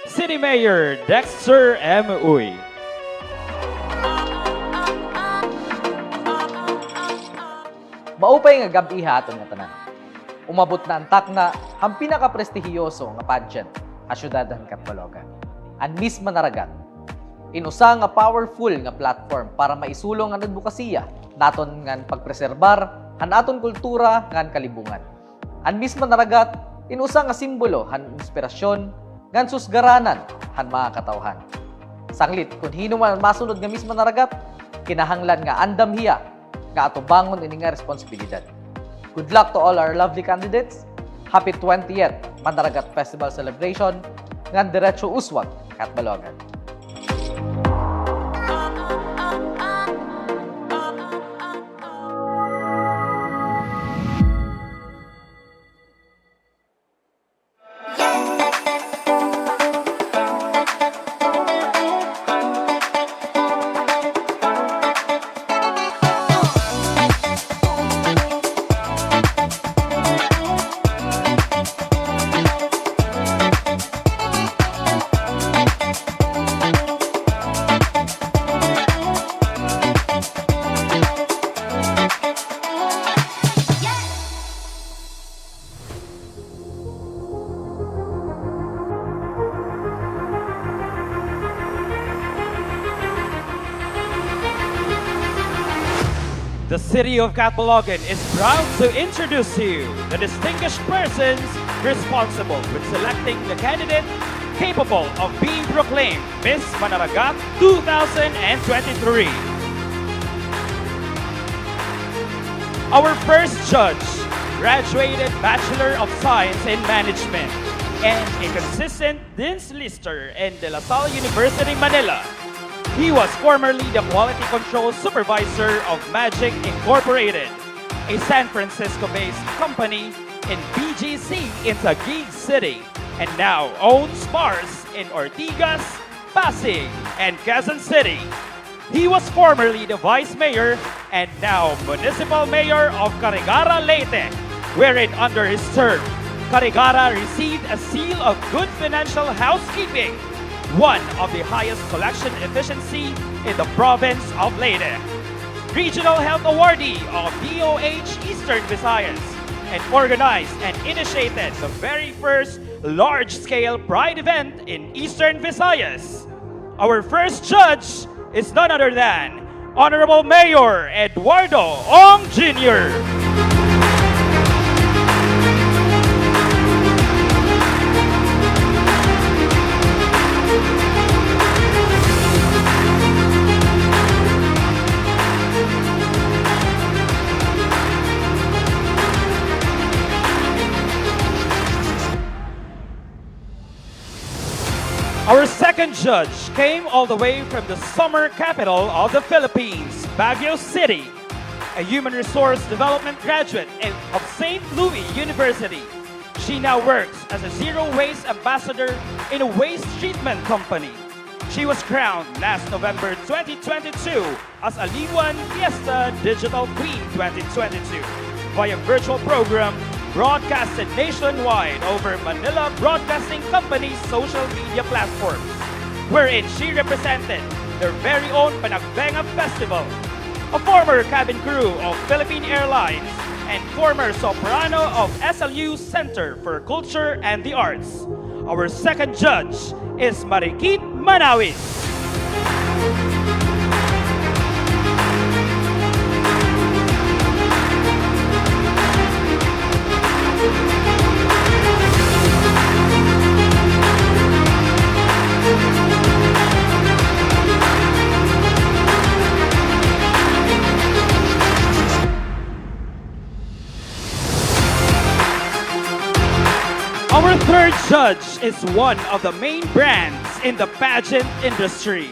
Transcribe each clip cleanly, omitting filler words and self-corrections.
City Mayor Dexter M. Uy. Maupay nga gabi haton nga tanan. Umabot na antak na ang pinaka-prestihiyoso nga pageant sa syudad ng Catbalogan. Ang Miss Manaragat. Inusa nga powerful nga platform para maisulong ang advokasya naton nga pagpreserbar han aton kultura ngan kalibungan. Ang Miss Manaragat inusa nga simbolo han inspirasyon ngan susgaranan han mga katawhan. Sanglit kun hino man masunod nga Miss Manaragat, kinahanglan nga andam hiya nga atubangon ini nga responsibilidad. Good luck to all our lovely candidates. Happy 20th Manaragat Festival Celebration ngan diretso uswag Catbalogan. The City of Catbalogan is proud to introduce you the distinguished persons responsible with selecting the candidate capable of being proclaimed Miss Manaragat 2023. Our first judge graduated Bachelor of Science in Management and a consistent Dean's Lister in De La Salle University, Manila. He was formerly the Quality Control Supervisor of Magic Incorporated, a San Francisco-based company in BGC in Taguig City, and now owns bars in Ortigas, Pasig, and Quezon City. He was formerly the Vice Mayor and now Municipal Mayor of Carigara, Leyte, wherein under his term, Carigara received a seal of good financial housekeeping, one of the highest collection efficiency in the province of Leyte, Regional Health Awardee of DOH Eastern Visayas, and organized and initiated the very first large-scale Pride event in Eastern Visayas. Our first judge is none other than Honorable Mayor Eduardo Ong Jr. Our second judge came all the way from the summer capital of the Philippines, Baguio City, a human resource development graduate of St. Louis University. She now works as a zero waste ambassador in a waste treatment company. She was crowned last November 2022 as Aliwan Fiesta Digital Queen 2022 via virtual program broadcasted nationwide over Manila Broadcasting Company's social media platforms, wherein she represented their very own Panagbenga Festival, a former cabin crew of Philippine Airlines and former soprano of SLU Center for Culture and the Arts. Our second judge is Marikit Manawis. Our third judge is one of the main brands in the pageant industry.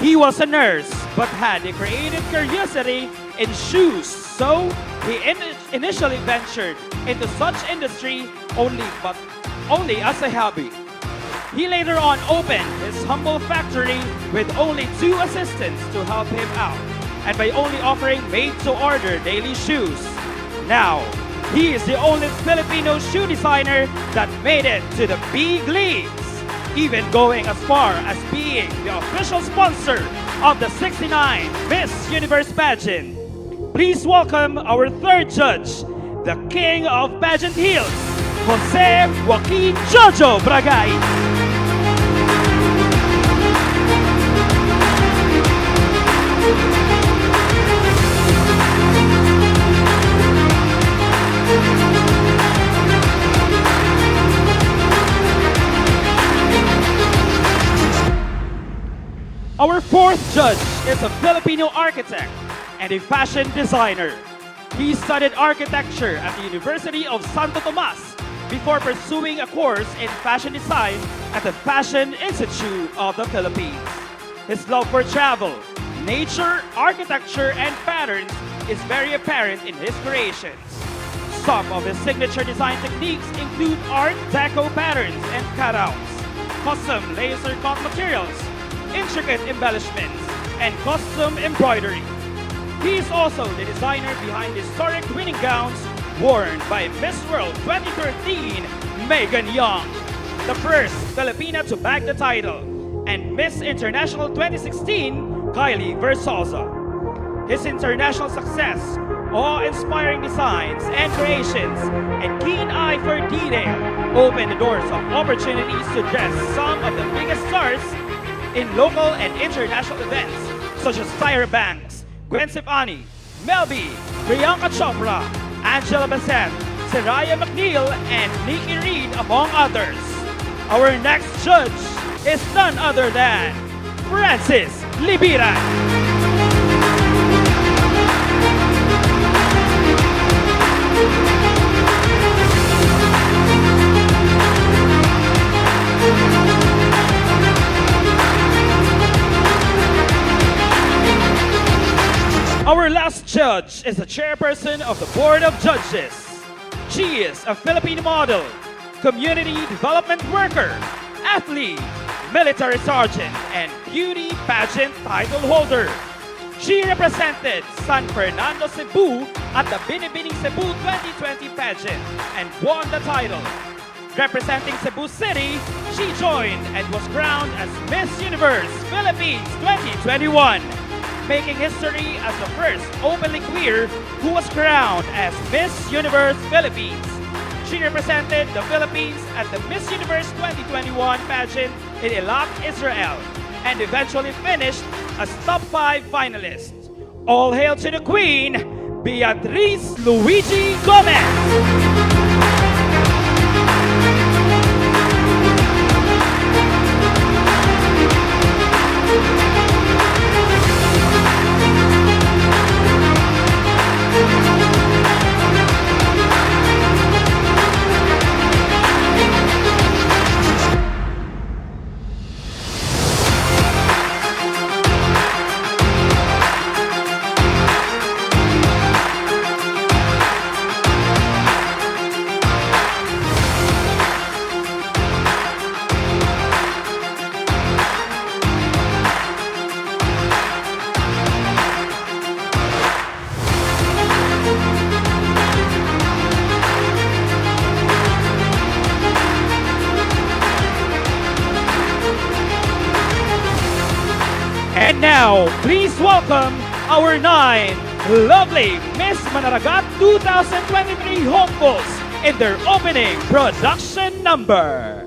He was a nurse but had a creative curiosity in shoes, so he initially ventured into such industry only as a hobby. He later on opened his humble factory with only 2 assistants to help him out, and by only offering made-to-order daily shoes. Now, he is the only Filipino shoe designer that made it to the big leagues. even going as far as being the official sponsor of the 69 Miss Universe pageant. Please welcome our third judge, the King of Pageant Heels, Jose Joaquin Jojo Bragay. Our fourth judge is a Filipino architect and a fashion designer. He studied architecture at the University of Santo Tomas before pursuing a course in fashion design at the Fashion Institute of the Philippines. His love for travel, nature, architecture, and patterns is very apparent in his creations. Some of his signature design techniques include Art Deco patterns and cutouts, custom laser cut materials, intricate embellishments, and custom embroidery. He is also the designer behind the historic winning gowns worn by Miss World 2013, Megan Young, the first Filipina to bag the title, and Miss International 2016, Kylie Versosa. His international success, awe-inspiring designs and creations, and keen eye for detail opened the doors of opportunities to dress some of the biggest stars in local and international events such as Tyra Banks, Gwen Stefani, Mel B, Priyanka Chopra, Angela Bassett, Saraya McNeil, and Nikki Reed, among others. Our next judge is none other than Francis Libiran. Our last judge is the chairperson of the Board of Judges. She is a Filipino model, community development worker, athlete, military sergeant, and beauty pageant title holder. She represented San Fernando, Cebu at the Binibining Cebu 2020 pageant and won the title. Representing Cebu City, she joined and was crowned as Miss Universe Philippines 2021. Making history as the first openly queer who was crowned as Miss Universe Philippines. She represented the Philippines at the Miss Universe 2021 pageant in Eilat, Israel, and eventually finished as top 5 finalist. All hail to the Queen, Beatriz Luigi Gomez! And now, please welcome our 9 lovely Miss Manaragat 2023 hopefuls in their opening production number.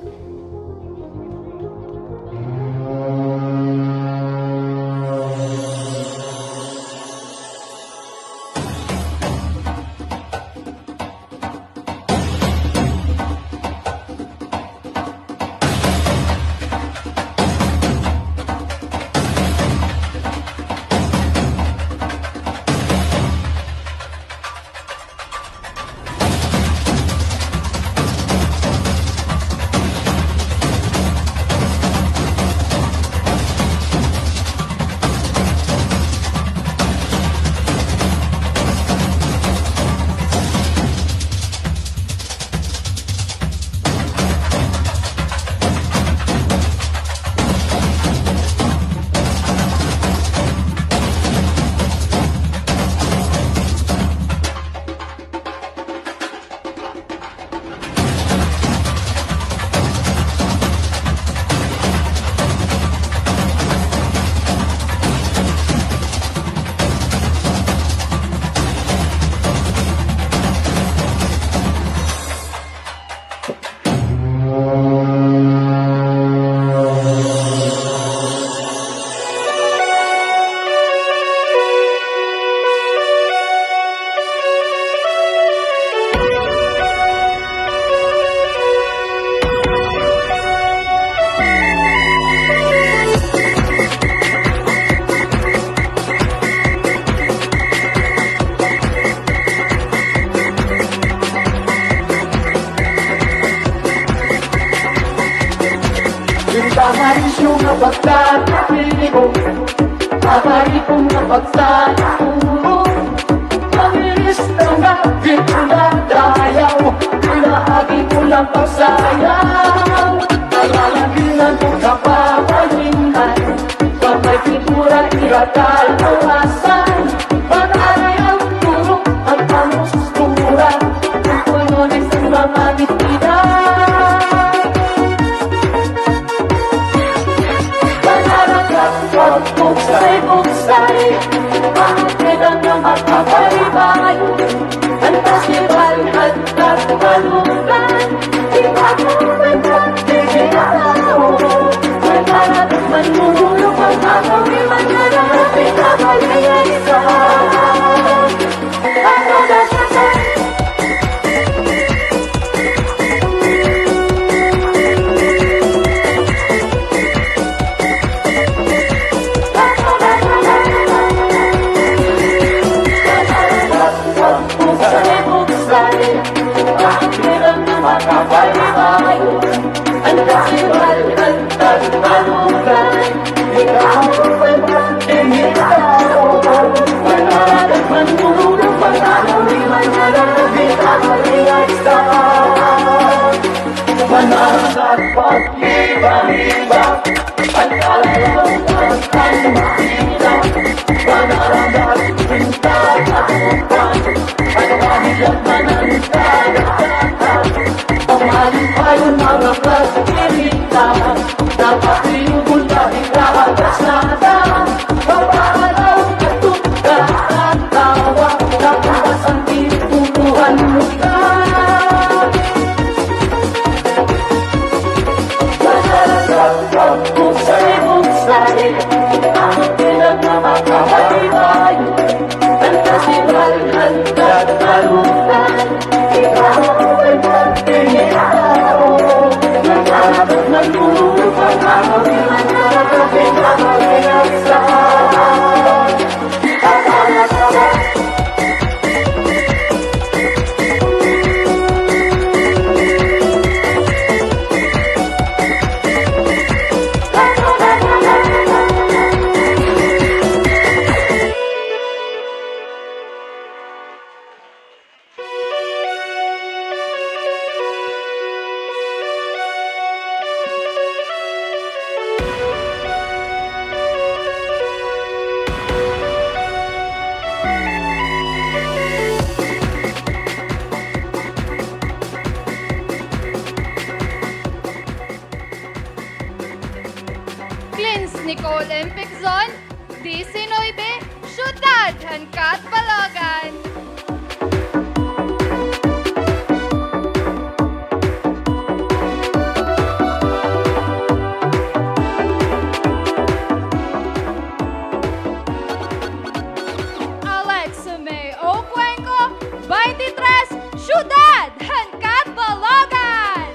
Pintaharisyo nga pagkakapiligo, kabaripong nga pagkakaturo, pangiris na nga pinuladayaw, pinahagi ko lang pagsayaw. Nalalagilan ko kapapalingan, pagmay figura irakal kawasan, marami ang turo at pamustura, kung pununin sa mga bitinan. Manaragat pagbuksay-buksay, makilang na makabalibay, ang festival at Catbalogan, di ba mo may pagkikitao? Manaragat manulong ang akawi, manaragat pinakalayay sa Manaragat. Ang festival at Catbalogan, ikaw ay pagkikitao. Manaragat manulong ang akawi, manaragat pinakalayay sa Manaragat pag-iba-iba, ang kalalawan ang makita. Manaragat pinagkatupan, ang mahilang mananagkagatan. Pamahalin pa yung mga pagkirita, napatiyugol na ikahagas nata. Papahalaw at tuka at tawa, nakuwas ang tinutuluhan mo ka. Manaragat pagbuksay-buksay, ang bilang na makabalibay, ang festival at Catbalogan, ikaw ay pagkikitao. Manaragat manulong ang akawi, manaragat pinakalayay sa Manaragat. Nicole Olympic Zone, 19, Ciudad ng Catbalogan. Alexa May Ocuenco, 23, Ciudad ng Catbalogan.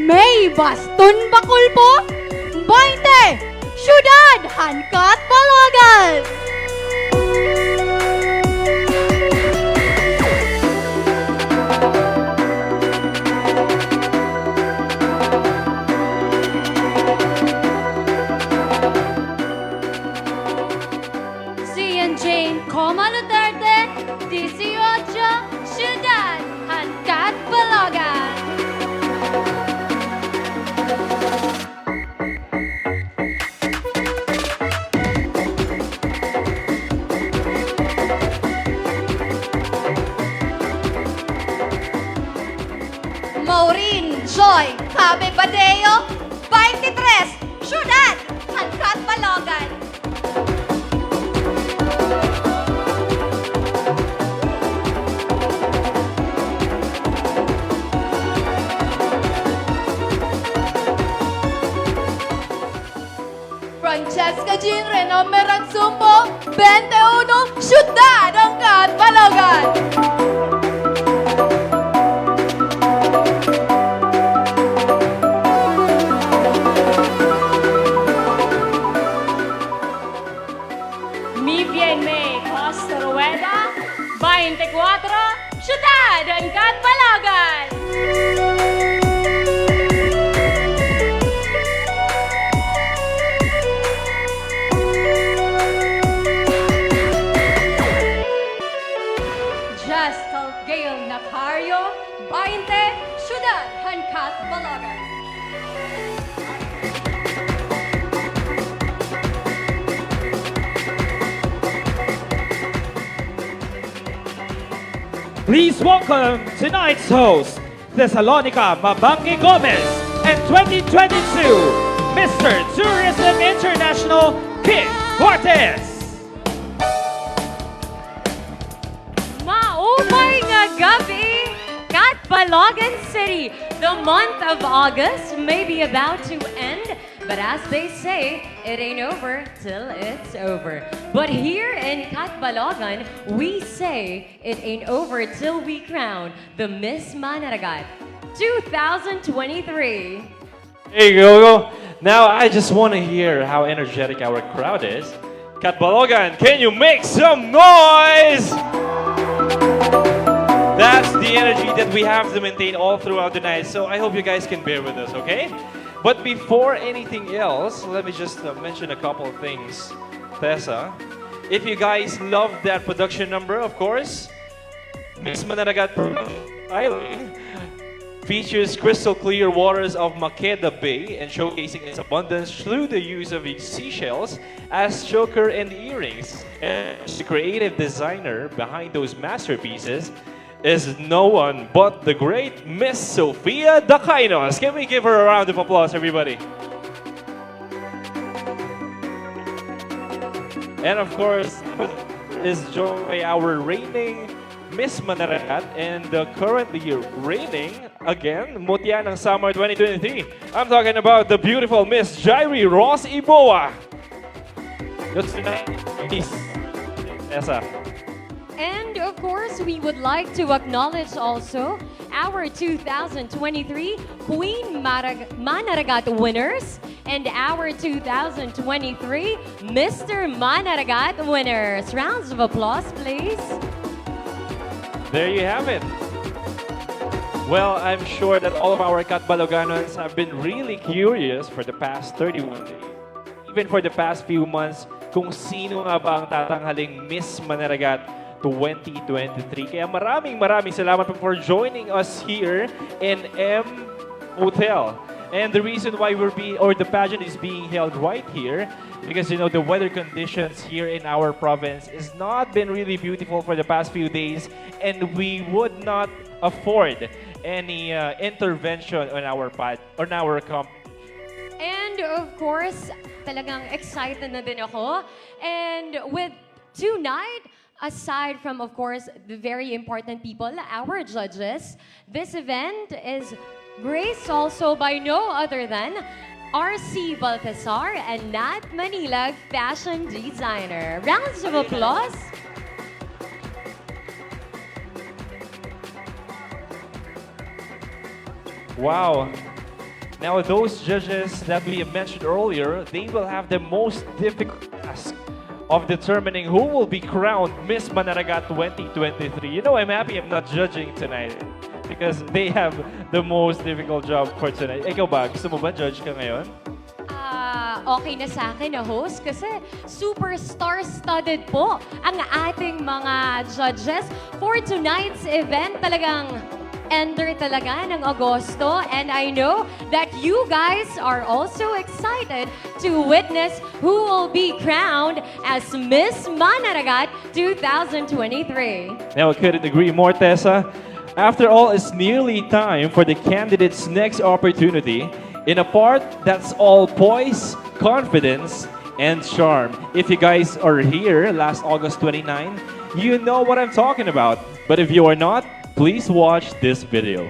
May Baston Bakulpo, 20, Ciudad ng Catbalogan. Sian Jane Coma Duterte, 18, Ciudad ng Catbalogan. Maureen Joy Cabe Badeo, 23, Ciudad ng Catbalogan. Eugene Renomeran Sumbo, 21, Syudad ng Catbalogan. Mi bien me Costa Rueda, 24, Syudad ng Catbalogan. Justal Gail Nacario, 20, Syudad ng Catbalogan. Please welcome tonight's host, Thessalonica Mabangi Gomez, and 2022 Mr. Tourism International, Kid Cortez. Maumay nga gabi, Catbalogan City. The month of August may be about to end, but as they say, it ain't over till it's over. But here in Catbalogan, we say it ain't over till we crown the Miss Manaragat 2023. Hey, Gogo. Now I just want to hear how energetic our crowd is. Catbalogan, can you make some noise? That's the energy that we have to maintain all throughout the night. So I hope you guys can bear with us, okay? But before anything else, let me just mention a couple of things. Tessa, if you guys love that production number, of course, Miss Manaragat Island features crystal clear waters of Makeda Bay and showcasing its abundance through the use of seashells as choker and earrings. And the creative designer behind those masterpieces is no one but the great Miss Sofia Dacainos. Can we give her a round of applause, everybody? And of course, is joined by our reigning Miss Manaragat and currently reigning again, Mutya ng Summer 2023. I'm talking about the beautiful Miss Jairi Ross Iboa. That's nice. Esa. And of course, we would like to acknowledge also our 2023 Queen Manaragat winners and our 2023 Mr. Manaragat winners. Rounds of applause, please. There you have it. Well, I'm sure that all of our Catbaloganons have been really curious for the past 31 days. Even for the past few months, kung sino nga ba ang tatanghaling Miss Manaragat 2023. Kaya maraming salamat po for joining us here in M Hotel. And the reason why the pageant is being held right here, because you know the weather conditions here in our province has not been really beautiful for the past few days, and we would not afford any intervention on our company. And of course, talagang excited na din ako. And with tonight, aside from, of course, the very important people, our judges, this event is graced also by no other than R.C. Balthazar and Nat Manilag fashion designer. Rounds of applause. Wow. Now those judges that we have mentioned earlier, they will have the most difficult task of determining who will be crowned Miss Manaragat 2023. You know, I'm happy I'm not judging tonight because they have the most difficult job for tonight. Ikaw ba? Gusto mo ba judge ka ngayon? Okay na sa akin na host kasi super star-studded po ang ating mga judges for tonight's event. Talagang ender talaga ng Agosto, and I know that you guys are also excited to witness who will be crowned as Miss Manaragat 2023. Now, I couldn't agree more, Tessa. After all, it's nearly time for the candidates' next opportunity in a part that's all poise, confidence, and charm. If you guys are here last August 29, you know what I'm talking about. But if you are not, please watch this video.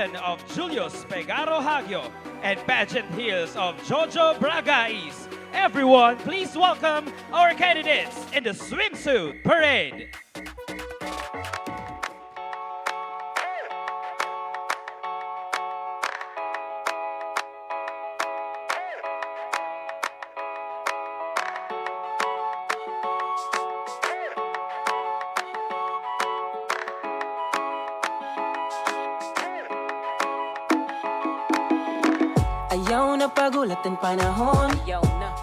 Coronation of Julius Pegaro Hagio and Pageant Hills of Jojo Bragais. Everyone, please welcome our candidates in the swimsuit parade. Ayaw na pagulat ang panahon.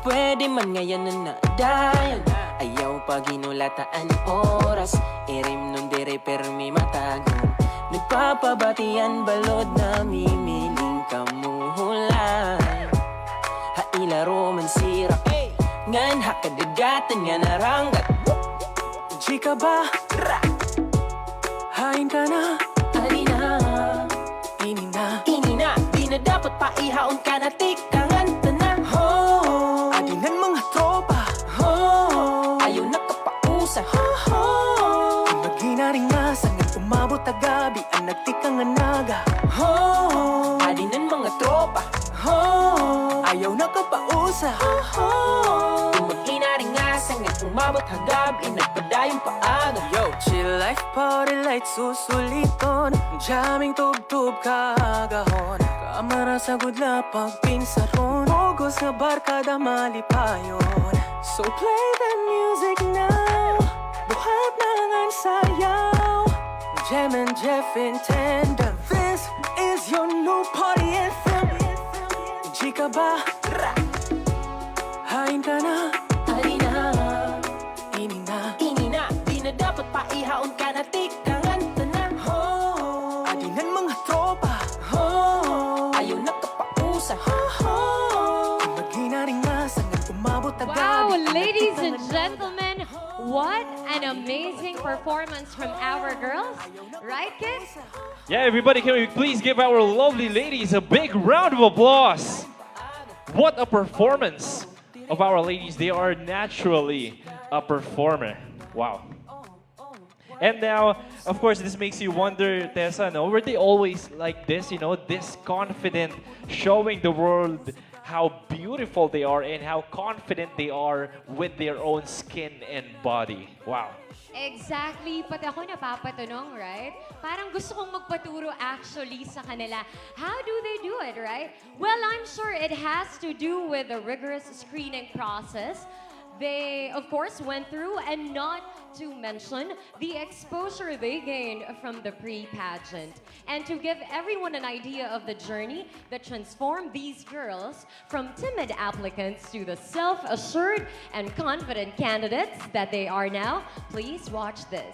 Pwede man ngayon na nadayon. Ayaw pag inulataan oras. Irim nun dire permi matagong. Nagpapabatian balod na mimiling kamuhulan. Hailaro man sira ngan hakadagatan nga naranggat. Chika ba? Hain ka na. Halina. Ini na. Di na dapat paihaon ka na tikangan tanan. Adinan mga tropa. Ayaw na kapausa. Maginaring masang at umabot ang gabi ang nagtikang naga. Adinan mga tropa. Ayaw na kapausa. Maginaring masang at umabot ang gabi nagpadayong paaga. Yo, chill life, party lights, susuliton. Jamming tub-tub kagahon. Kamara sa gudla pagpinsaron. Ogos na barkada malipayon. So play the music now. Buhat na ang sayaw. Jem and Jeff intend. This is your new party anthem. Chika ba? Hain ka na. Halina. Ini na. Di na dapat paihaon ka na tikangan tanan. Adinan mga tropa. Ayaw na kapausa. Maginaring masang at umabot ang Wow, gabi. ladies and gentlemen, what an amazing performance from our girls. Right, kids? Yeah, everybody, can we please give our lovely ladies a big round of applause? What a performance of our ladies. They are naturally a performer. Wow. And now, of course, this makes you wonder, Tessa, no? Were they always like this, you know, this confident, showing the world how beautiful they are and how confident they are with their own skin and body? Wow. Exactly. Pati ako napapatanong, right? Parang gusto kong magpaturo actually sa kanila. How do they do it, right? Well, I'm sure it has to do with the rigorous screening process they, of course, went through, and not to mention the exposure they gained from the pre-pageant. And to give everyone an idea of the journey that transformed these girls from timid applicants to the self-assured and confident candidates that they are now, please watch this.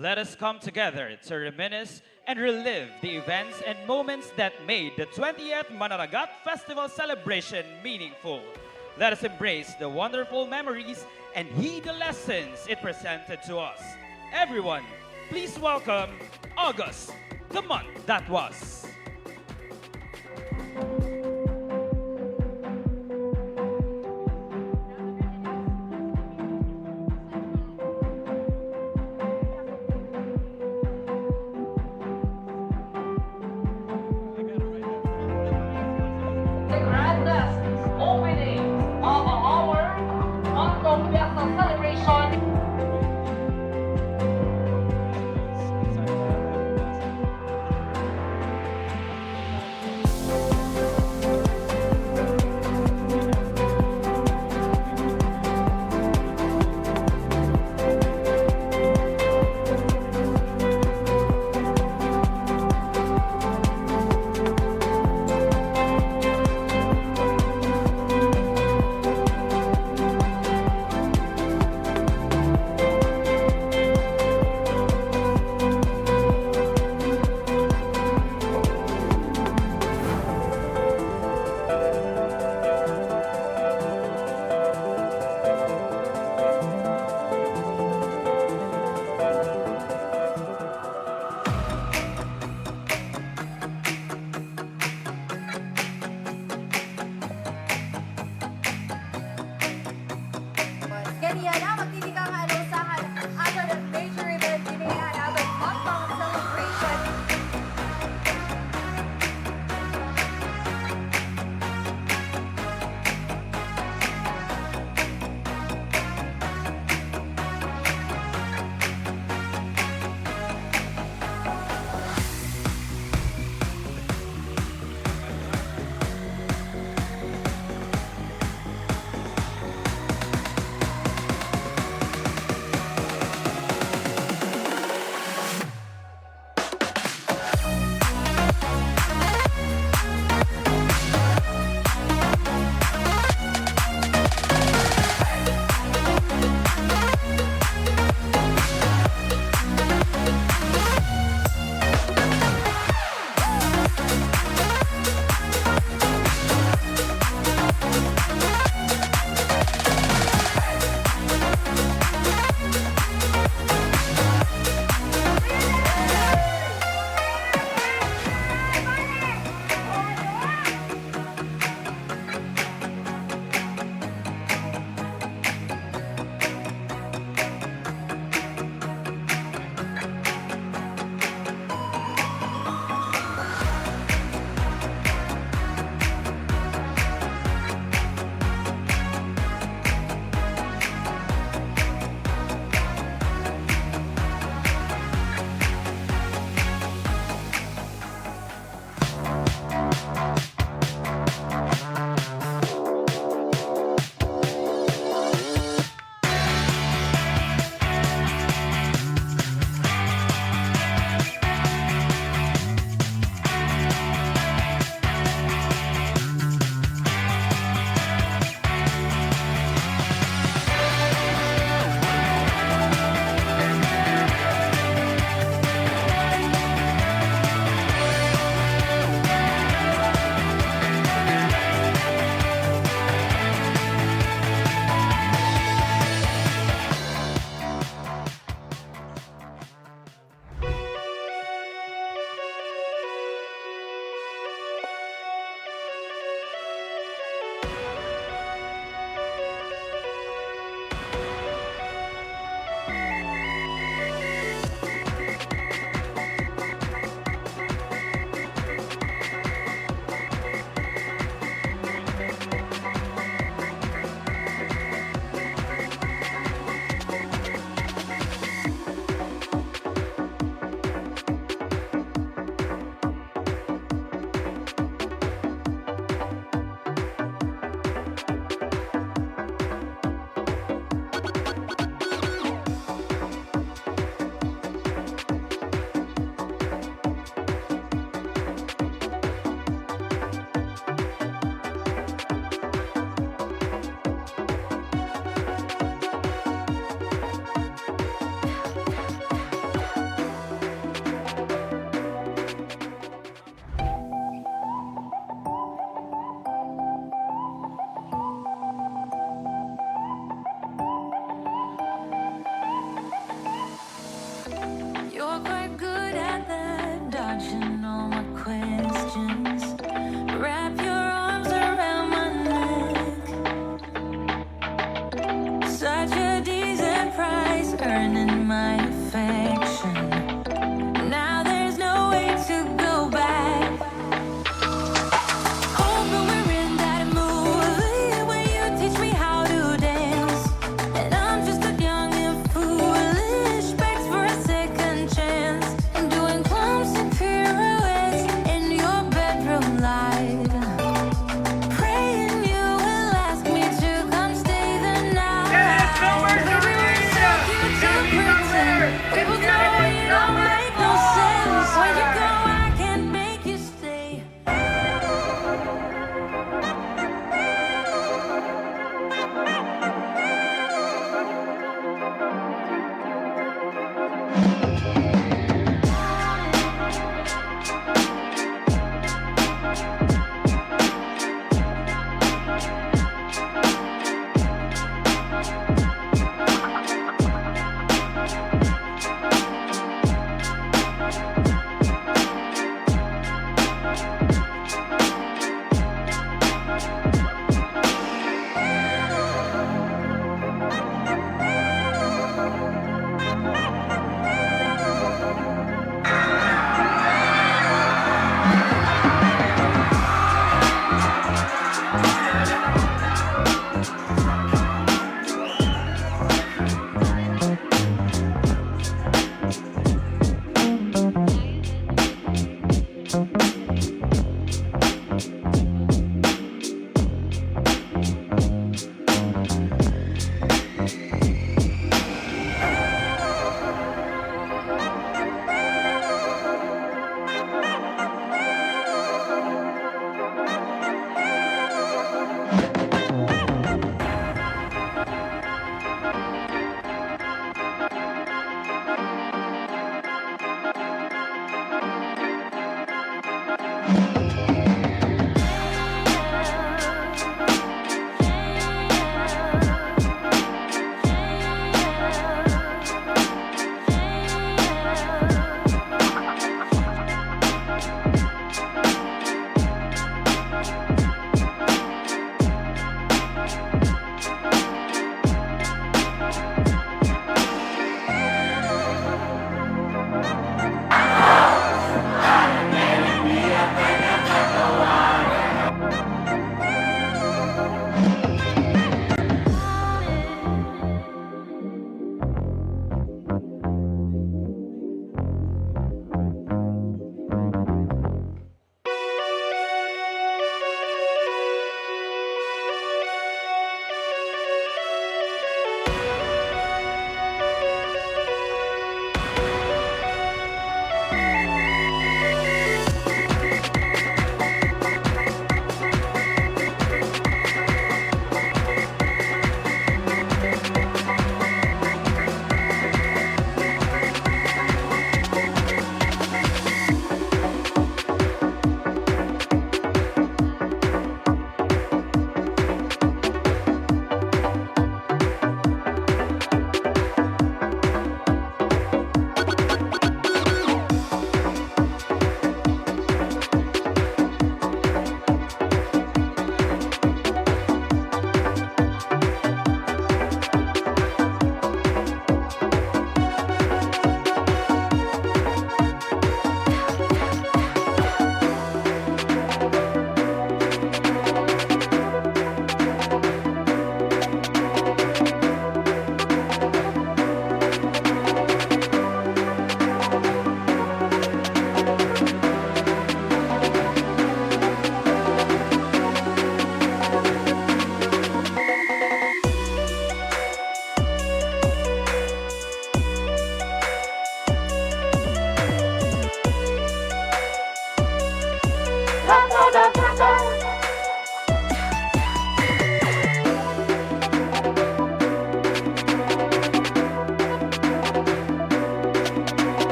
let us come together to reminisce and relive the events and moments that made the 20th Manaragat Festival celebration meaningful. Let us embrace the wonderful memories and heed the lessons it presented to us. Everyone, please welcome August, the month that was. The grandest opening of our Hong Fiesta celebration.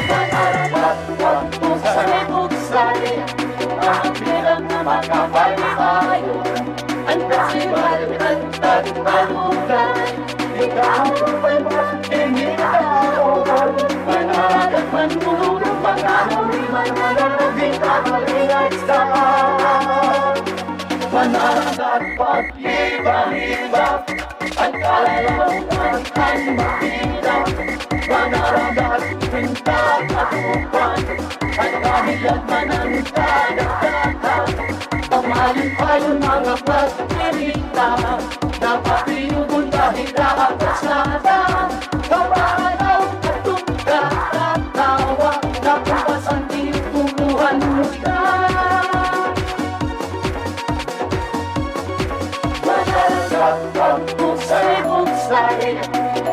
Manaragat, wag mo sari-buksari ang bilang na makapalipayo. Ang festival at Catbalogan, ikaw ay mag-initaon. Manaragat man mululong pag-ahuli, manaragat di ka maligaysan. Manaragat pag-iba-iba, ang kalalaman ay makita. Manaragat pinagkatupan, at kahit mananagdadagdagan. Pamahalin pa yung mga pagpilita, dapat pinubun dahil nakakasada. Kaparaw at tungka at tawa, napupas ang tinutuluhan mo ka. Manaragat pag pusay-pusay,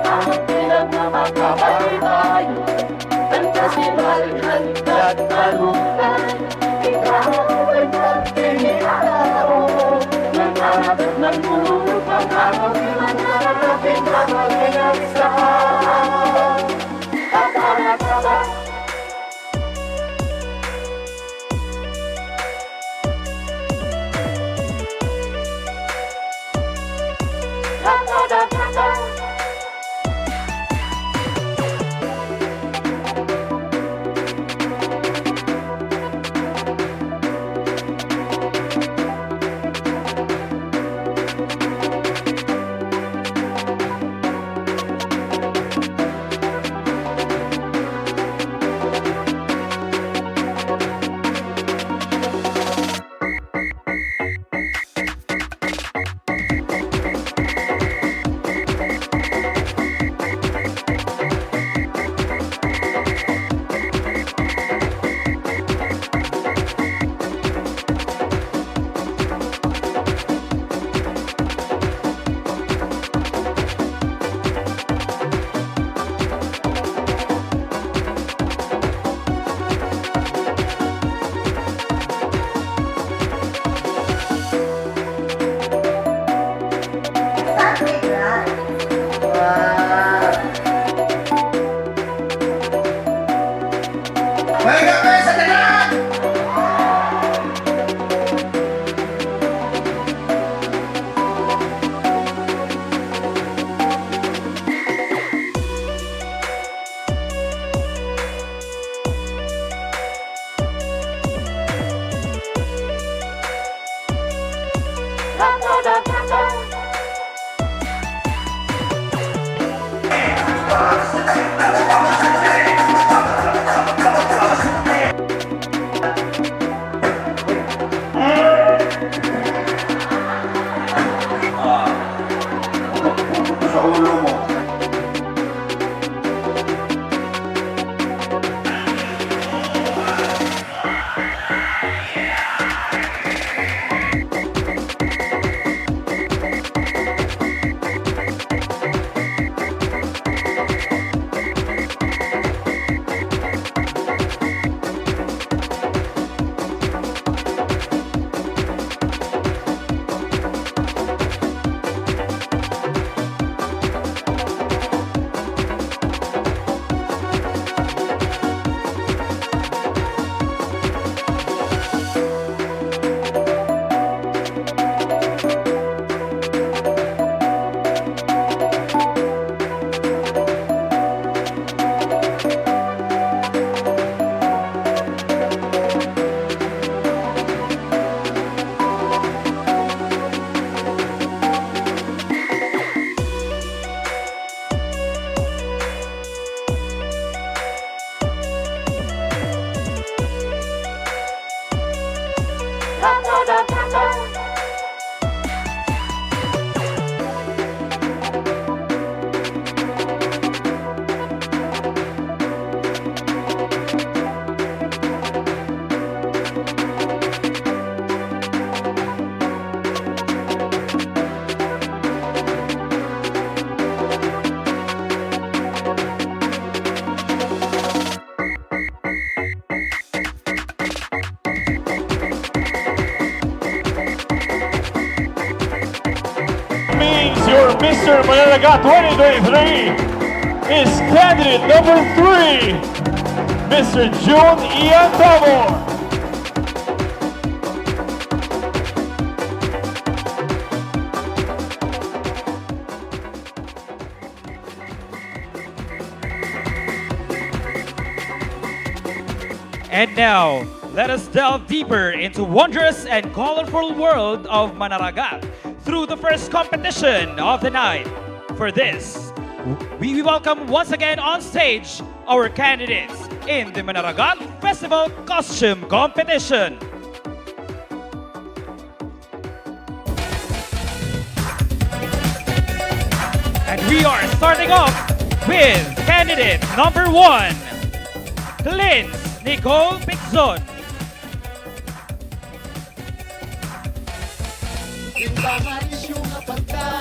ang bilang na makapalipayo. Ang festival at Catbalogan, ikaw ay mag-initaon. Manaragat ng mululong pag-ahuli, manaragat di ka maligaysan. Means your Mr. Manaragat 2023 is candidate number 3, Mr. Juan Ian Tabor. And now, let us delve deeper into wondrous and colorful world of Manaragat through the first competition of the night. For this, we welcome once again on stage our candidates in the Manaragat Festival Costume Competition. And we are starting off with candidate number 1, Clint Nicole Pixon.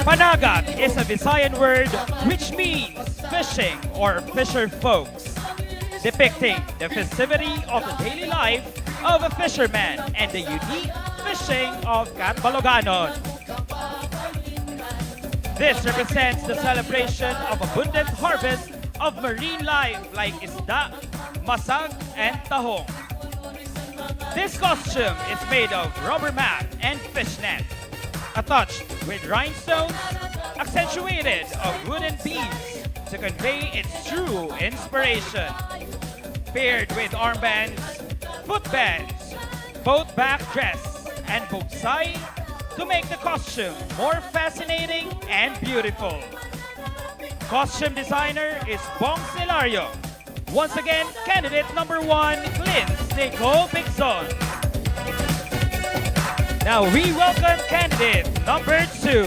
Panagat is a Visayan word which means fishing or fisher folks, depicting the festivity of the daily life of a fisherman and the unique fishing of Catbaloganon. This represents the celebration of abundant harvest of marine life like isda, masag, and tahong. This costume is made of rubber mat and fishnet, attached with rhinestones, accentuated of wooden beads to convey its true inspiration. Paired with armbands, footbands, both back dress, and bugsay to make the costume more fascinating and beautiful. Costume designer is Bong Silario. Once again, candidate number 1, Clint Nicole Pixon. Now we welcome candidate number 2,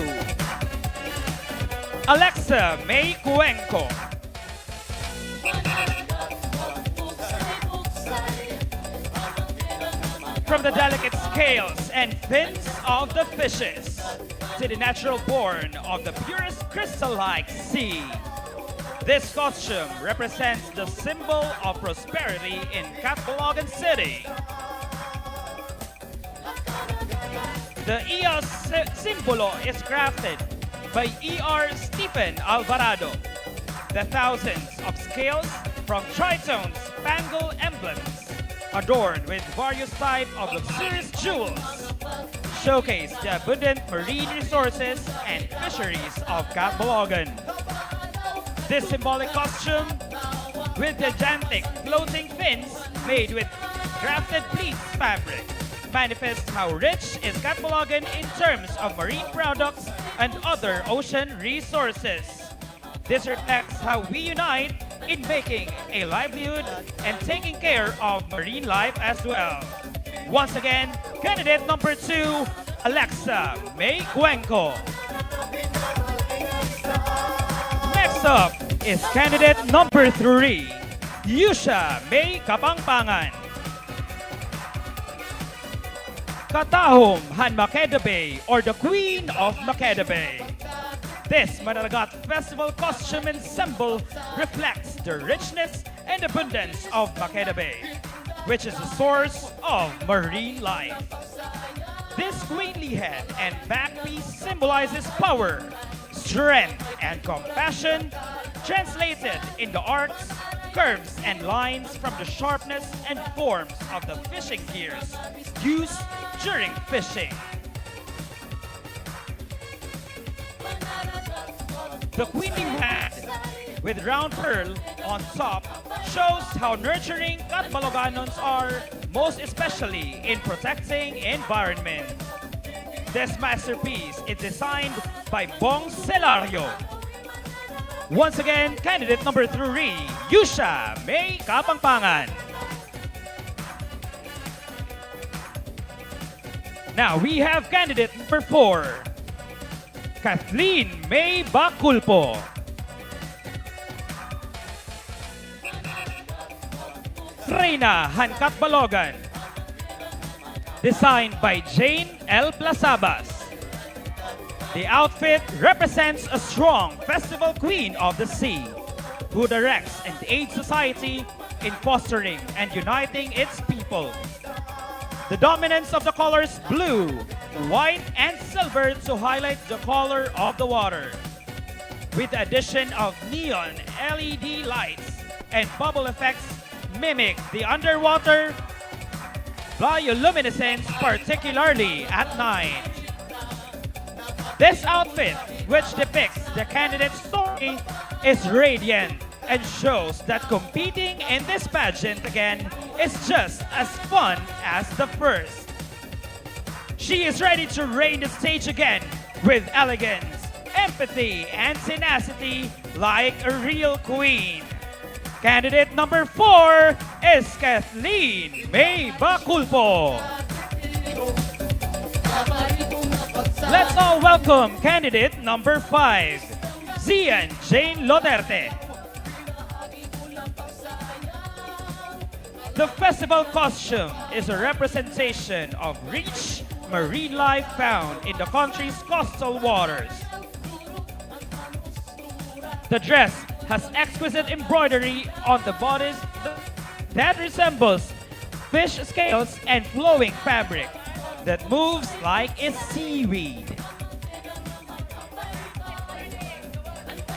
Alexa May Cuenco. From the delicate scales and fins of the fishes to the natural born of the purest crystal-like sea, this costume represents the symbol of prosperity in Catbalogan City. The EOS symbolo is crafted by E.R. Stephen Alvarado. The thousands of scales from Tritone's spangle emblems, adorned with various types of luxurious jewels, showcase the abundant marine resources and fisheries of Catbalogan. This symbolic costume, with gigantic floating fins made with crafted fleece fabric, manifests how rich is Catbalogan in terms of marine products and other ocean resources. This reflects how we unite in making a livelihood and taking care of marine life as well. Once again, candidate number 2, Alexa May Cuenco. Next up is candidate number 3, Yusha May Kapangpangan. Katahom Han Makeda Bay, or the Queen of Makeda Bay. This Manaragat Festival costume ensemble reflects the richness and abundance of Makeda Bay, which is the source of marine life. This queenly head and back piece symbolizes power, strength, and compassion, translated in the arcs, curves, and lines from the sharpness and forms of the fishing gears used during fishing. The queenly hat with round pearl on top shows how nurturing Catbaloganons are, most especially in protecting environment. This masterpiece is designed by Bong Silario. Once again, candidate number 3, Yusha May Kapangpangan. Now we have candidate number 4, Kathleen May Baculpo. Reina Han Catbalogan. Designed by Jane L. Plasabas. The outfit represents a strong festival queen of the sea who directs and aids society in fostering and uniting its people. The dominance of the colors blue, white, and silver to highlight the color of the water. With the addition of neon LED lights and bubble effects mimic the underwater bioluminescence, particularly at night. This outfit, which depicts the candidate's story, is radiant and shows that competing in this pageant again is just as fun as the first. She is ready to reign the stage again with elegance, empathy, and tenacity like a real queen. Candidate number 4 is Kathleen May Baculpo. Let's all welcome candidate number 5, Zian Jane Loterte. The festival costume is a representation of rich marine life found in the country's coastal waters. The dress has exquisite embroidery on the bodice that resembles fish scales and flowing fabric that moves like a seaweed.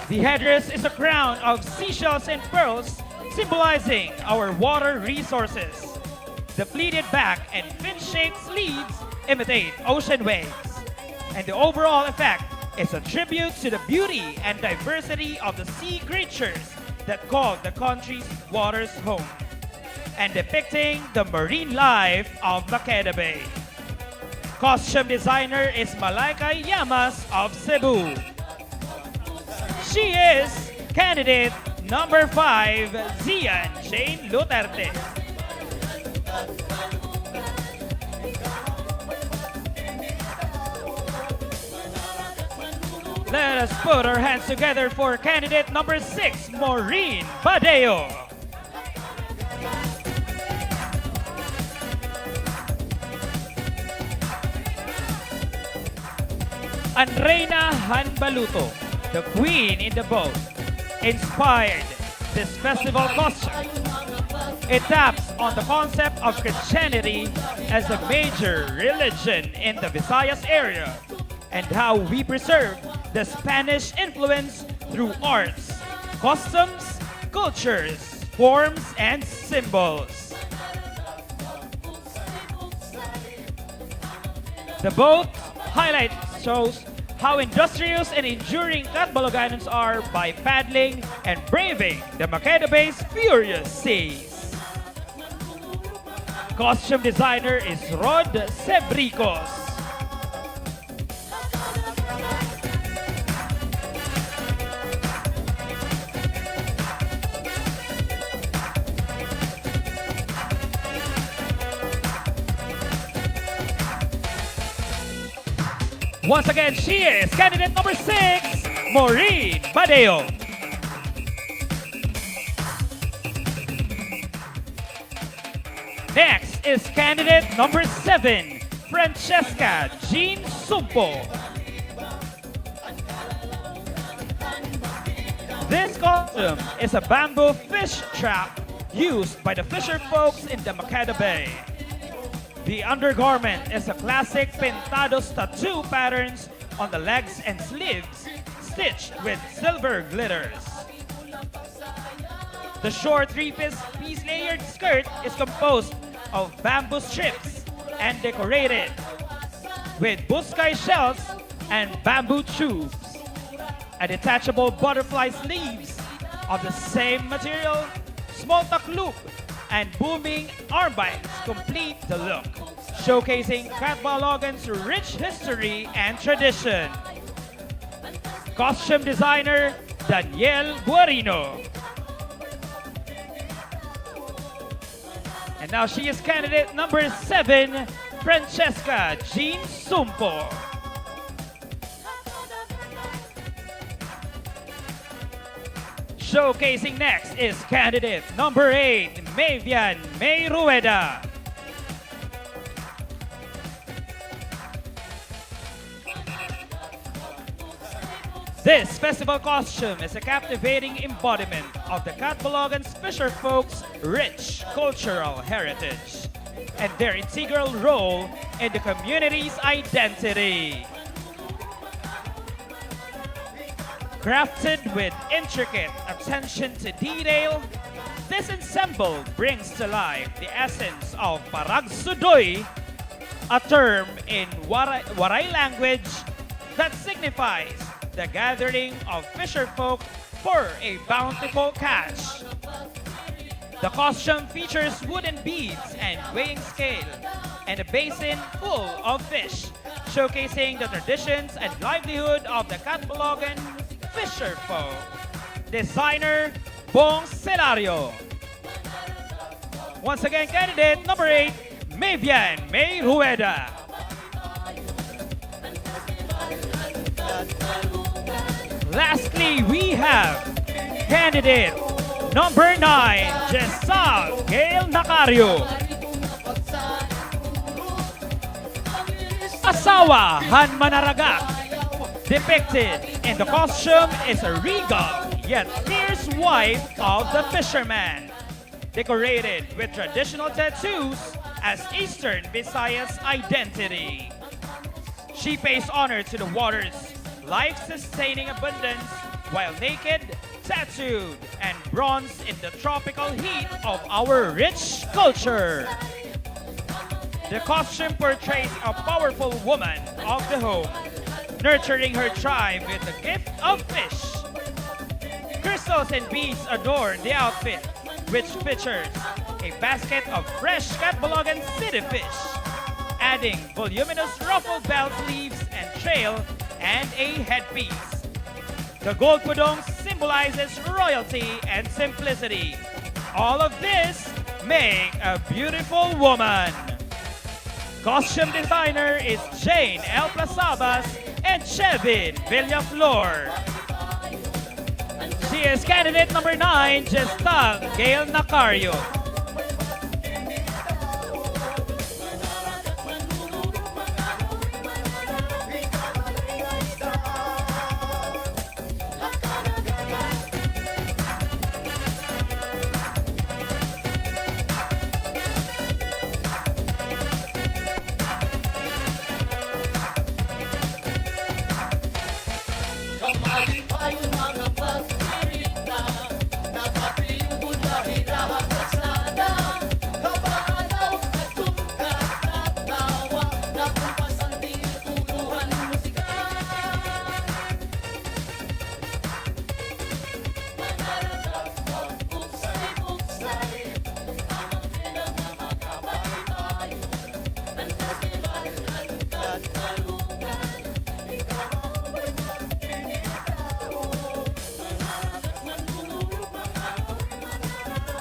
The headdress is a crown of seashells and pearls symbolizing our water resources. The pleated back and fin-shaped sleeves imitate ocean waves. And the overall effect is a tribute to the beauty and diversity of the sea creatures that call the country's waters home, and depicting the marine life of Makeda Bay. Costume designer is Malaika Yamas of Cebu. She is candidate number 5, Zian Jane Luterte. Let us put our hands together for candidate number 6, Maureen Badeo. And Reina Hanbaluto, the queen in the boat, inspired this festival costume. It taps on the concept of Christianity as a major religion in the Visayas area and how we preserve the Spanish influence through arts, customs, cultures, forms, and symbols. The boat highlight shows how industrious and enduring Catbaloganans are by paddling and braving the Makeda Bay's furious seas. Costume designer is Rod Sebricos. Once again, she is candidate number 6, Maureen Badeo. Next is candidate number 7, Francesca Jean Sumpo. This costume is a bamboo fish trap used by the fisher folks in the Makeda Bay. The undergarment is a classic pintados tattoo patterns on the legs and sleeves, stitched with silver glitters. The short three-piece layered skirt is composed of bamboo strips and decorated with buskay shells and bamboo tubes. A detachable butterfly sleeves of the same material, small tuck loop, and booming armbands complete the look, showcasing Catbalogan's rich history and tradition. Costume designer, Daniel Guarino. And now she is candidate number 7, Francesca Jean Sumpo. Showcasing next is candidate number 8, Mavian May Rueda. This festival costume is a captivating embodiment of the Catbalogan's fisher folks' rich cultural heritage and their integral role in the community's identity. Crafted with intricate attention to detail, this ensemble brings to life the essence of Paragsudoy, a term in Waray language that signifies the gathering of fisherfolk for a bountiful catch. The costume features wooden beads and weighing scale and a basin full of fish, showcasing the traditions and livelihood of the Catbalogan fisherfolk. Designer Bong Celario. Once again, candidate number 8, Mavian May Rueda. Lastly, we have candidate number 9, Jessal Gail Nacario. Asawa Han Manaragat. Depicted in the costume is a regal yet fierce wife of the fisherman, decorated with traditional tattoos as Eastern Visayas identity. She pays honor to the water's life-sustaining abundance while naked, tattooed, and bronzed in the tropical heat of our rich culture. The costume portrays a powerful woman of the home, nurturing her tribe with the gift of fish. Crystals and beads adorn the outfit, which features a basket of fresh Catbalogan city fish, adding voluminous ruffled bell sleeves and trail and a headpiece. The gold pudong symbolizes royalty and simplicity. All of this make a beautiful woman. Costume designer is Jane L. Plasabas and Chevin Villaflor. She is candidate number 9, Gestal Gail Nacario.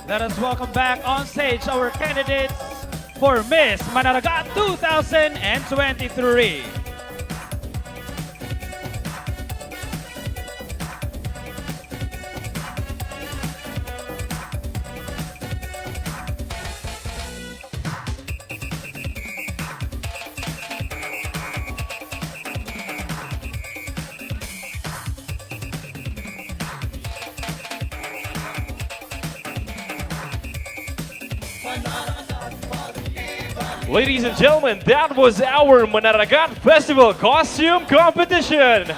Let us welcome back on stage our candidates for Miss Manaragat 2023. Ladies and gentlemen, that was our Manaragat Festival Costume Competition.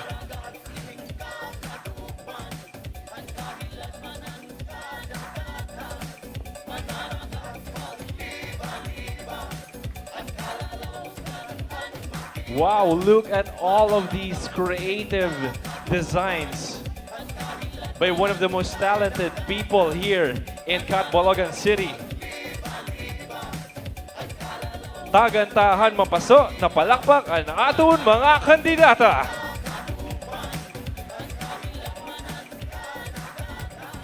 Wow, look at all of these creative designs by one of the most talented people here in Catbalogan City. Tagantahan mapaso na palakpak ang aton mga kandidata.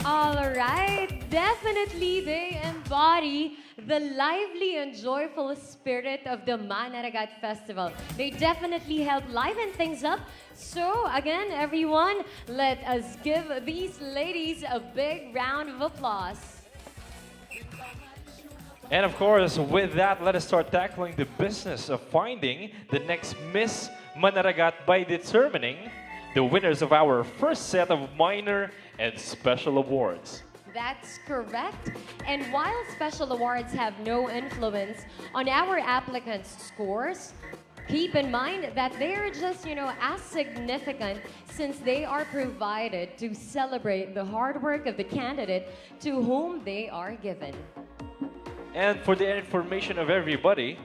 All right, definitely they embody the lively and joyful spirit of the Manaragat Festival. They definitely help liven things up. So again, everyone, let us give these ladies a big round of applause. And of course, with that, let us start tackling the business of finding the next Miss Manaragat by determining the winners of our first set of minor and special awards. That's correct. And while special awards have no influence on our applicants' scores, keep in mind that they're just, as significant since they are provided to celebrate the hard work of the candidate to whom they are given. And for the information of everybody,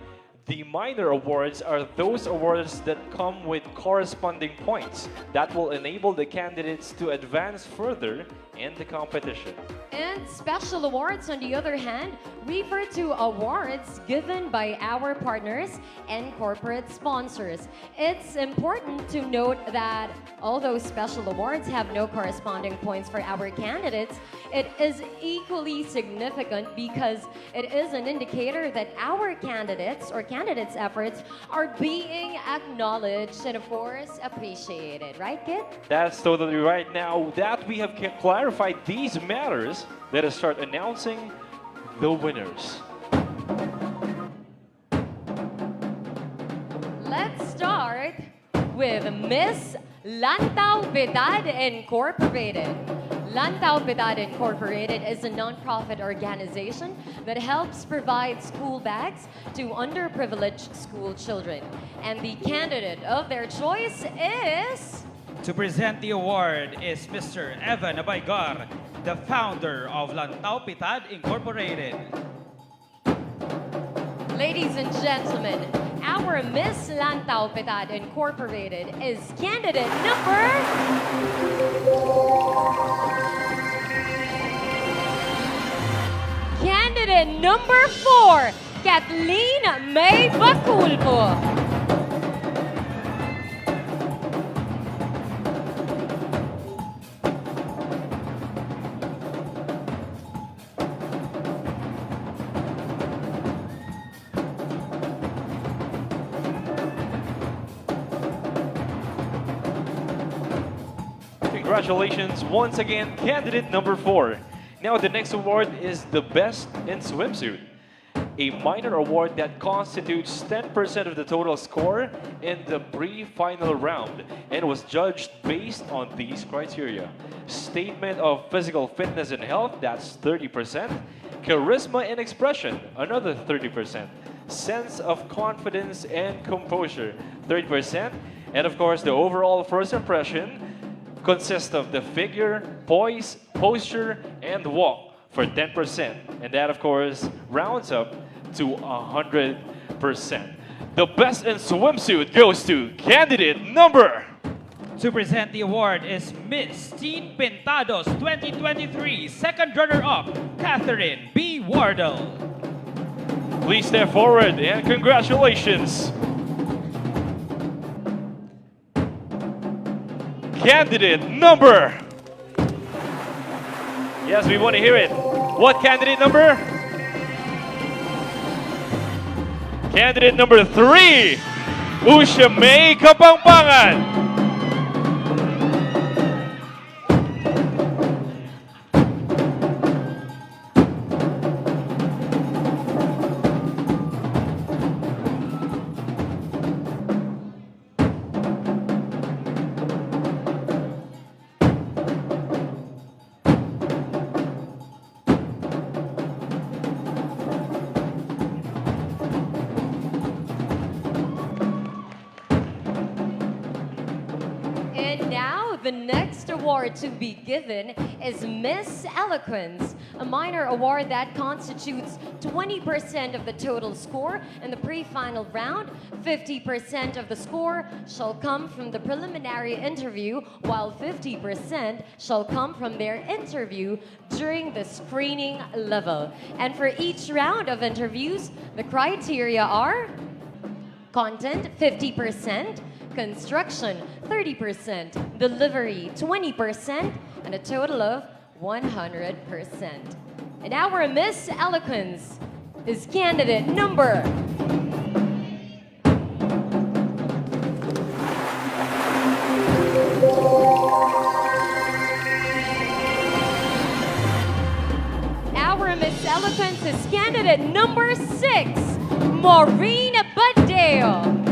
the minor awards are those awards that come with corresponding points that will enable the candidates to advance further in the competition. And special awards, on the other hand, refer to awards given by our partners and corporate sponsors. It's important to note that although special awards have no corresponding points for our candidates, it is equally significant because it is an indicator that our candidates or candidates' efforts are being acknowledged and, of course, appreciated. Right, Kit? That's totally right. Now that we have clarified these matters, let us start announcing the winners. Let's start with Miss Lantaw Piedad Incorporated. Lantaw Piedad Incorporated is a non-profit organization that helps provide school bags to underprivileged school children. And the candidate of their choice is... To present the award is Mr. Evan Abaygar, the founder of Lantaw Piedad Incorporated. Ladies and gentlemen, our Miss Lantaw Piedad Incorporated is candidate number... Candidate number 4, Kathleen May Baculpo. Congratulations once again, candidate number 4. Now the next award is the Best in Swimsuit, a minor award that constitutes 10% of the total score in the pre-final round and was judged based on these criteria. Statement of physical fitness and health, that's 30%. Charisma and expression, another 30%. Sense of confidence and composure, 30%. And of course, the overall first impression consists of the figure, poise, posture, and walk for 10%. And that, of course, rounds up to 100%. The Best in Swimsuit goes to candidate number... To present the award is Miss Teen Pintados 2023, second runner-up, Catherine B. Wardle. Please step forward and congratulations. Candidate number... Yes, we want to hear it. What candidate number? Candidate number 3, Usha May Kapangpangan. The next award to be given is Miss Eloquence, a minor award that constitutes 20% of the total score in the pre-final round. 50% of the score shall come from the preliminary interview, while 50% shall come from their interview during the screening level. And for each round of interviews, the criteria are content, 50%, construction, 30%, delivery, 20%, and a total of 100%. And our Miss Eloquence is candidate number... Our Miss Eloquence is candidate number 6, Maureen Badeo.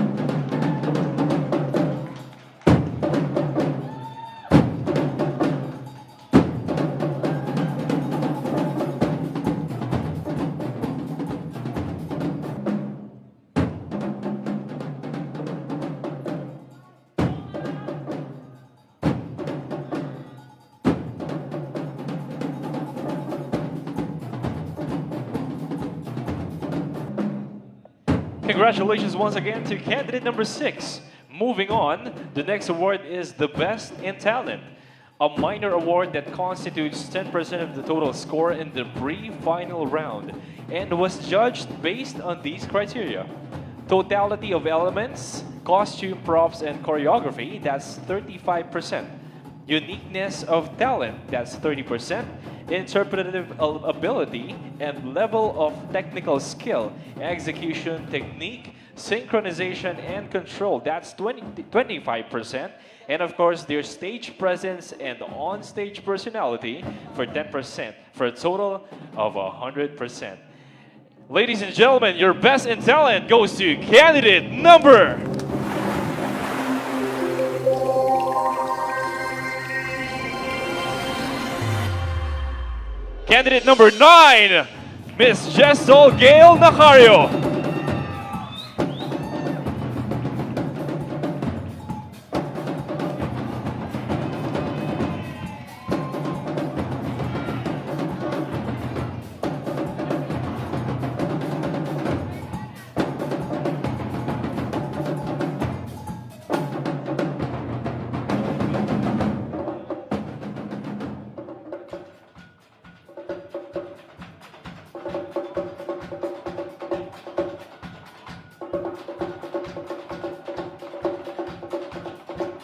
Congratulations once again to candidate number 6. Moving on, the next award is the Best in Talent, a minor award that constitutes 10% of the total score in the pre-final round and was judged based on these criteria: totality of elements, costume, props, and choreography, that's 35%. Uniqueness of talent, that's 30%. Interpretative ability and level of technical skill, execution, technique, synchronization, and control, that's 25%. And of course, their stage presence and on-stage personality for 10%, for a total of 100%. Ladies and gentlemen, your Best in Talent goes to candidate number... Candidate number 9, Miss Jessel Gail Nacario.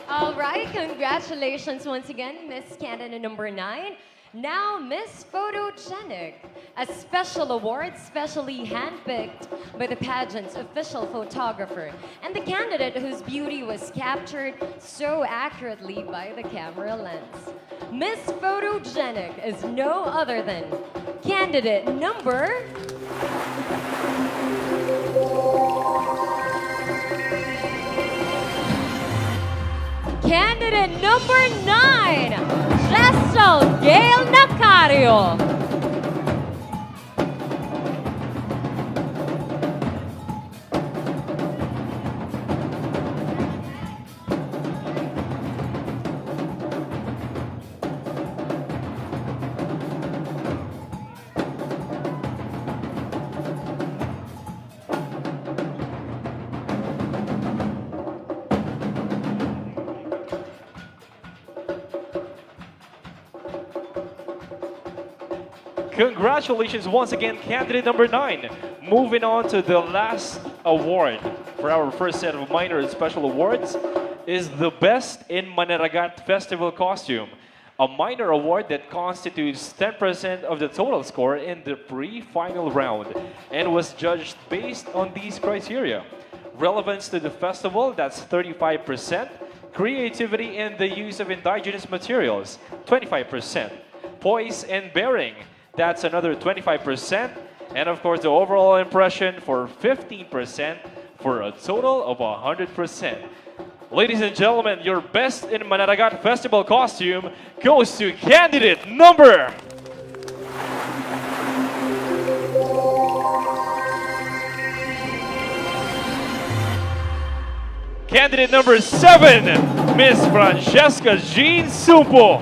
All right, congratulations once again, Miss Candidate number 9. Now, Miss Photogenic, a special award specially handpicked by the pageant's official photographer and the candidate whose beauty was captured so accurately by the camera lens. Miss Photogenic is no other than candidate number... Candidate number 9, Jessel Gail Nacario. Congratulations once again, candidate number 9. Moving on to the last award for our first set of minor and special awards is the Best in Manaragat Festival Costume, a minor award that constitutes 10% of the total score in the pre-final round and was judged based on these criteria: relevance to the festival, that's 35%, creativity in the use of indigenous materials, 25%, poise and bearing, that's another 25%, and of course the overall impression for 15%, for a total of 100%. Ladies and gentlemen, your Best in Manaragat Festival Costume goes to candidate number... Candidate number 7, Miss Francesca Jean Sumpo.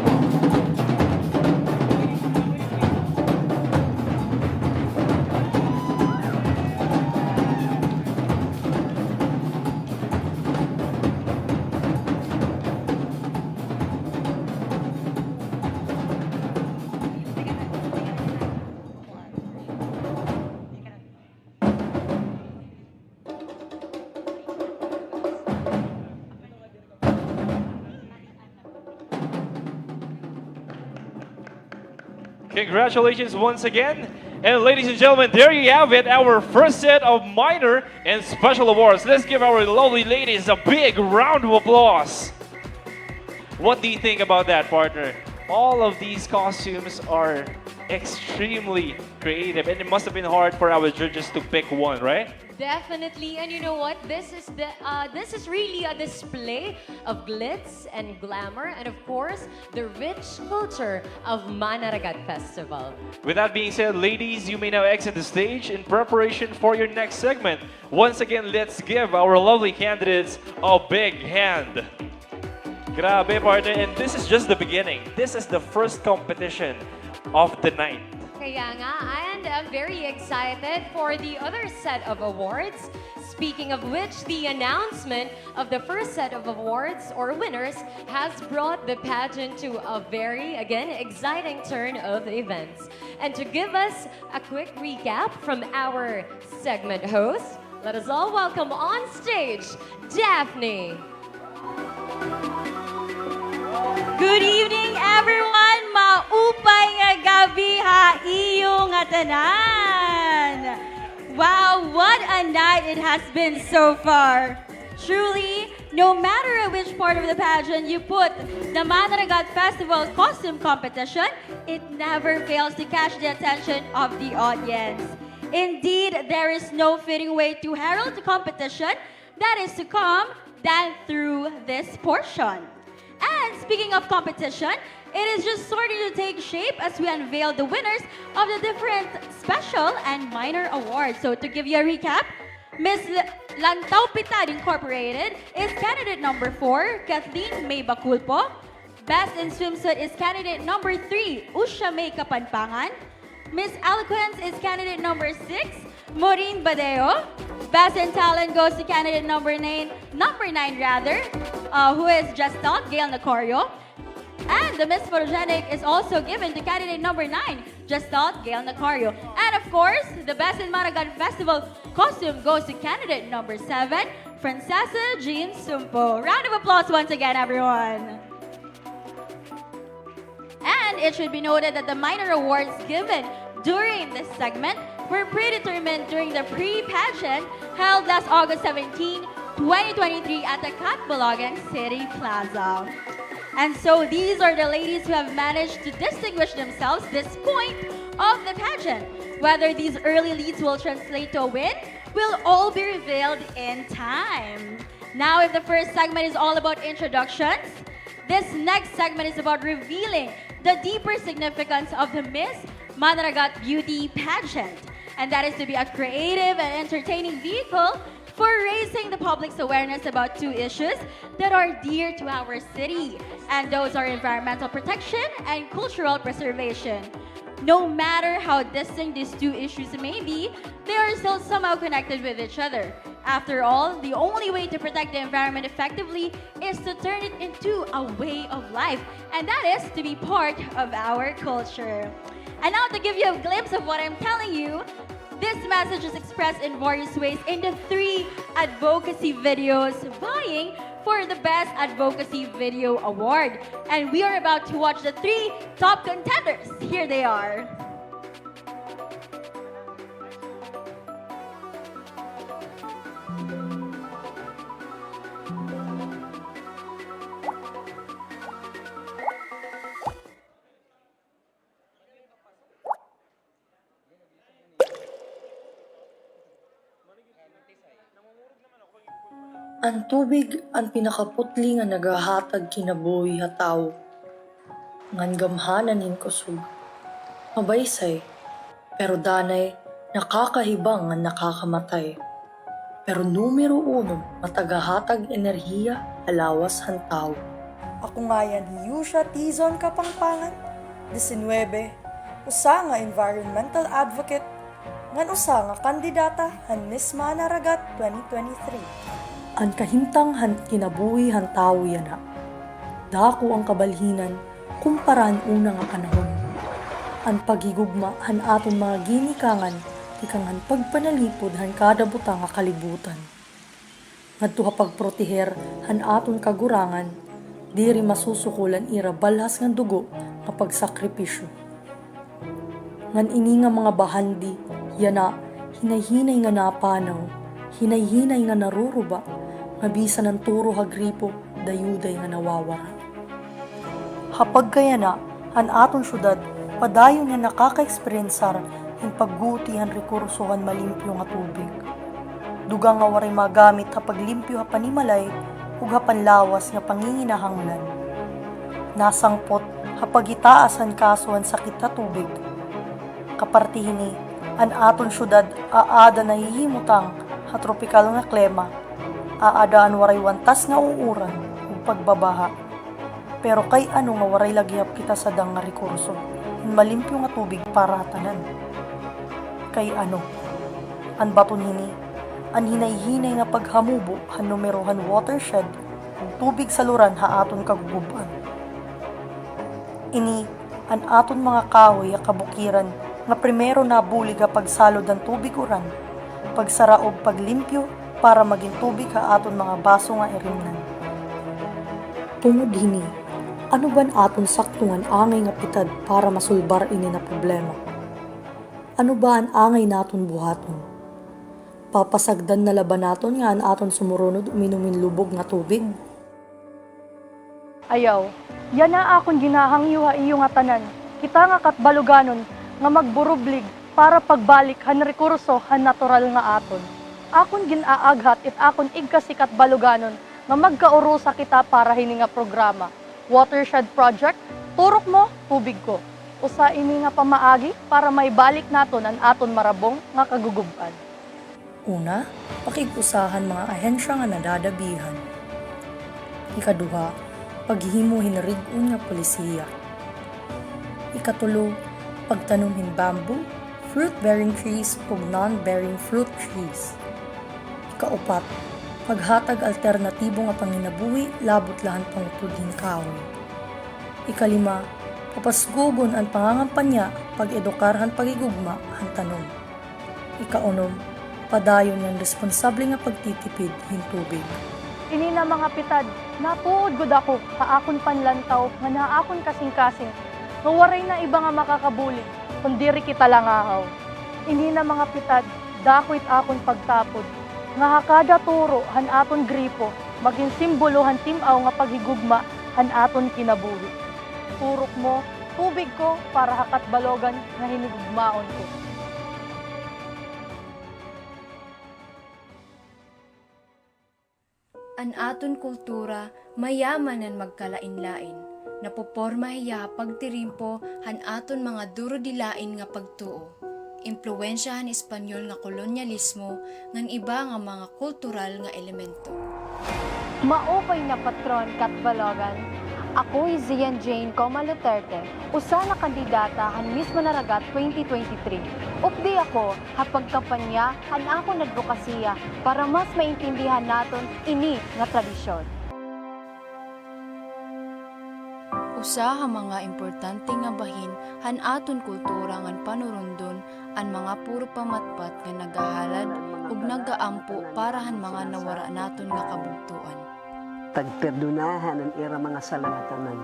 Congratulations once again. And ladies and gentlemen, there you have it, our first set of minor and special awards. Let's give our lovely ladies a big round of applause. What do you think about that, partner? All of these costumes are extremely creative, and it must have been hard for our judges to pick one, right? Definitely, and you know what? This is really a display of glitz and glamour, and of course, the rich culture of Manaragat Festival. With that being said, ladies, you may now exit the stage in preparation for your next segment. Once again, let's give our lovely candidates a big hand. Grabe, partner, and this is just the beginning. This is the first competition of the night. Kaya nga, and I'm very excited for the other set of awards. Speaking of which, the announcement of the first set of awards or winners has brought the pageant to a very, again, exciting turn of events. And to give us a quick recap from our segment host, let us all welcome on stage, Daphne. Good evening, everyone! Maupay nga gabi ha iyo nga tanan! Wow, what a night it has been so far! Truly, no matter at which part of the pageant you put the Manaragat Festival's costume competition, it never fails to catch the attention of the audience. Indeed, there is no fitting way to herald the competition that is to come than through this portion. And speaking of competition, it is just starting to take shape as we unveil the winners of the different special and minor awards. So to give you a recap, Miss Lantaw Pitad Incorporated is candidate number 4, Kathleen May Baculpo. Best in Swimsuit is candidate number 3, Usha May Kapanpangan. Miss Eloquence is candidate number 6, Maureen Badeo. Best in Talent goes to candidate number 9, who is Justal Gail Nacorio. And the Miss Photogenic is also given to candidate number 9, Justal Gail Nacorio. And of course, the Best in Manaragat Festival costume goes to candidate number 7, Francesa Jean Sumpo. Round of applause once again, everyone. And it should be noted that the minor awards given during this segment were predetermined during the pre-pageant held last August 17, 2023 at the Catbalogan City Plaza. And so these are the ladies who have managed to distinguish themselves this point of the pageant. Whether these early leads will translate to a win will all be revealed in time. Now, if the first segment is all about introductions, this next segment is about revealing the deeper significance of the Miss Manaragat Beauty Pageant. And that is to be a creative and entertaining vehicle for raising the public's awareness about two issues that are dear to our city. And those are environmental protection and cultural preservation. No matter how distinct these two issues may be, they are still somehow connected with each other. After all, the only way to protect the environment effectively is to turn it into a way of life. And that is to be part of our culture. And now to give you a glimpse of what I'm telling you, this message is expressed in various ways in the 3 advocacy videos vying for the Best Advocacy Video Award. And we are about to watch the 3 top contenders. Here they are. Ang tubig ang pinakaputli nga nagahatag kinabuhi hataw. Ngan gamhanan hin kusog. Mabaysay, pero danay nakakahibang nga nakakamatay. Pero numero 1 matagahatag enerhiya alawas hantaw. Ako nga yan Yusha Tizon Kapangpangan, 19, usa nga environmental advocate, ngan usa nga kandidata han Miss Manaragat 2023. Ang kahimtang kinabuhi hantaw yan ha. Dako ang kabalhinan kumparan una nga panahon. Ang paghigugma han aton mga ginikangan ikang han pagpanalipod han kada butang nga kalibutan. Ngadto pagproteher han aton kagurangan, diri masusukulan ira balhas nga dugo nga pagsakripisyo. Ngan ini nga mga bahandi, yana, hinay-hinay nga napanaw, hinay-hinay nga naruruba, nga bisa ng turo hagripo, dayuday nga nawawara. Hapag kaya na, han aton syudad, padayon nga nakaka-eksperyensar, yung paggutihan rekursohan malimpyo nga tubig. Dugang nga waray magamit hapag limpyo hapanimalay, ug hapanlawas nga panginginahanglan. Nasangpot hapag itaasan kasuhan sakit na tubig. Kapartihini, an aton syudad aada na hihimutang ha tropikal nga klima, aadaan waray wantas nga uuran ug pagbabaha. Pero kay ano nga waray lagyap kita sa dang nga rekurso, malimpyo nga tubig para tanan. Kay ano, an baton hini, an hinay-hinay nga paghamubo han numerohan watershed ug tubig sa luran ha aton kaguguban. Ini, an aton mga kahoy a kabukiran nga primero nabulig a pagsalod ang tubig uran, pagsara og paglimpyo para maging tubig ha aton mga baso nga irimnan. Tungod hini, ano ban aton saktungan angay nga pitad para masulbar ini na problema? Ano ba ang angay naton buhaton? Papasagdan na laban naton nga an aton sumurunod uminumin lubog nga tubig? Ayaw, yan na akong ginahangyuha iyo nga tanan. Kita nga Catbaloganon nga magburublig para pagbalik han rekurso han natural nga aton. Akon ginaaghat it akon igka si Catbaloganon nga magkaurusa kita para hini nga programa. Watershed project, turok mo, tubig ko. Usa ini nga pamaagi para may balik naton ang aton marabong nga kaguguban. Una, pakigusahan mga ahensya nga nadadabihan. Ikaduha, paghimo hinarigon nga polisiya. Ikatulo, pagtanumhin bamboo, fruit-bearing trees o non-bearing fruit trees. Ikaupat, paghatag alternatibo nga panginabuhi labot lahan pangutudhin kahoy. Ikalima, papasgugon ang pangangampanya pag-edukarhan pagigugma ang tanong. Ikaunom, padayon ng responsable nga pagtitipid hin tubig. Ini na mga pitad, natuod gud ako sa akon panlantaw nga naakon kasing-kasing, nga waray na iba nga makakabuli, kundiri kita lang ahaw. Ini na mga pitad, dakwit akon pagtapod, nga hakada turo han aton gripo, maging simbolo han timaw nga paghigugma han aton kinabuhi. Turok mo, tubig ko para ha Catbalogan nga hinigugmaon ko. An aton kultura mayaman ang magkalain-lain. Napoporma hiya pagtirimpo han aton mga duro-dilain nga pagtuo. Impluwensya han Espanyol nga kolonyalismo ngan iba nga mga kultural nga elemento. Maupay na patron Catbalogan. Ako ay Zian Jane Coma Luterte, usa na kandidata han Miss Manaragat 2023. Updi ako hapag kampanya han ako advokasya para mas maintindihan naton ini nga tradisyon. Usa ang mga importante nga bahin han aton kultura ngan panurundon ang mga puro pamatpat nga nagahalad ug nagaampo para han mga nawara naton nga kabugtuan. Tagperdonahan ang ira mga salangatanan.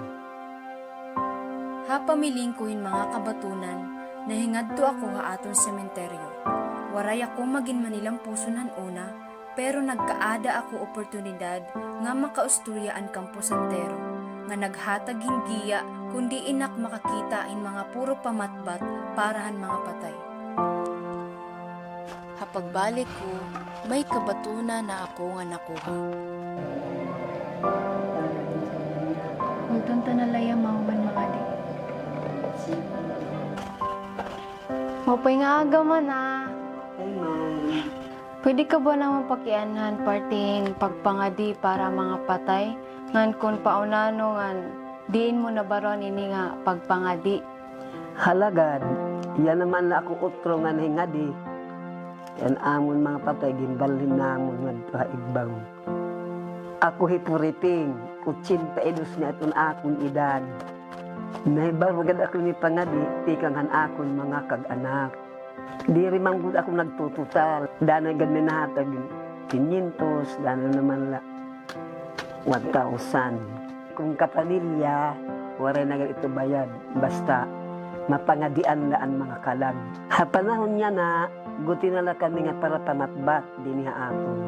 Hapamiling ko yung mga kabatunan, nahingadto ako ha aton sementeryo. Waray ako magin Manilang puso nan una, pero nagkaada ako oportunidad nga makausturya ang kampo santero, nga naghatag hindiya kundi inak makakita in mga puro pamatbat parahan mga patay. Hapagbalik ko, may kabatunan na ako nga nakuha. Mutunta na laya mauman mga di. Mapay nga agaman ah. Pwede ka ba naman pakianhan parting pagpangadi para mga patay? Ngan kung paunano ngan diin mo na baron ini nga pagpangadi. Halagad, yan naman na ako utro nga hingadi. Yan amon mga patay, gimbalhin namon nga igbaw. Ako hipuriting, 80 edos na itong akong edad. Nahibarugad ako ni pangadi, tikang han akong mga kag-anak. Di rin manggod ako nagtututal. Dana gad may nahatag 500, dana naman la 1,000. Kung kapamilya, wala na ito bayad. Basta, mapangadian laan mga kalag. Ha panahon niya na, guti na lang kami nga para pamatbat din ha aton.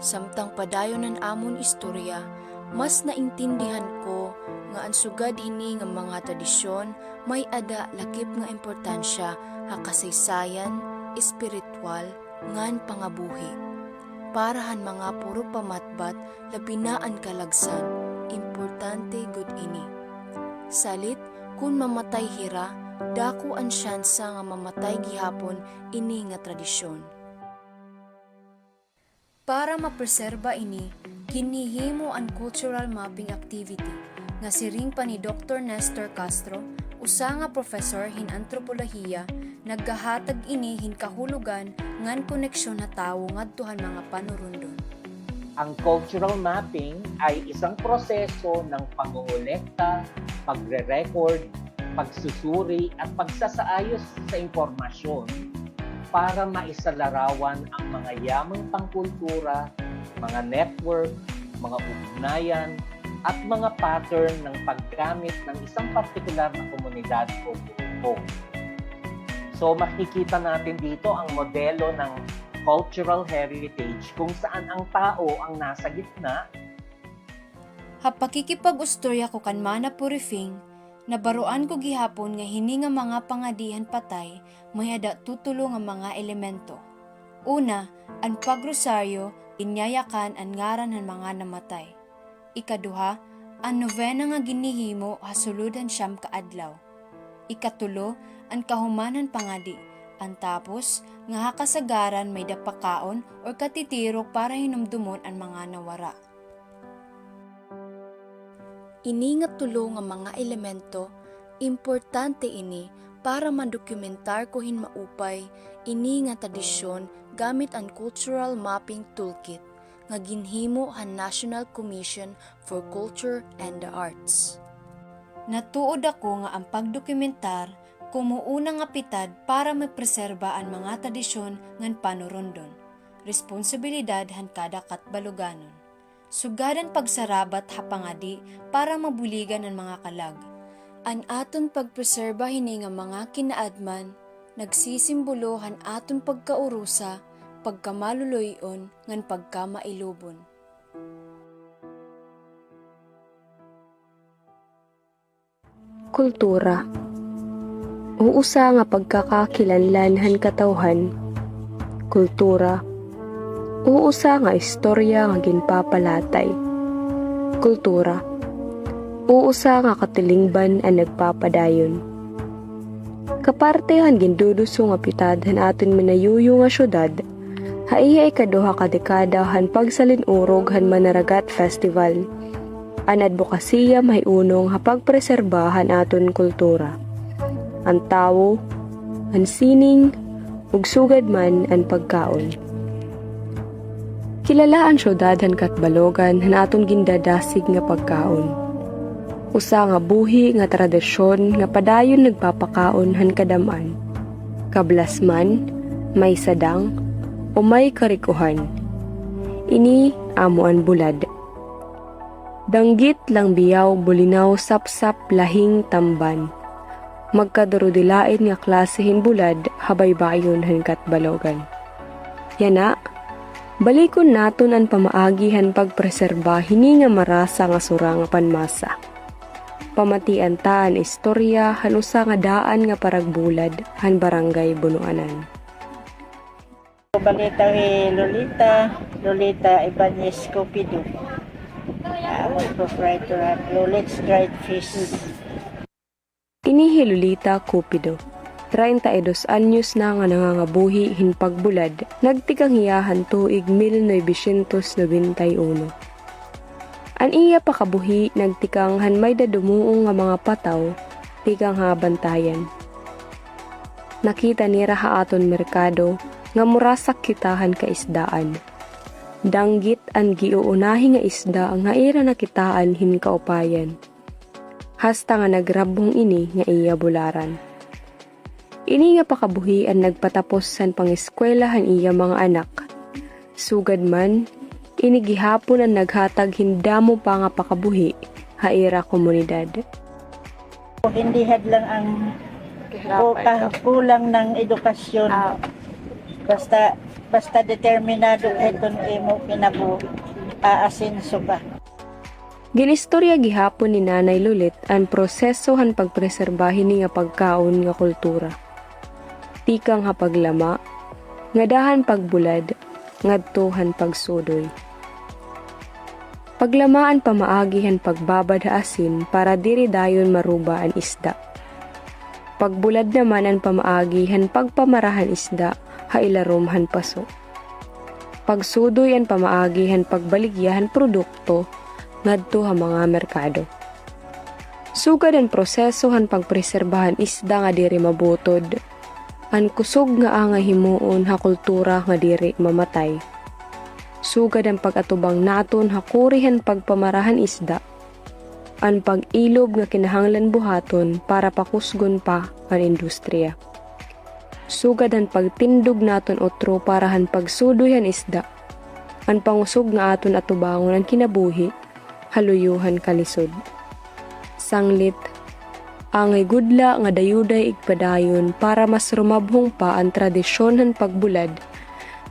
Samtang padayon ng amon istorya, mas naintindihan ko nga ang sugad hini nga mga tradisyon may ada lakip nga importansya ha kasaysayan, espiritual, ngan pangabuhi. Parahan mga puro pamatbat, labinaan kalagsan, importante gud ini. Salit, kung mamatay hira, dako ang syansa nga mamatay gihapon ini nga tradisyon. Para mapreserba ini, ginihimo ang cultural mapping activity nga siring pa ni Dr. Nestor Castro, usa nga professor hin antropolohiya, naggahatag ini hin kahulugan ngan koneksyon na tawo ngadtuhan mga panurundon. Ang cultural mapping ay isang proseso ng pangongolekta, pagre-record, pagsusuri at pagsasaayos sa impormasyon para maisalarawan ang mga yamang pangkultura, mga network, mga ugnayan, at mga pattern ng paggamit ng isang partikular na komunidad o grupo. So makikita natin dito ang modelo ng cultural heritage kung saan ang tao ang nasa gitna. Hapakikipag-ustorya ko kan mana purifing, nabaruan ko gihapon nga hini nga mga pangadihan patay may ada tutulo nga mga elemento. Una, ang pagrosaryo, inyayakan ang ngaran ng mga namatay. Ikaduha, ang novena nga ginihimo hasuludan siyam ka adlaw. Ikatulo, ang kahumanan pangadi. Ang tapos, nga hakasagaran may dapakaon o katitirok para hinumdumon ang mga nawara. Ini nga tulo nga mga elemento, importante ini para madokumentar ko hin maupay ini nga tradisyon gamit ang Cultural Mapping Toolkit nga ginhimo han National Commission for Culture and the Arts. Natuod ako nga ang pagdokumentar kumuuna nga pitad para mapreserba ang mga tradisyon ngan panurundon. Responsibilidad han kada Catbaloganon. Sugadan pagsarabat hapangadi para mabuligan ang mga kalag. An aton pagpreserba hini nga mga kinaadman, nagsisimbolo han aton pagkaurusa, pagkamaluluyon ngan pagkamailubon. Kultura. Uusa nga pagkakakilanlan han katawhan. Kultura. Uusa nga istorya nga ginpapalatay. Kultura. Uusa nga katilingban ang nagpapadayon. Kaparte han ginduduso nga pitad han aton minayuyo nga syudad, haiya ikaduha ka dekada han pagsalinurog han Manaragat Festival. An advokasya may unong hapagpreserbahan aton kultura. Ang tawo, ang sining, ug sugad man ang pagkaon. Kilala ang syudad han Catbalogan han aton gindadasig nga pagkaon. Usa nga buhi nga tradisyon nga padayon nagpapakaon han kadaman. Kablas man, may sadang, o may karikuhan. Ini amuan bulad. Danggit lang biyaw bulinaw sapsap lahing tamban. Magkadurudilain nga klasehin bulad habay bayon han Catbalogan. Yana, balikon naton ang pamaagihan pagpreserba hini nga marasa nga surang panmasa. Pamatian ta ang istorya han usa nga daan nga paragbulad han barangay Bunuanan. Balita ni Lolita Ibanez Copido. Proprietor at Lolit's Dried Fish. Ini Lolita Cupido, 32 anyos na nga nangangabuhi hin pagbulad, nagtikang hiyahan tuig 1991. An iya pakabuhi nagtikang han may dadumuong nga mga pataw, tikang habantayan. Nakita nira ha aton merkado nga murasak kitahan ka isdaan. Danggit ang giuunahi nga isda nga ira nakitaan hin kaupayan. Hasta nga nagrabong ini nga iya bularan. Ini nga pakabuhi ang nagpatapos san pangeskwelahan iya mga anak. Sugad man, ini gihapon ang naghatag hindamo pa nga pakabuhi, haira komunidad. Hindi hadlang ang kulang ng edukasyon. Basta determinado itong imo kinabuhi. Aasenso ka. Ginistorya gihapon ni Nanay Lulit ang proseso han pagpreserbahin ni nga pagkaon nga kultura. Tikang hapaglama, ngadahan pagbulad, ngadtuhan pagsudoy. Paglamaan pamaagihan pagbabad asin para diri dayon maruba ang isda. Pagbulad naman ang pamaagihan pagpamarahan isda, hailarumhan paso. Pagsudoy ang pamaagihan pagbaligyahan produkto, ngadto ha mga merkado. Sugad ang proseso han pagpreserbahan isda nga diri mabutod, ang kusog nga angay himuon ha kultura nga diri mamatay. Sugad ang pag-atubang naton hakurihan pagpamarahan isda, ang pag-ilob nga kinahanglan buhaton para pakusgon pa ang industriya. Sugad ang pagtindog naton otro para han pagsudoyan isda, ang pangusog nga aton atubangon ang kinabuhi, haluyuhan kalisod. Sanglit, angay gudla nga dayuday igpadayon para mas rumabhong pa ang tradisyon han pagbulad,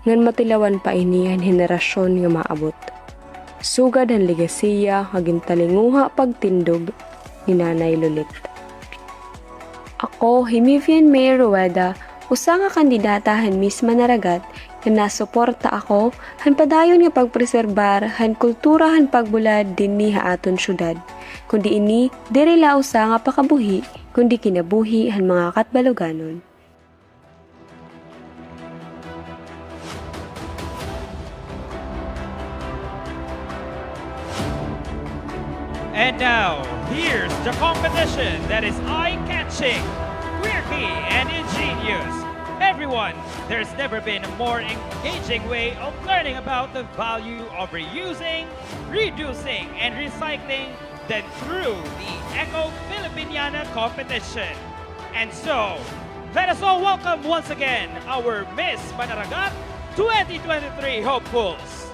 ngan matilawan pa inihan henerasyon nga maabot. Sugad ang legasiya haging talinguha pagtindog ni Nanay Lulit. Ako, Himivian Mayor Rueda, usa nga kandidata han Miss Manaragat, na nasuporta ako han padayon nga pagpreserbar han kultura han pagbulad dinhi ha aton syudad. Kundi ini diri la usa nga pakabuhi kundi kinabuhi han mga Catbaloganon. And now, here's the competition that is eye-catching, quirky, and ingenious. Everyone, there's never been a more engaging way of learning about the value of reusing, reducing, and recycling than through the Eco Filipiniana competition. And so, let us all welcome once again our Miss Manaragat 2023 hopefuls.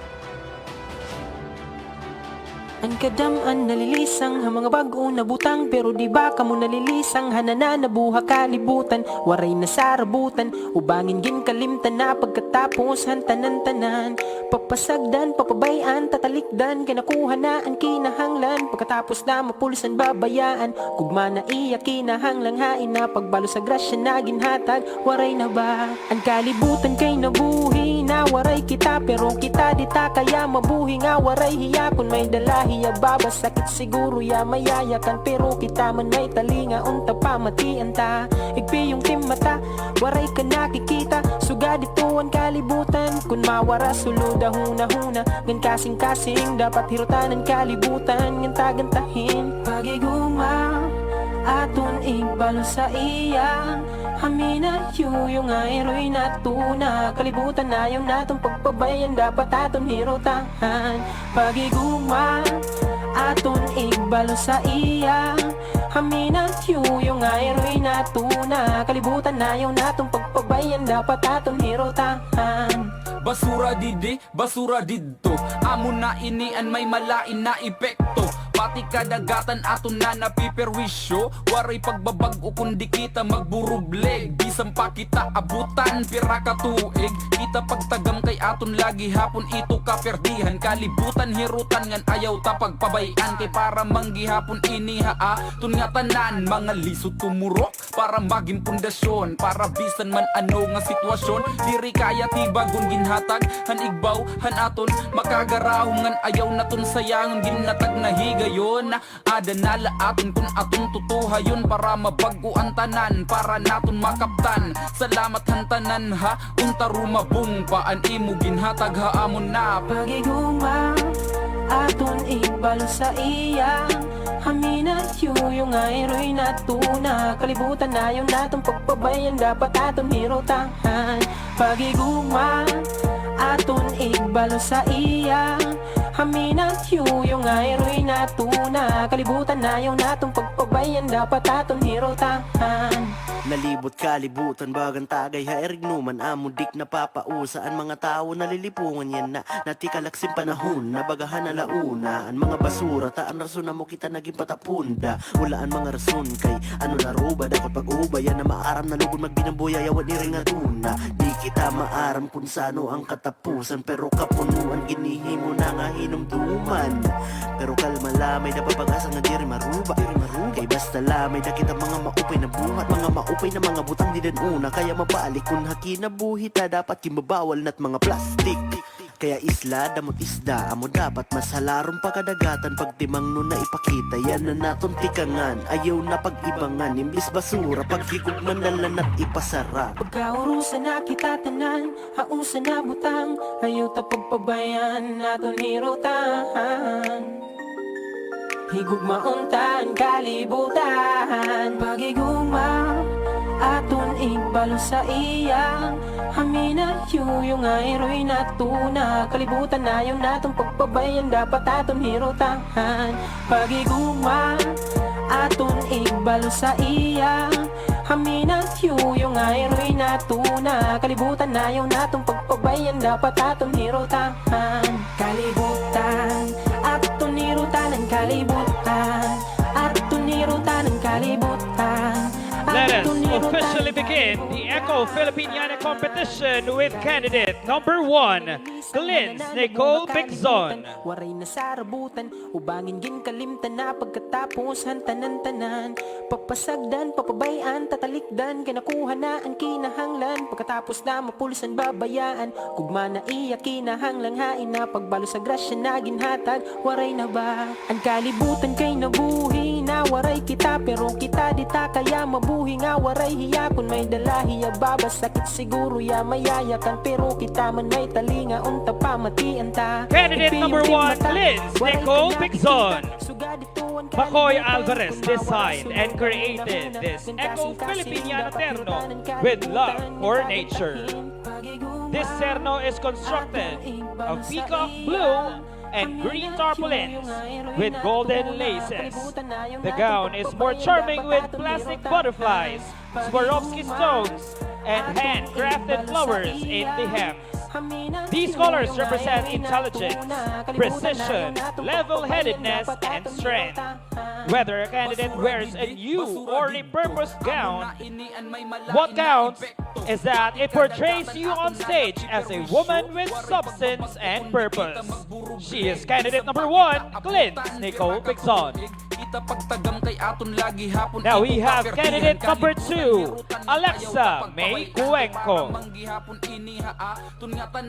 Ang kadaman nalilisang ha mga bago na butang, pero di ba kamo nalilisang hanana na buha kalibutan, waray na sarabutan, ubangin gin kalimtan na pagkatapos han tanan-tanan, papasagdan, papabayan, tatalikdan, kinakuha na ang kinahanglan, pagkatapos na mapulsan babayaan, gugma na iya kinahanglang hain na pagbalo sa grasya na ginhatag, waray na ba ang kalibutan kay nabuhi na waray kita, pero kita dita kaya mabuhi nga waray hiya kun may dala hiya baba sakit siguro ya mayayakan, pero kita man may talinga unta pamatian ta, igpi yung timata waray ka nakikita, sugad ito ang kalibutan kun mawara suluda huna-huna, ngan kasing-kasing dapat hirutan ang kalibutan ngan tagantahin pagiguma aton igbalo sa iya hamina yung ayroy na tuna, kalibutan na yung natong pagpabayan dapat aton hirutahan pagiguma aton igbalo sa iya hamina yung ayroy na tuna, kalibutan na yung natong pagpabayan dapat aton hirutahan. Basura didi, basura didto, amo na inian may malain na epekto, pati kadagatan aton na napiperwisyo, waray pagbabag-o kundi kita magburubleg, bisan pa kita abutan pira ka tuig, kita pagtagam kay aton lagi hapon ito kaperdihan, kalibutan hirutan ngan ayaw ta pagpabayan, kay para manggihapon ini aton nga tanan, mga lisod tumurok para maging pundasyon, para bisan man ano nga sitwasyon, diri kaya tibagon ginhatag han igbaw han aton makagarahungan ayaw naton sayangan ginatag na higayon na adanala aton kun aton tutuhayon para mabago ang tanan para naton makaptan, salamat han tanan ha unta rumabong paan imo ginhatag ha amon na pagiguma aton igbalo sa iya hamina yung ayroy na tuna, kalibutan na yung natong pagpabayan dapat aton hirutahan pagiguma aton igbalo sa iya Hamina yung ayroy na tuna. Kalibutan na yung natong pagpabayan. Dapat atong hirotahan. Nalibot kalibutan, bagang tagay hairignuman. Amudik na papausaan, mga tao nalilipungan yan na natikalaksin panahon, nabagahan na launa. Ang mga basura, taan rason na mo kita naging patapunda. Ulaan mga rason kay ano laro ba dapat pag-uba yan na maaram na lubon magbinambuya yawan ni ring atuna. Di kita maaram kung sano ang katapusan, pero kapunuan ginihimo na nga hinumduman. Pero kalma lamay na papag-asa nga diri maruba. Kay basta lamay na kita mga maupay na buhat, mga maupay na mga butang di din una. Kaya mabalik kung haki na buhit na dapat kimabawal na't mga plastic. Kaya isla, damot isda, amo dapat masalarong pagkadagatan. Pagtimang nun na ipakita, yan na naton tikangan. Ayaw na pag-ibangan, imbis basura, pagkikugman na lanat ipasara. Pagkaurusan na kita tanan, hausan na butang. Ayaw ta pagpabayan, naton hirotahan. Higugmauntan, kalibutan. Pagigugma, aton igbalo sa iyang. Hamina yung ayroy na tuna. Kalibutan na yung natong pagpabayan. Dapat aton hirotahan. Pagigugma, aton igbalo sa iyang. Hamina yung ayroy na tuna. Kalibutan na yung natong pagpabayan. Dapat aton hirotahan. Kalibutan, aton hirutanan. Kalibutan, aton hirutanan. Kalibutan. Let us officially begin the Echo Filipiniana competition with candidate number 1, Glynn Nicole Bigzon. Waray na sarabutan, ubangin gin kalimtan na pagkatapos hantanan-tanan. Papasagdan, papabayan, tatalikdan, kinakuha na ang kinahanglan. Pagkatapos na mapulsan babayaan, kugma na iya kinahanglang hain na pagbalo sa grasya na ginhatag. Waray na ba? Ang kalibutan kay nabuhi na waray kita, pero kita di ta kaya mabuhi nga waray hiya. Kung may dalahiya babas sakit siguro ya mayayakan, pero kita man may talinga unta pamatian ta. Candidate number 1, Glynn Nicole Bigzon. Makoy Alvarez designed and created this Echo Filipiniana terno with love for nature. This terno is constructed of peacock blue and green tarpaulins with golden laces. The gown is more charming with plastic butterflies, Swarovski stones, and handcrafted flowers in the hems. These colors represent intelligence, precision, level-headedness, and strength. Whether a candidate wears a new or repurposed gown, what counts is that it portrays you on stage as a woman with substance and purpose. She is candidate number 1, Glynn Nicole Bigzon. Now we have candidate number 2, Alexa May Cuenco.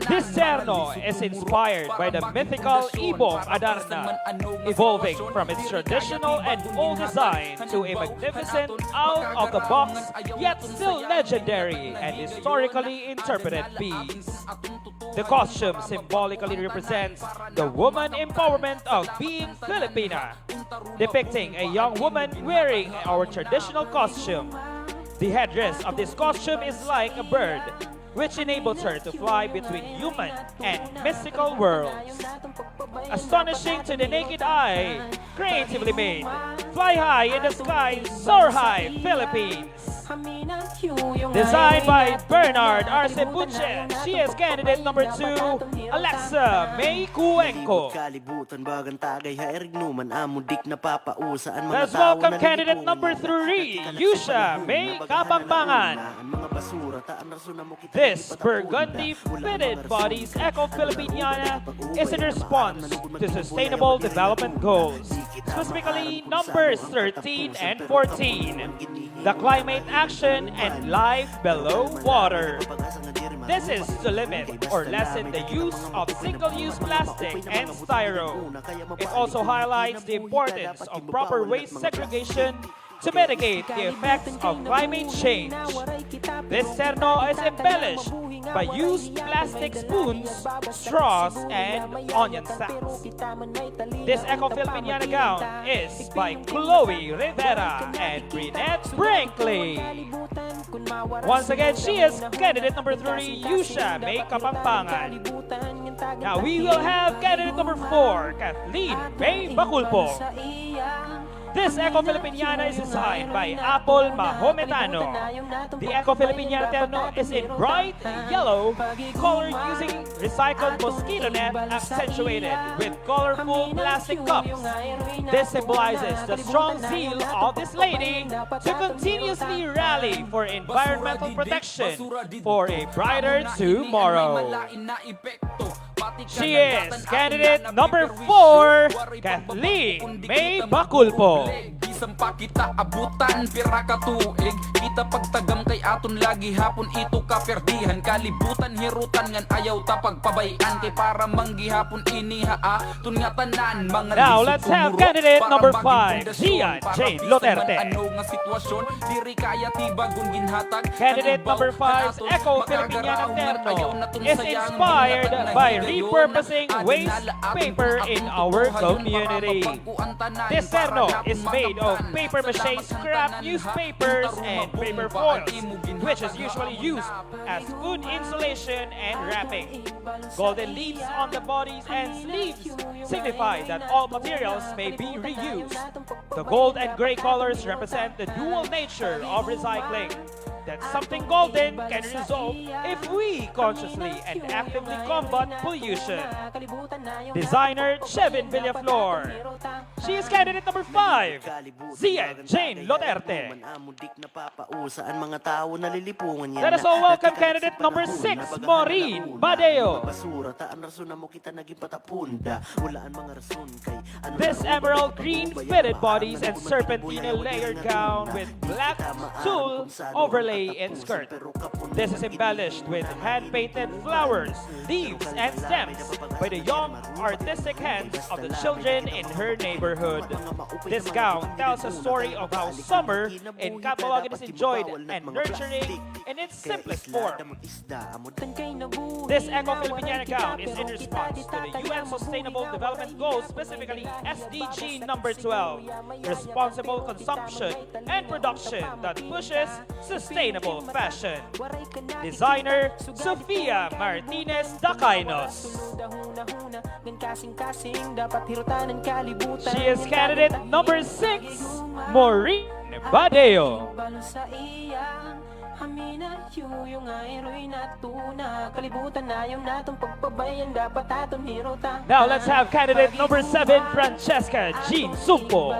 This terno is inspired by the mythical Ibong Adarna, evolving from its traditional and old design to a magnificent, out-of-the-box, yet still legendary and historically interpreted piece. The costume symbolically represents the woman empowerment of being Filipina, depicting a young woman wearing our traditional costume. The headdress of this costume is like a bird, which enables her to fly between human and mystical worlds. Astonishing to the naked eye, creatively made, fly high in the sky, soar high, Philippines. Designed by Bernard Arce Puche, she is candidate number 2, Alexa May Cuenco. Let's welcome candidate number 3, Yusha May Kapampangan. This burgundy fitted bodies Echo Filipiniana is in response to Sustainable Development Goals, specifically numbers 13 and 14. The climate action and life below water. This is to limit or lessen the use of single-use plastic and styro. It also highlights the importance of proper waste segregation to mitigate the effects of climate change. This terno is embellished by used plastic spoons, straws, and onion sacks. This Eco Filipiniana gown is by Chloe Rivera and Brunette Brinkley. Once again, she is candidate number 3, Yusha May Kapampangan. Now we will have candidate number 4, Kathleen May Baculpo. This Eco-Filipiniana is designed by Apple Mahometano. The Eco-Filipiniana terno is in bright yellow, colored using recycled mosquito net accentuated with colorful plastic cups. This symbolizes the strong zeal of this lady to continuously rally for environmental protection for a brighter tomorrow. She is candidate number 4, Kathleen May Baculpo. Isang pa kita abutan, pira ka tuig. Kita pagtagam kay aton lagi hapon ito kaperdihan. Kalibutan, hirutan ngan ayaw ta pagpabayan. Kay para manggihapon inihaa, tun nga tanan mga Now let's have candidate number 5, Gian Jane Loterte. Ano nga sitwasyon, diri kaya tibagon ginhatag. Candidate number 5's Eco-Filipiniana terno is inspired by repurposing waste paper in our community. This terno is made of paper mache scrap newspapers and paper foils, which is usually used as food insulation and wrapping. Golden leaves on the bodies and sleeves signify that all materials may be reused. The gold and gray colors represent the dual nature of recycling. That something golden can result if we consciously and actively combat pollution. Designer Chevin Villaflor. She is candidate number 5, Zian Jane Loterte. Let us all welcome candidate number 6, Maureen Badeo. This emerald green fitted bodies and serpentina layered gown with black tulle overlay and skirt. This is embellished with hand-painted flowers, leaves, and stems by the young artistic hands of the children in her neighborhood. This gown tells a story of how summer in Catbalogan is enjoyed and nurturing in its simplest form. This Eco-Filipiniana gown is in response to the UN Sustainable Development Goals, specifically SDG number 12, responsible consumption and production that pushes sustainable fashion. Designer Sofia Martinez Dacainos. She is candidate number 6, Maureen Badeo. Now let's have candidate number 7, Francesca Jean Sumpo.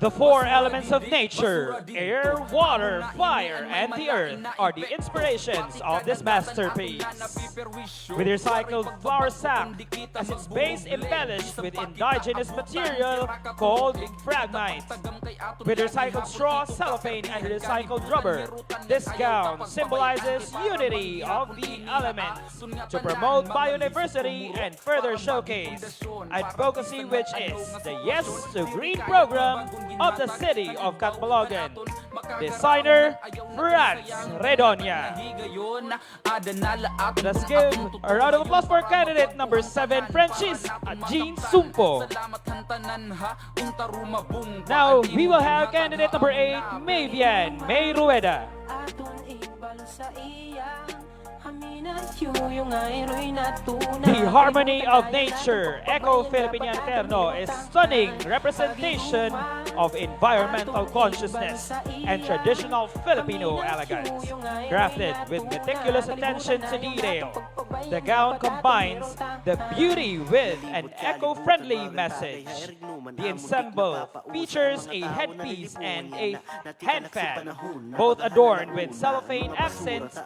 The 4 elements of nature, air, water, fire, and the earth, are the inspirations of this masterpiece. With recycled flour sack as its base embellished with indigenous material called fragmite. With recycled straw, cellophane, and recycled rubber, this gown symbolizes unity of the elements to promote biodiversity and further showcase advocacy, which is the Yes to Green program of the city of Catbalogan. Designer Franz Redonia. Let's give a round of applause for candidate number 7, Francisca Jean Sumpo. Now we will have candidate number 8, Mavian May Rueda. The harmony of nature, Eco-Filipiniana terno, is stunning representation of environmental consciousness and traditional Filipino elegance. Crafted with meticulous attention to detail, the gown combines the beauty with an eco-friendly message. The ensemble features a headpiece and a hand fan, both adorned with cellophane accents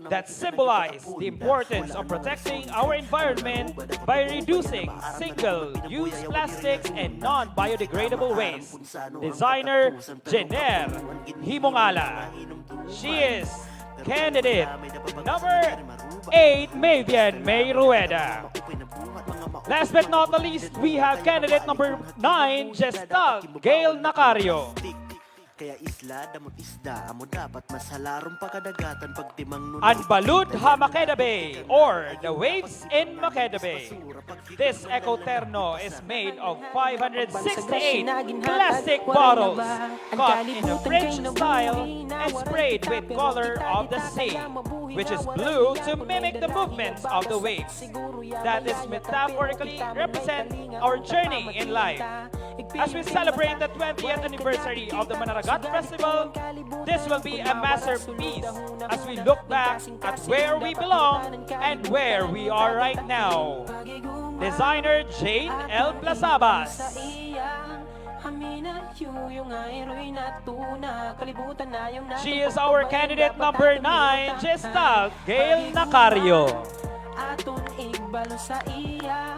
that symbolize the importance of protecting our environment by reducing single-use plastics and non-biodegradable waste. Designer Jenner Himongala. She is candidate number 8, Mavian May Rueda. Last but not the least, we have candidate number 9, Gestal Gail Nacario. Kaya isla, damot isda, amo dapat masalarong pagkadagatan pagtimang nun. Anbalud ha Makeda Bay, or the waves in Makeda Bay. This ecoterno is made of 568 plastic bottles, cut in a French style and sprayed with color of the sea, which is blue to mimic the movements of the waves. That is metaphorically represent our journey in life. As we celebrate the 20th anniversary of the Manaragat Festival, this will be a masterpiece as we look back at where we belong and where we are right now. Designer Jane L. Plazabas. She is our candidate number 9, Gestalt Gail Nacario. Aton igbalo sa iya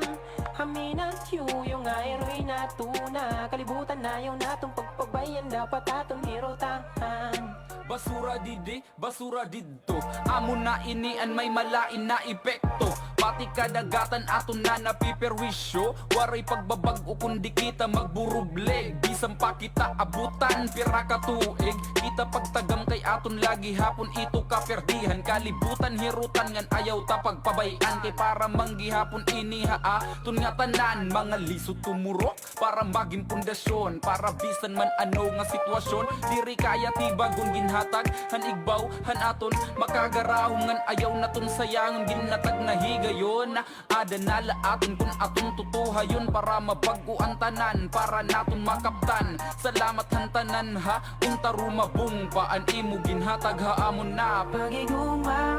Haminan yung ayroy na tuna Kalibutan na yung natong pagpabayan Dapat aton hirotahan Basura didi, basura didto. Amo na inian may malain na epekto. Pati kadagatan aton na napiperwisyo. Waray pagbabag-o kundi kita magburubleg. Bisan pa kita abutan pira ka tuig. Kita pagtagam kay aton lagi hapon ito kaperdihan. Kalibutan hirutan ngan ayaw ta pagpabayan. Kay para manggihapon inihaa tun nga tanan mga lisod tumurok. Para maging pundasyon. Para bisan man ano nga sitwasyon. Diri kaya tibagon ginhatag han igbaw han aton makagarahong ngan ayaw naton sayangon ginatag na higayon na adanala aton kun aton tutuhayon para mabaguan tanan para naton makaptan salamat han tanan ha unta rumabong paan imo ginhatag ha amon na pagiguma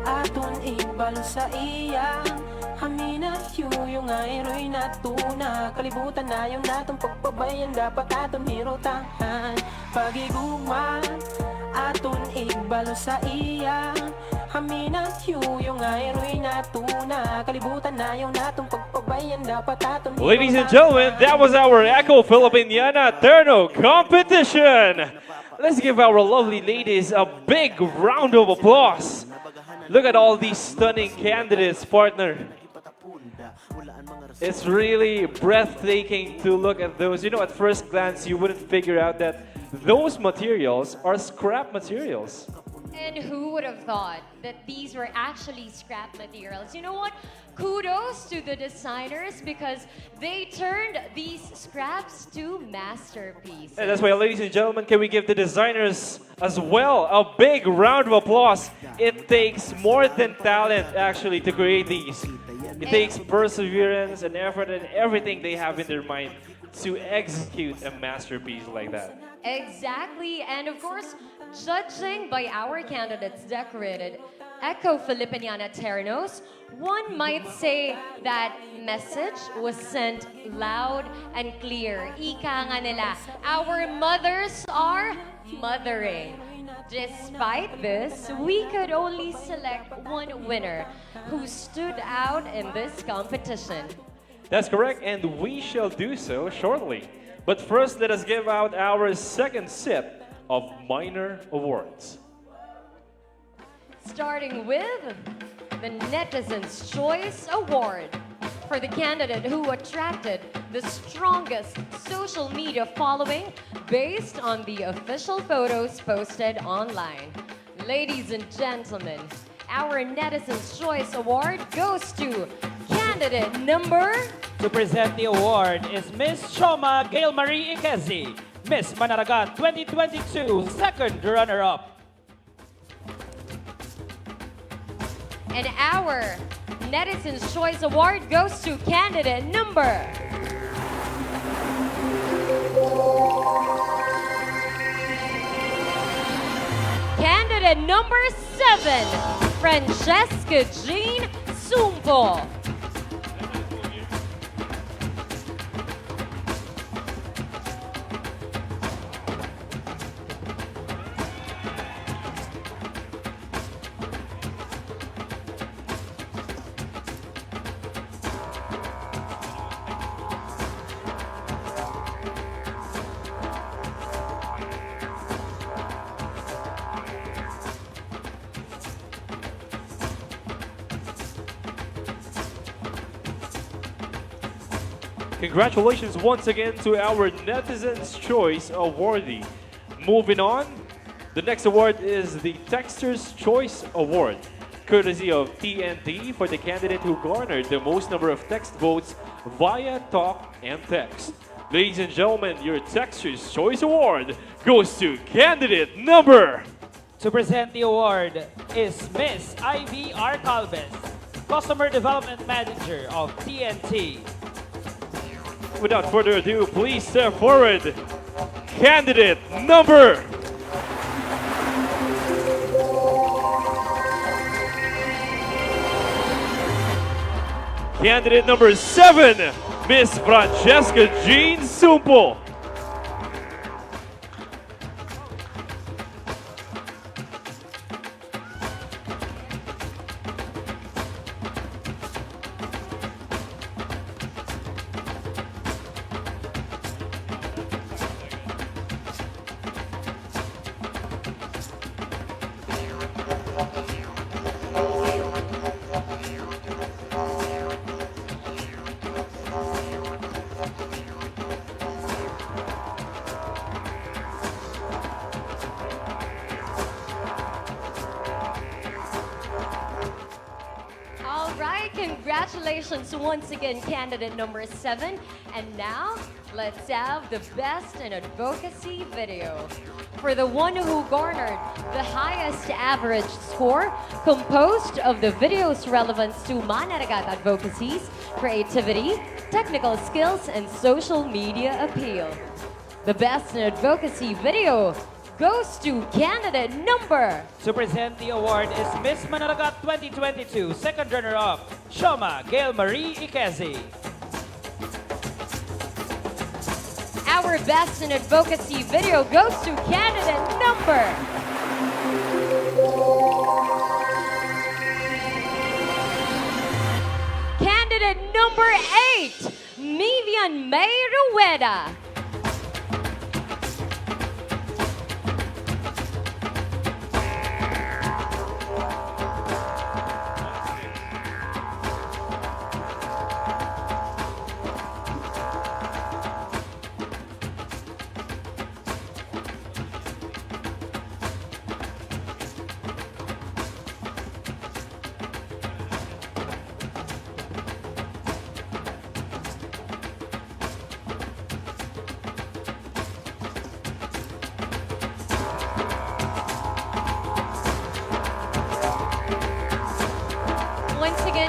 aton igbalo sa iya Hamina yung ayroy na tuna Kalibutan na yung natong pagpabayan Dapat aton hirotahan Pagiguma aton igbalo sa iya Hamina yung ayroy na tuna Kalibutan na yung natong pagpabayan Dapat aton hirotahan Ladies and gentlemen, that was our Eco Filipiniana Terno competition. Let's give our lovely ladies a big round of applause. Look at all these stunning candidates, partner. It's really breathtaking to look at those. You know, at first glance, you wouldn't figure out that those materials are scrap materials. And who would have thought that these were actually scrap materials? You know what? Kudos to the designers because they turned these scraps to masterpieces. And that's why, ladies and gentlemen, can we give the designers as well a big round of applause? It takes more than talent, actually, to create these. It takes perseverance and effort and everything they have in their mind to execute a masterpiece like that. Exactly, and of course, judging by our candidates' decorated Eco Filipiniana Ternos, one might say that message was sent loud and clear. Ika nga nila, our mothers are mothering. Despite this, we could only select one winner who stood out in this competition. That's correct, and we shall do so shortly. But first, let us give out our second sip of minor awards. Starting with the Netizens' Choice Award for the candidate who attracted the strongest social media following based on the official photos posted online. Ladies and gentlemen, our Netizens' Choice Award goes to candidate number... To present the award is Miss Choma Gail Marie Ikezi, Miss Manaragat 2022 second runner-up. And our Netizens' Choice Award goes to candidate number... Candidate number 7, Francesca Jean Sumpo. Congratulations once again to our Netizens' Choice awardee. Moving on, the next award is the Dexter's Choice Award, courtesy of TNT for the candidate who garnered the most number of text votes via talk and text. Ladies and gentlemen, your Dexter's Choice Award goes to candidate number... To present the award is Miss Ivy R. Calves, Customer Development Manager of TNT. Without further ado, please step forward. Candidate number... Candidate number 7, Miss Francesca Jean Sumpo. Congratulations once again, candidate number 7. And now, let's have the best in advocacy video. For the one who garnered the highest average score, composed of the video's relevance to Manaragat advocacies, creativity, technical skills, and social media appeal. The best in advocacy video goes to candidate number... To present the award is Miss Manaragat 2022, second runner-up, Shoma Gail Marie Ikezi. Our best in advocacy video goes to candidate number... Candidate number 8, Mivian May Rueda.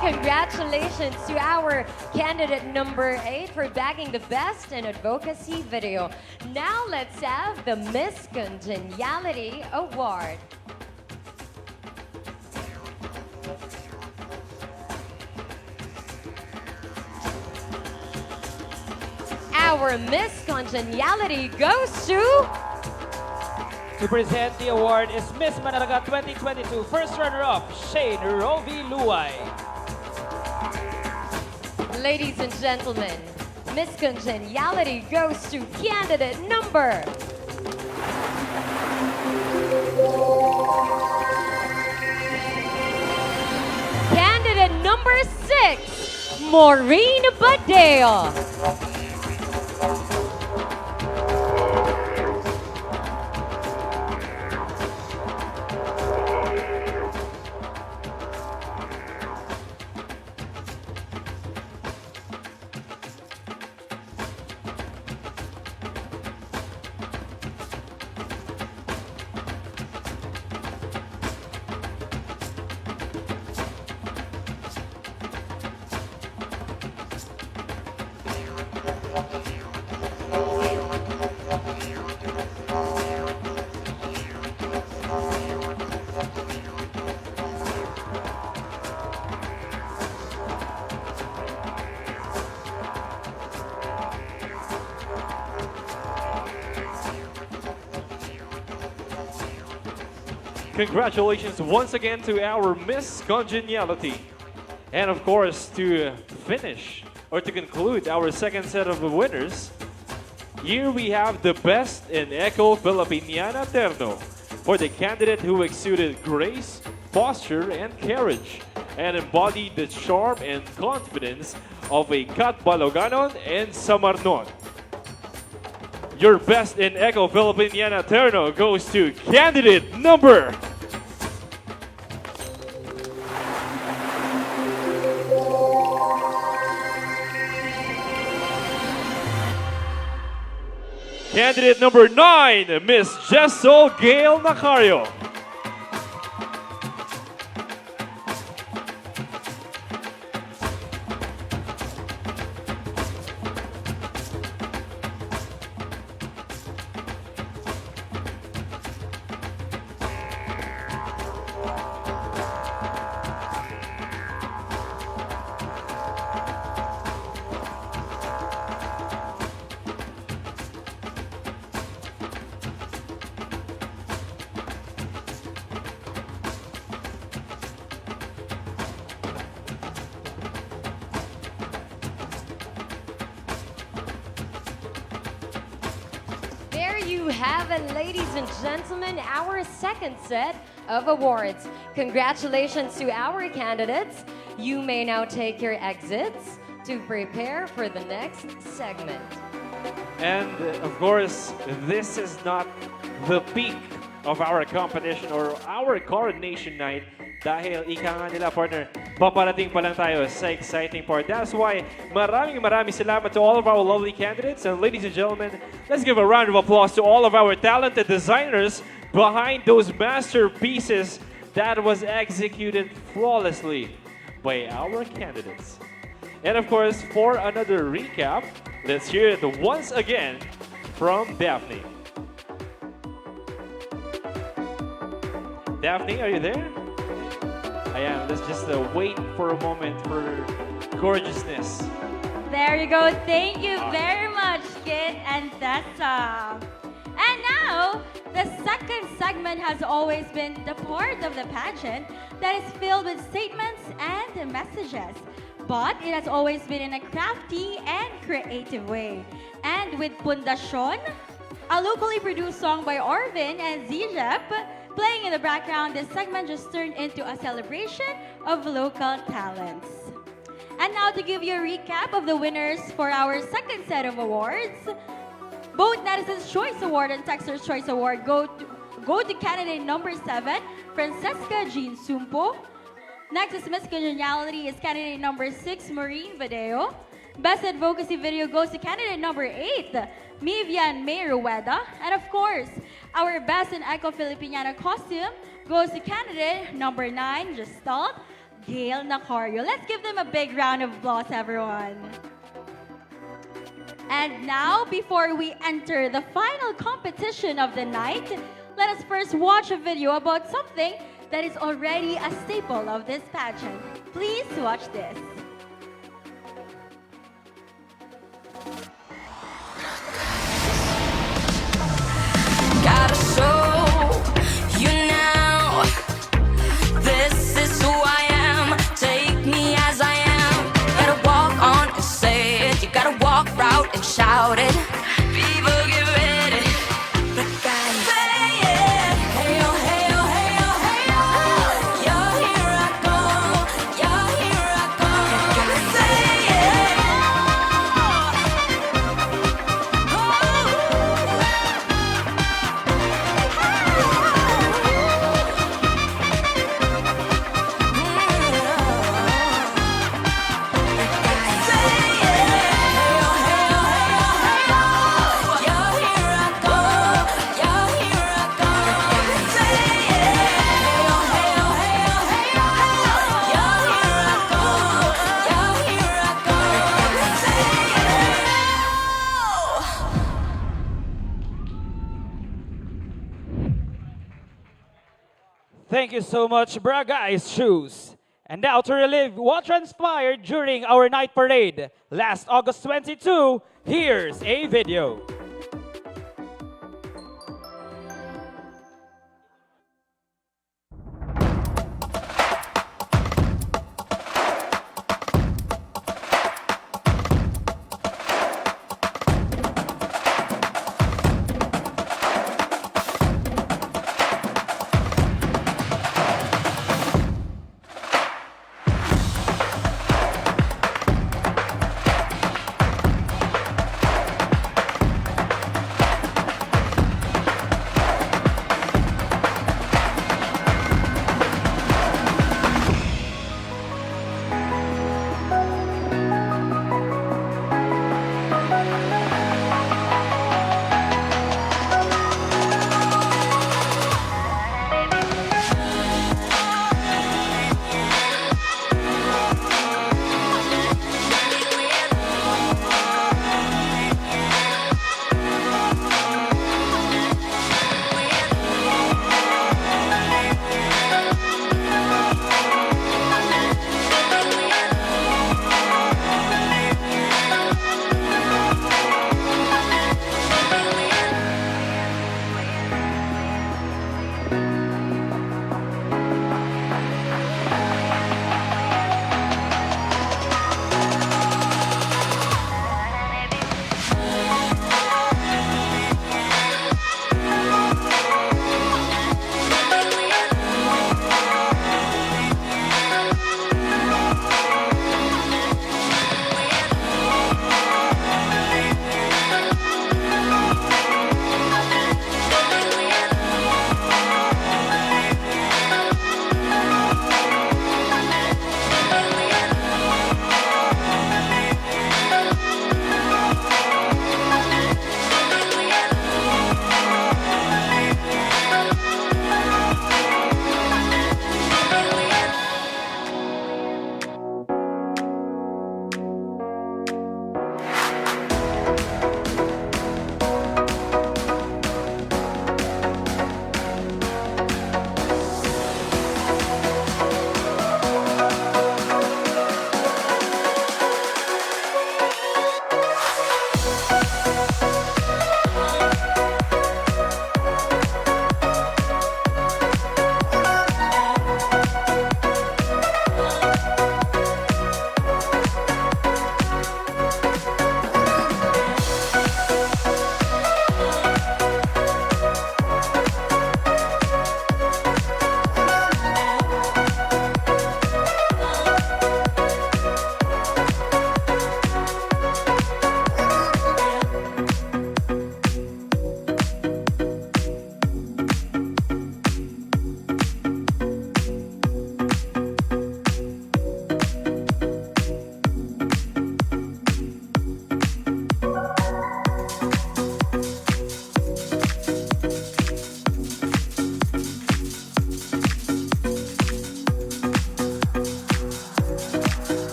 Congratulations to our candidate number 8 for bagging the best in advocacy video. Now let's have the Miss Congeniality Award. Our Miss Congeniality goes to... To present the award is Miss Manaragat 2022, first runner-up, Shane Rovi Luay. Ladies and gentlemen, Miss Congeniality goes to candidate number... Candidate number 6, Maureen Badeo. Congratulations once again to our Miss Congeniality. And of course, to finish or to conclude our second set of winners, here we have the best in Eco Filipiniana Terno for the candidate who exuded grace, posture, and carriage and embodied the charm and confidence of a Catbaloganon and Samarnon. Your best in Echo Filipiniana Terno goes to candidate number... Candidate number 9, Miss Jessel Gail Nacario. There you have it, ladies and gentlemen, our second set of awards. Congratulations to our candidates. You may now take your exits to prepare for the next segment. And of course, this is not the peak of our competition or our coronation night dahil ika nga nila, partner, paparating pa lang tayo sa exciting part. That's why maraming salamat to all of our lovely candidates. And ladies and gentlemen, let's give a round of applause to all of our talented designers behind those masterpieces that was executed flawlessly by our candidates. And of course, for another recap, let's hear it once again from Daphne. Daphne, are you there? I am. Let's just wait for a moment for gorgeousness. There you go. Thank you very much, Kit and Tessa. And now, the second segment has always been the part of the pageant that is filled with statements and messages. But it has always been in a crafty and creative way. And with Pundasyon, a locally produced song by Orvin and Zijep, playing in the background, this segment just turned into a celebration of local talents. And now to give you a recap of the winners for our second set of awards, both Netizens' Choice Award and Dexter's Choice Award go to candidate number 7, Francesca Jean Sumpo. Next is Miss Congeniality is candidate number 6, Maureen Video. Best Advocacy Video goes to candidate number 8, Mivian May Rueda. And of course, our Best in Eco Filipiniana Costume goes to candidate number 9, Gestalt, Gail Nacario. Let's give them a big round of applause, everyone. And now, before we enter the final competition of the night, let us first watch a video about something that is already a staple of this pageant. Please watch this. Gotta show you now. This is who I am. Take me as I am. Gotta walk on and say it. You gotta walk proud and shout it. People get ready. Say it. Hey oh, hey oh, hey oh, hey oh. Yo, here I go. Yo, here I go. Say it. Thank you so much, Bra Guys Shoes. And now to relive what transpired during our night parade last August 22, here's a video.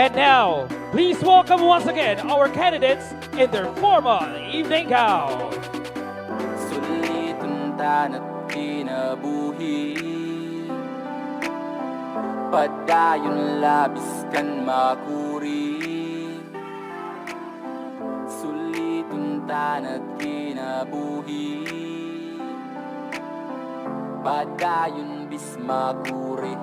And now, please welcome once again our candidates in their formal evening gown. Sulitong tanat kinabuhi, padayon labis kan makuri. Sulitong tanat kinabuhi, padayon bis makuri.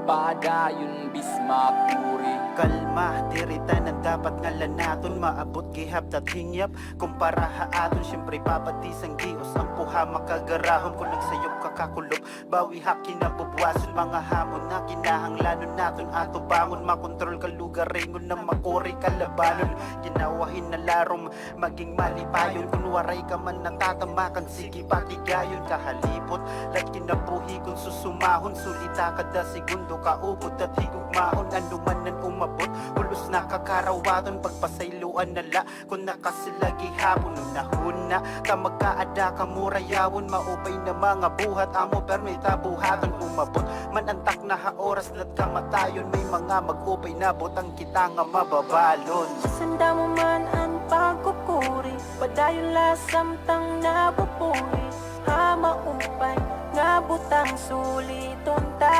Padayon bis makuri. Kalma, dirita na dapat ngalan naton maabot gihap tat hingyap kumpara haaton syempre papatisang gios ang puha makagarahon kung nagsayop kakakulop bawi haki na bubuwason mga hamon na kinahanglanon naton ato bangon makontrol ka lugaringon na makori kalabanon ginawahin na larom maging malipayon kung waray ka man natatamakan sige patigayon kahalipot lat kinabuhi kung susumahon sulita kada segundo kaupot at higugmahon anuman nan umabot ulos nakakarawaton pagpasayloan nala kung nakasilagi hapon nung nahuna ka magkaada ka murayawon maupay na mga buhat amo pero may tabuhaton umabot manantak na haoras lat kamatayon may mga mag-upay na botang kita nga mababalon Sanda mo man ang pagkukuri padayon lasam tang nabupuri hama upay nga butang suliton ta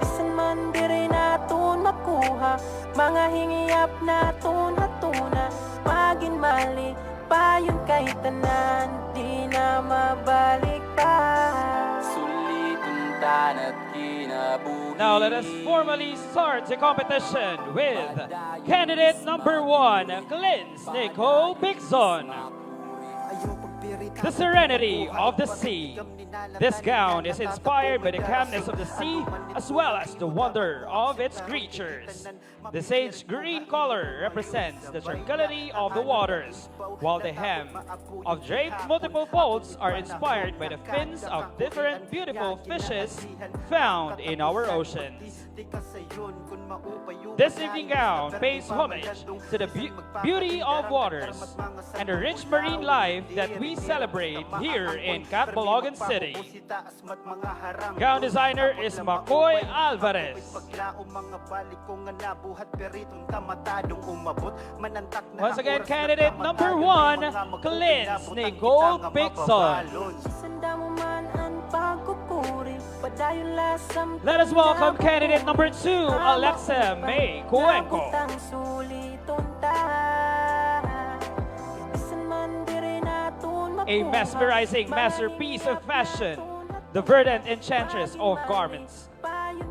isan man diri naton makuha mga hingiyap naton hatuna maging mali payon kay tanan di na mabalik pa Sulitong tanat kinabuhi. Now let us formally start the competition with candidate number 1, Clint's Nico Bigson. The Serenity of the Sea. This gown is inspired by the calmness of the sea as well as the wonder of its creatures. The sage green color represents the tranquility of the waters, while the hem of draped multiple folds are inspired by the fins of different beautiful fishes found in our oceans. This evening gown pays homage to the beauty of waters and the rich marine life that we celebrate here in Catbalogan City. Gown designer is Makoy Alvarez. Once again, candidate number 1, Clint's Nico Bigson. Let us welcome candidate number 2, Alexa May Cuenco. A mesmerizing masterpiece of fashion, the verdant enchantress of garments.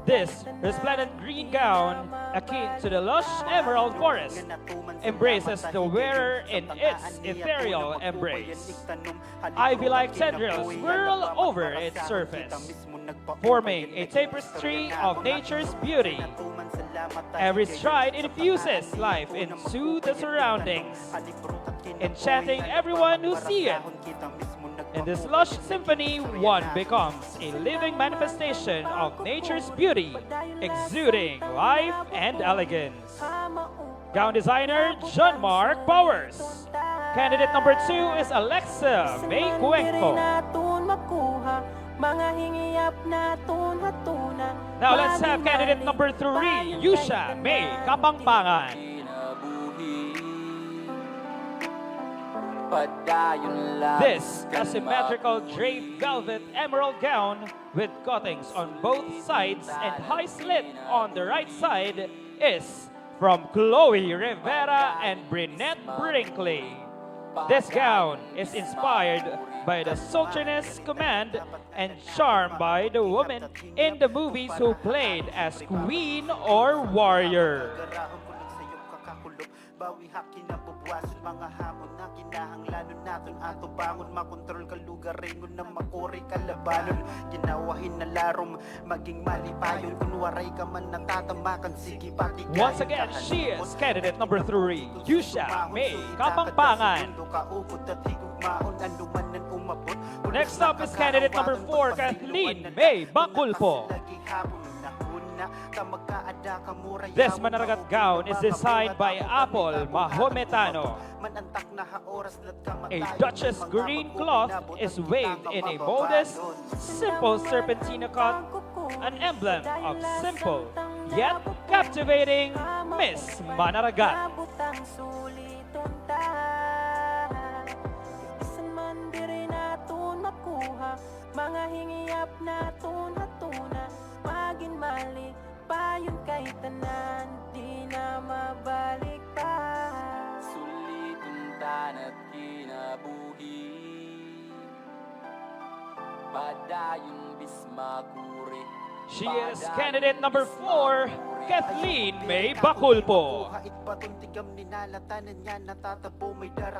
This resplendent green gown, akin to the lush emerald forest, embraces the wearer in its ethereal embrace. Ivy-like tendrils swirl over its surface, forming a tapestry of nature's beauty. Every stride infuses life into the surroundings, enchanting everyone who sees it. In this lush symphony, one becomes a living manifestation of nature's beauty, exuding life and elegance. Gown designer, John Mark Powers. Candidate number 2 is Alexa May Cuenco. Now let's have candidate number 3, Yusha May Kapangpangan. This asymmetrical draped velvet emerald gown with cuttings on both sides and high slit on the right side is from Chloe Rivera and Brynette Brinkley. This gown is inspired by the sultriness, command, and charm by the woman in the movies who played as queen or warrior. Bawi haki na bubuwasan mga hamon na kinahanglanon naton ato bangon makontrol ka lugaringon na makori kalabanon ginawahin na larom maging malipayon kung waray ka man natatamakan sige patigayon. Once again, she is candidate number 3, Yusha May Kapangpangan. Next up is candidate number 4, Kathleen May Baculpo. This Manaragat gown is designed by Apple Mahometano. A Duchess green cloth is waved in a modest, simple serpentina cut, an emblem of simple yet captivating Miss Manaragat. Butang suliton ta. Isan man diri naton makuha, mga hingiyap naton hatuna. Magin mali, payon kay tanan, di na mabalik pa. Suliton tanat kinabuhi, padayon bismakuri. She is candidate number 4, Kathleen May Baculpo.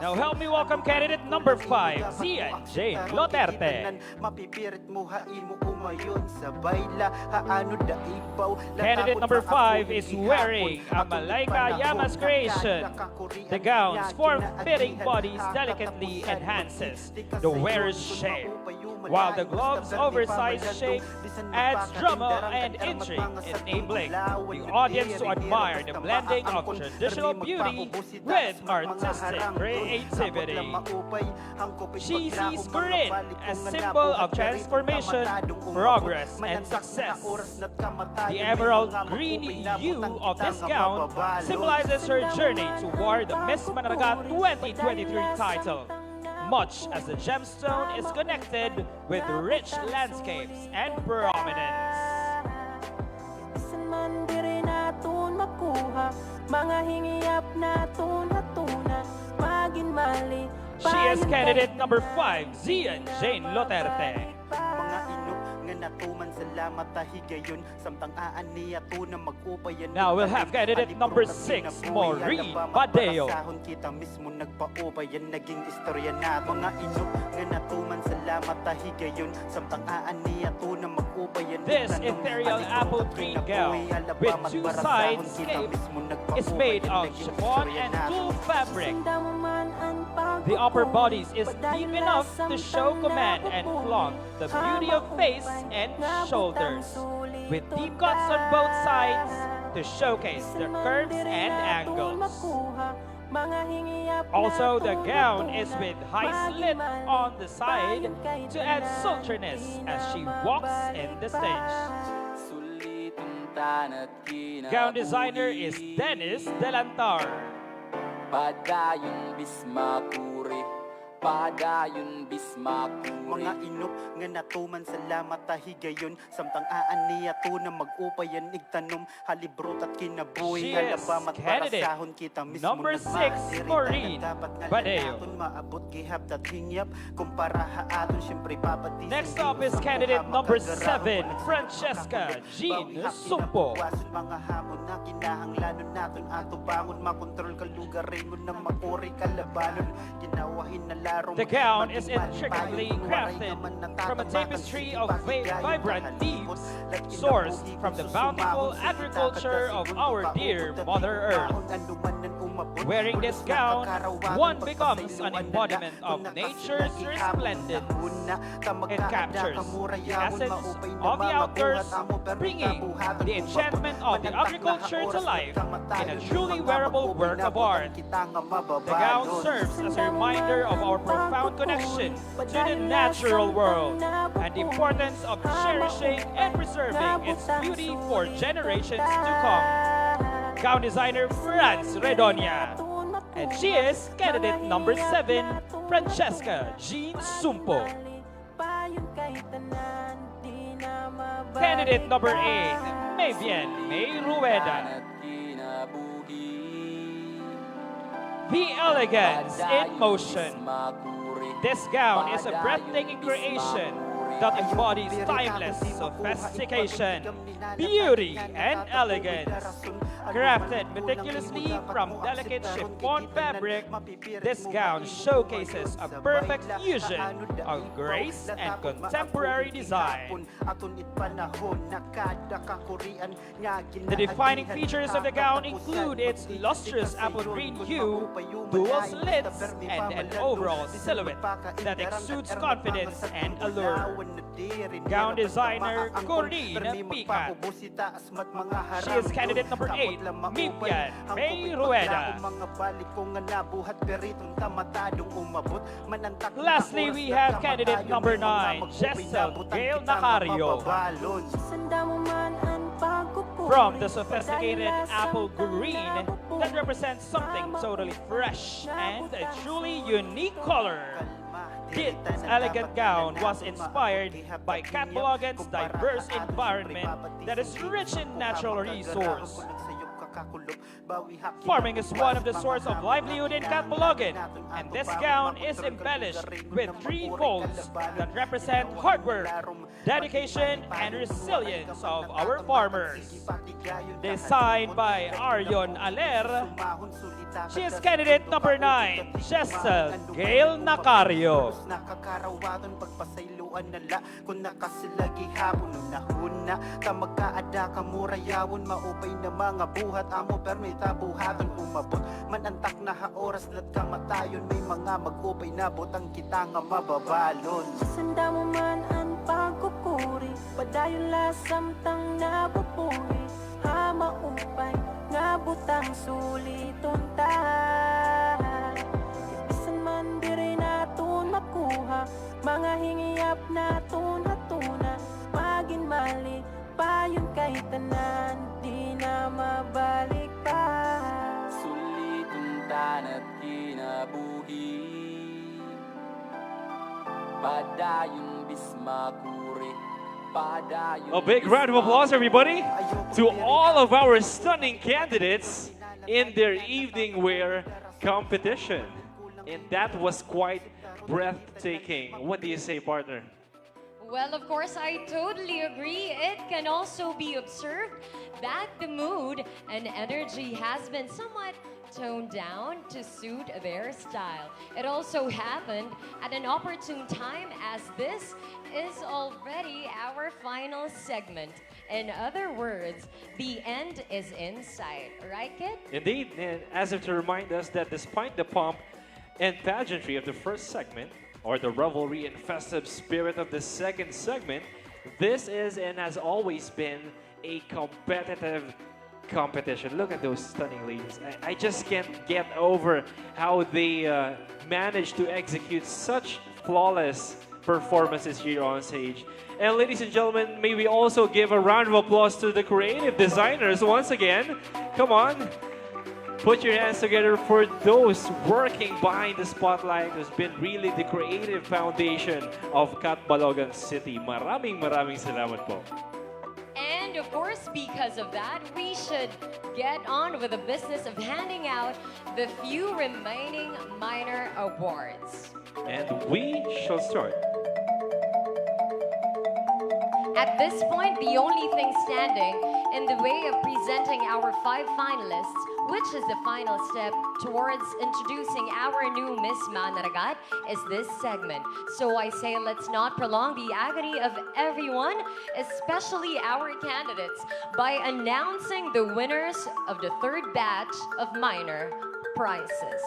Now help me welcome candidate number 5, Zian Jane Loterte. Candidate number 5 is wearing a Malaika Yamas creation. The gown's form-fitting bodies delicately enhances the wearer's shape, while the glove's oversized shape adds drama and intrigue, enabling the audience to admire the blending of traditional beauty with artistic creativity. She sees green as symbol of transformation, progress, and success. The emerald green hue of this gown symbolizes her journey toward the Miss Manaragat 2023 title, much as the gemstone is connected with rich landscapes and prominence. Isan man diri naton makuha, mga hingiyap naton hatuna. Magin mali, She is candidate number 5, Zian Jane Loterte. Mga inok nga natuman salamat tahigayon samtang aan niya to na mag-upayan. Now we'll have candidate number 6, Maureen Badeo. Sahon kita mismo nagpaupayan naging istorya na mga inok nga natuman salamat tahigayon samtang aan niya to na mag-upayan. This ethereal apple green gown with 2 side scapes is made of chiffon and tulle fabric. The upper bodice is deep enough to show command and flaunt the beauty of face and shoulders, with deep cuts on both sides to showcase the curves and angles. Also, the gown is with high slit on the side to add sultriness as she walks in the stage. Gown designer is Dennis Delantar. Padayon bismakuri, padayon bismakuri. Mga inok nga natuman salamat tahigayon samtang aan niya to na mag-upayan igtanom halibrot at kinabuhi. She is candidate number 6, Maureen Badeo. Next up is candidate number 7, Francesca Jean Sumpo. Mga hamon na kinahanglanon naton ato bangon makontrol kalugarin mo na makuri kalabanon ginawahin na larong. The gown is intricately crafted from a tapestry of vibrant leaves sourced from the bountiful agriculture of our dear Mother Earth. Wearing this gown, one becomes an embodiment of nature's resplendence. It captures the essence of the outdoors, bringing the enchantment of the agriculture to life in a truly wearable work of art. The gown serves as a reminder of our profound connection to the natural world and the importance of cherishing and preserving its beauty for generations to come. Gown designer Franz Redonia. And she is candidate number 7, Francesca Jean Sumpo. Candidate number 8, Mavian May Rueda. The elegance in motion. This gown is a breathtaking creation that embodies timeless sophistication, beauty, and elegance. Crafted meticulously from delicate chiffon fabric, this gown showcases a perfect fusion of grace and contemporary design. The defining features of the gown include its lustrous apple green hue, dual slits, and an overall silhouette that exudes confidence and allure. Gown designer Corinne Picat. She is candidate number 8, Mipian May Rueda. Lastly, we have candidate number 9, Jessel Gail Nacario. From the sophisticated apple green that represents something totally fresh and a truly unique color. This elegant gown was inspired by Catbalogan's diverse environment that is rich in natural resource. Farming is one of the sources of livelihood in Catbalogan, and this gown is embellished with 3 folds that represent hard work, dedication, and resilience of our farmers. Designed by Arion Aler, she is candidate number 9, Jessel Gail Nacario. Nakakarawaton pagpasayloan nala kung nakasilagi hapon nung nahuna ka magkaada ka murayawon maupay na mga buhat amo permita buhaton umabot manantak na ha oras lat kamatayon may mga magupay na botang kita nga mababalon Sanda mo man ang pagkukuri padayon lasamtang nabupuri ha maupay nga butang suliton ta ibisan man diri naton makuha mga hingiyap naton hatuna magin mali payon kay tanan di na mabalik pa Suliton tanat kinabuhi Padayon bismakuri A big round of applause, everybody, to all of our stunning candidates in their evening wear competition. And that was quite breathtaking. What do you say, partner? Well, of course, I totally agree. It can also be observed that the mood and energy has been somewhat toned down to suit their style. It also happened at an opportune time as this is already our final segment. In other words, the end is in sight. Right, kid? Indeed, and as if to remind us that despite the pomp and pageantry of the first segment, or the revelry and festive spirit of the second segment, this is and has always been a competitive competition. Look at those stunning ladies. I just can't get over how they managed to execute such flawless performances here on stage. And ladies and gentlemen, may we also give a round of applause to the creative designers once again. Come on. Put your hands together for those working behind the spotlight who's been really the creative foundation of Catbalogan City. Maraming salamat po. And of course, because of that, we should get on with the business of handing out the few remaining minor awards. And we shall start. At this point, the only thing standing in the way of presenting our 5 finalists, which is the final step towards introducing our new Miss Manaragat, is this segment. So I say let's not prolong the agony of everyone, especially our candidates, by announcing the winners of the 3rd batch of minor prizes.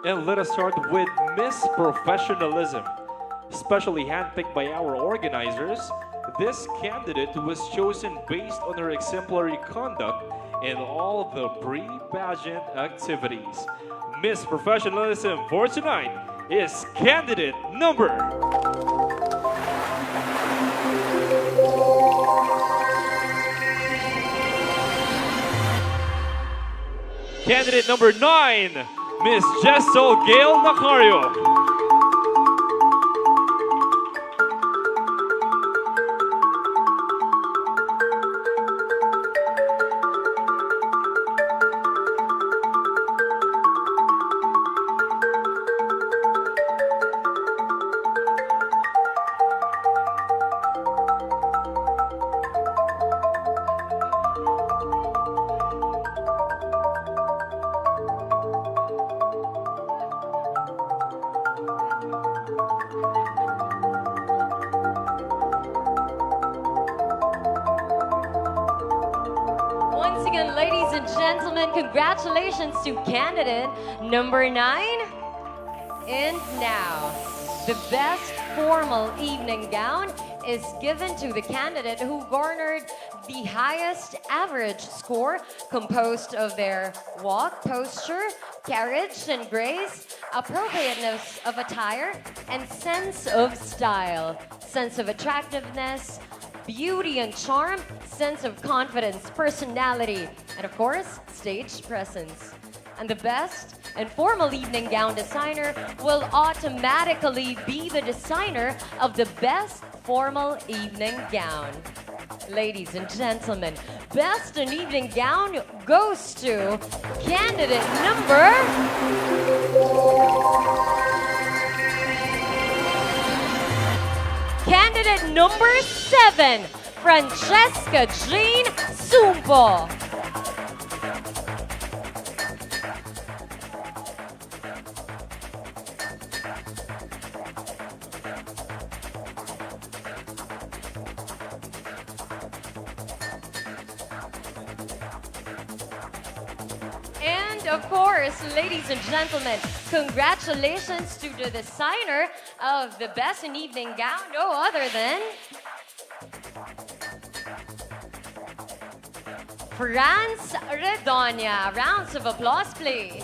And let us start with Miss Professionalism. Specially handpicked by our organizers, this candidate was chosen based on her exemplary conduct in all the pre-pageant activities. Miss Professionalism for tonight is candidate number... Candidate number 9, Miss Jessel Gail Nacario. Ladies and gentlemen, congratulations to candidate number 9. And now, the best formal evening gown is given to the candidate who garnered the highest average score, composed of their walk, posture, carriage and grace, appropriateness of attire, and sense of style, sense of attractiveness, beauty and charm, sense of confidence, personality, and of course, stage presence. And the best and formal evening gown designer will automatically be the designer of the best formal evening gown. Ladies and gentlemen, best in evening gown goes to candidate number... Candidate number 7, Francesca Jean Sumpo. And of course, ladies and gentlemen, congratulations to the designer of the best in evening gown, no other than France Redonia. Rounds of applause, please.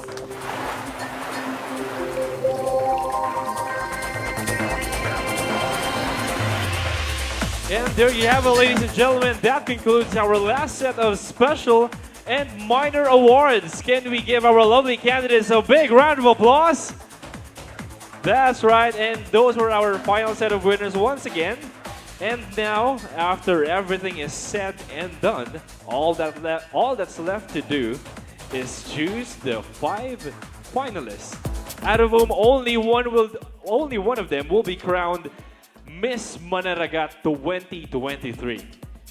And there you have it, ladies and gentlemen. That concludes our last set of special and minor awards. Can we give our lovely candidates a big round of applause? That's right, and those were our final set of winners once again. And now, after everything is said and done, all that's left to do is choose the 5 finalists, out of whom only one of them will be crowned Miss Manaragat 2023.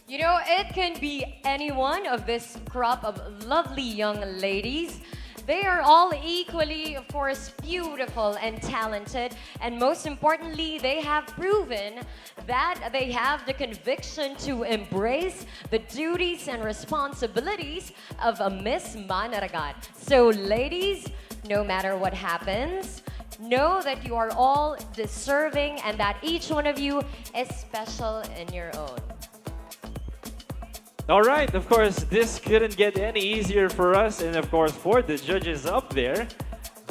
You know, it can be any one of this crop of lovely young ladies. They are all equally, of course, beautiful and talented. And most importantly, they have proven that they have the conviction to embrace the duties and responsibilities of a Miss Manaragat. So ladies, no matter what happens, know that you are all deserving and that each one of you is special in your own. All right, of course, this couldn't get any easier for us and of course for the judges up there,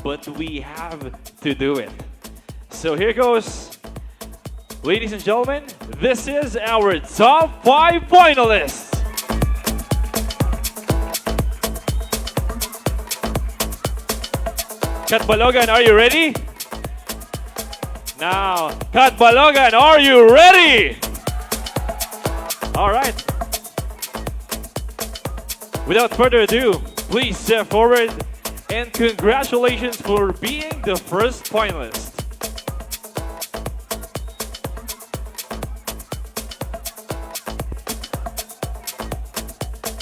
but we have to do it. So here goes. Ladies and gentlemen, this is our top 5 finalists. Catbalogan, are you ready? Now, Catbalogan, are you ready? All right. Without further ado, please step forward and congratulations for being the first finalist.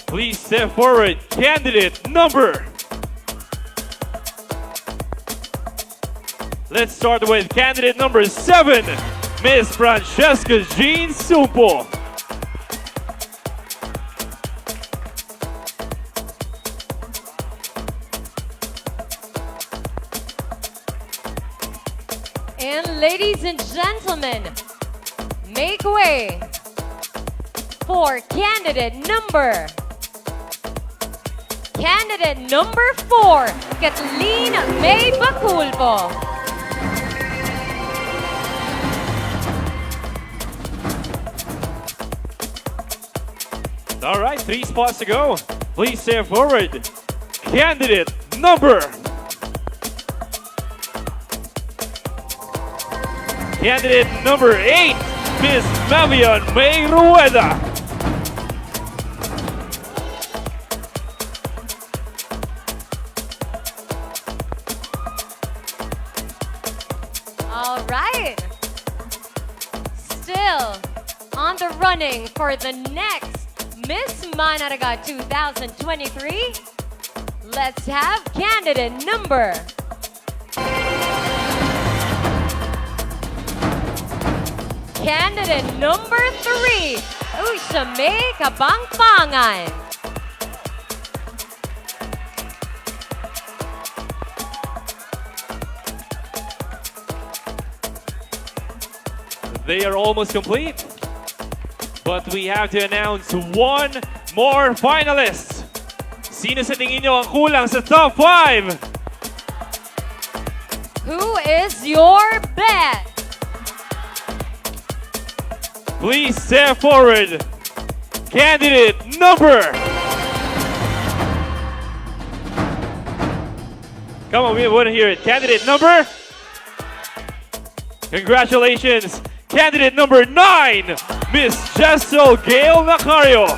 Please step forward, candidate number. Let's start with candidate number 7, Miss Francesca Jean Sumpo. And ladies and gentlemen, make way for candidate number 4, Kathleen May Baculpo. All right, 3 spots to go. Please step forward. Candidate number. Candidate number 8, Miss Mavion May Rueda. All right. Still on the running for the next Miss Manaragat 2023. Let's have candidate number 3, Ushame Kabangpangan. They are almost complete, but we have to announce one more finalist. Sino sa tingin nyo ang kulang sa top 5? Who is your bet? Please step forward. Candidate number. Come on, we want to hear it. Candidate number. Congratulations. Candidate number 9, Miss Jessel Gail Macario.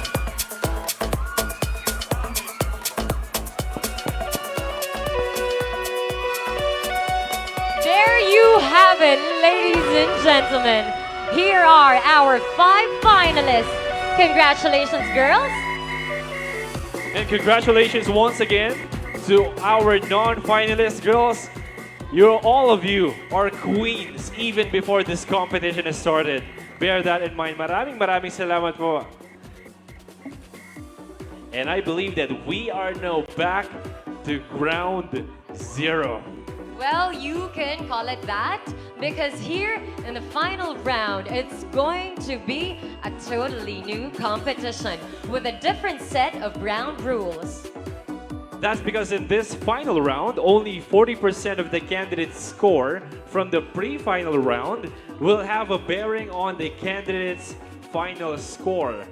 There you have it, ladies and gentlemen. Here are our 5 finalists. Congratulations, girls. And congratulations once again to our non-finalist girls. All of you are queens even before this competition has started. Bear that in mind. Maraming salamat po. And I believe that we are now back to ground zero. Well, you can call it that because here in the final round, it's going to be a totally new competition with a different set of round rules. That's because in this final round, only 40% of the candidates' score from the pre-final round will have a bearing on the candidates' final score.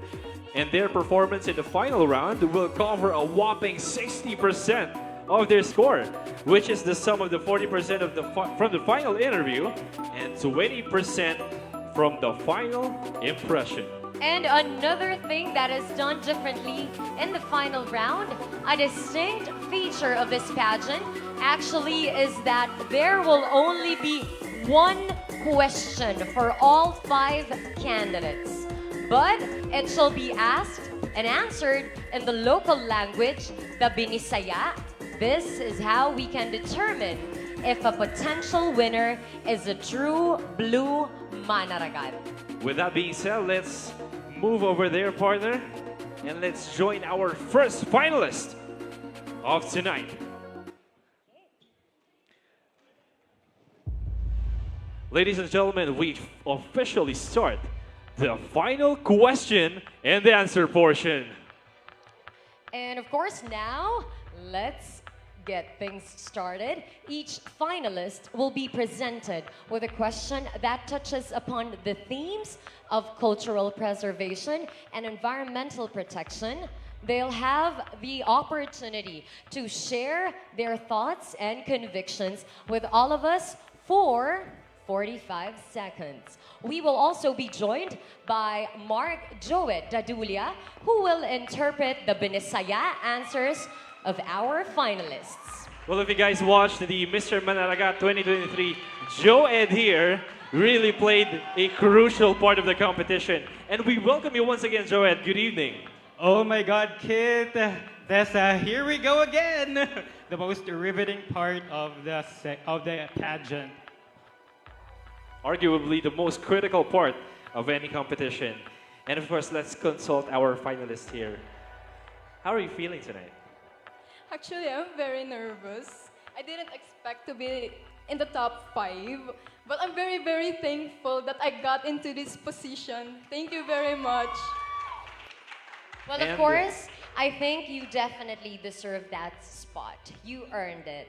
And their performance in the final round will cover a whopping 60% of their score, which is the sum of the 40% of from the final interview and 20% from the final impression. And another thing that is done differently in the final round, a distinct feature of this pageant actually is that there will only be one question for all 5 candidates. But it shall be asked and answered in the local language, the Binisaya. This is how we can determine if a potential winner is a true blue Manaragat. With that being said, let's move over there, partner, and let's join our first finalist of tonight. Ladies and gentlemen, we officially start the final question and the answer portion. And of course, now let's get things started. Each finalist will be presented with a question that touches upon the themes of cultural preservation and environmental protection. They'll have the opportunity to share their thoughts and convictions with all of us for 45 seconds. We will also be joined by Mark Joet Dadulia, who will interpret the Binisaya answers of our finalists. Well, if you guys watched the Mr. Manaragat 2023, Joe Ed here really played a crucial part of the competition. And we welcome you once again, Joe Ed. Good evening. Oh my God, Kit. Here we go again. The most riveting part of the pageant. Arguably the most critical part of any competition. And of course, let's consult our finalists here. How are you feeling tonight? Actually, I'm very nervous. I didn't expect to be in the top 5, but I'm very, very thankful that I got into this position. Thank you very much. Well, of course, I think you definitely deserve that spot. You earned it.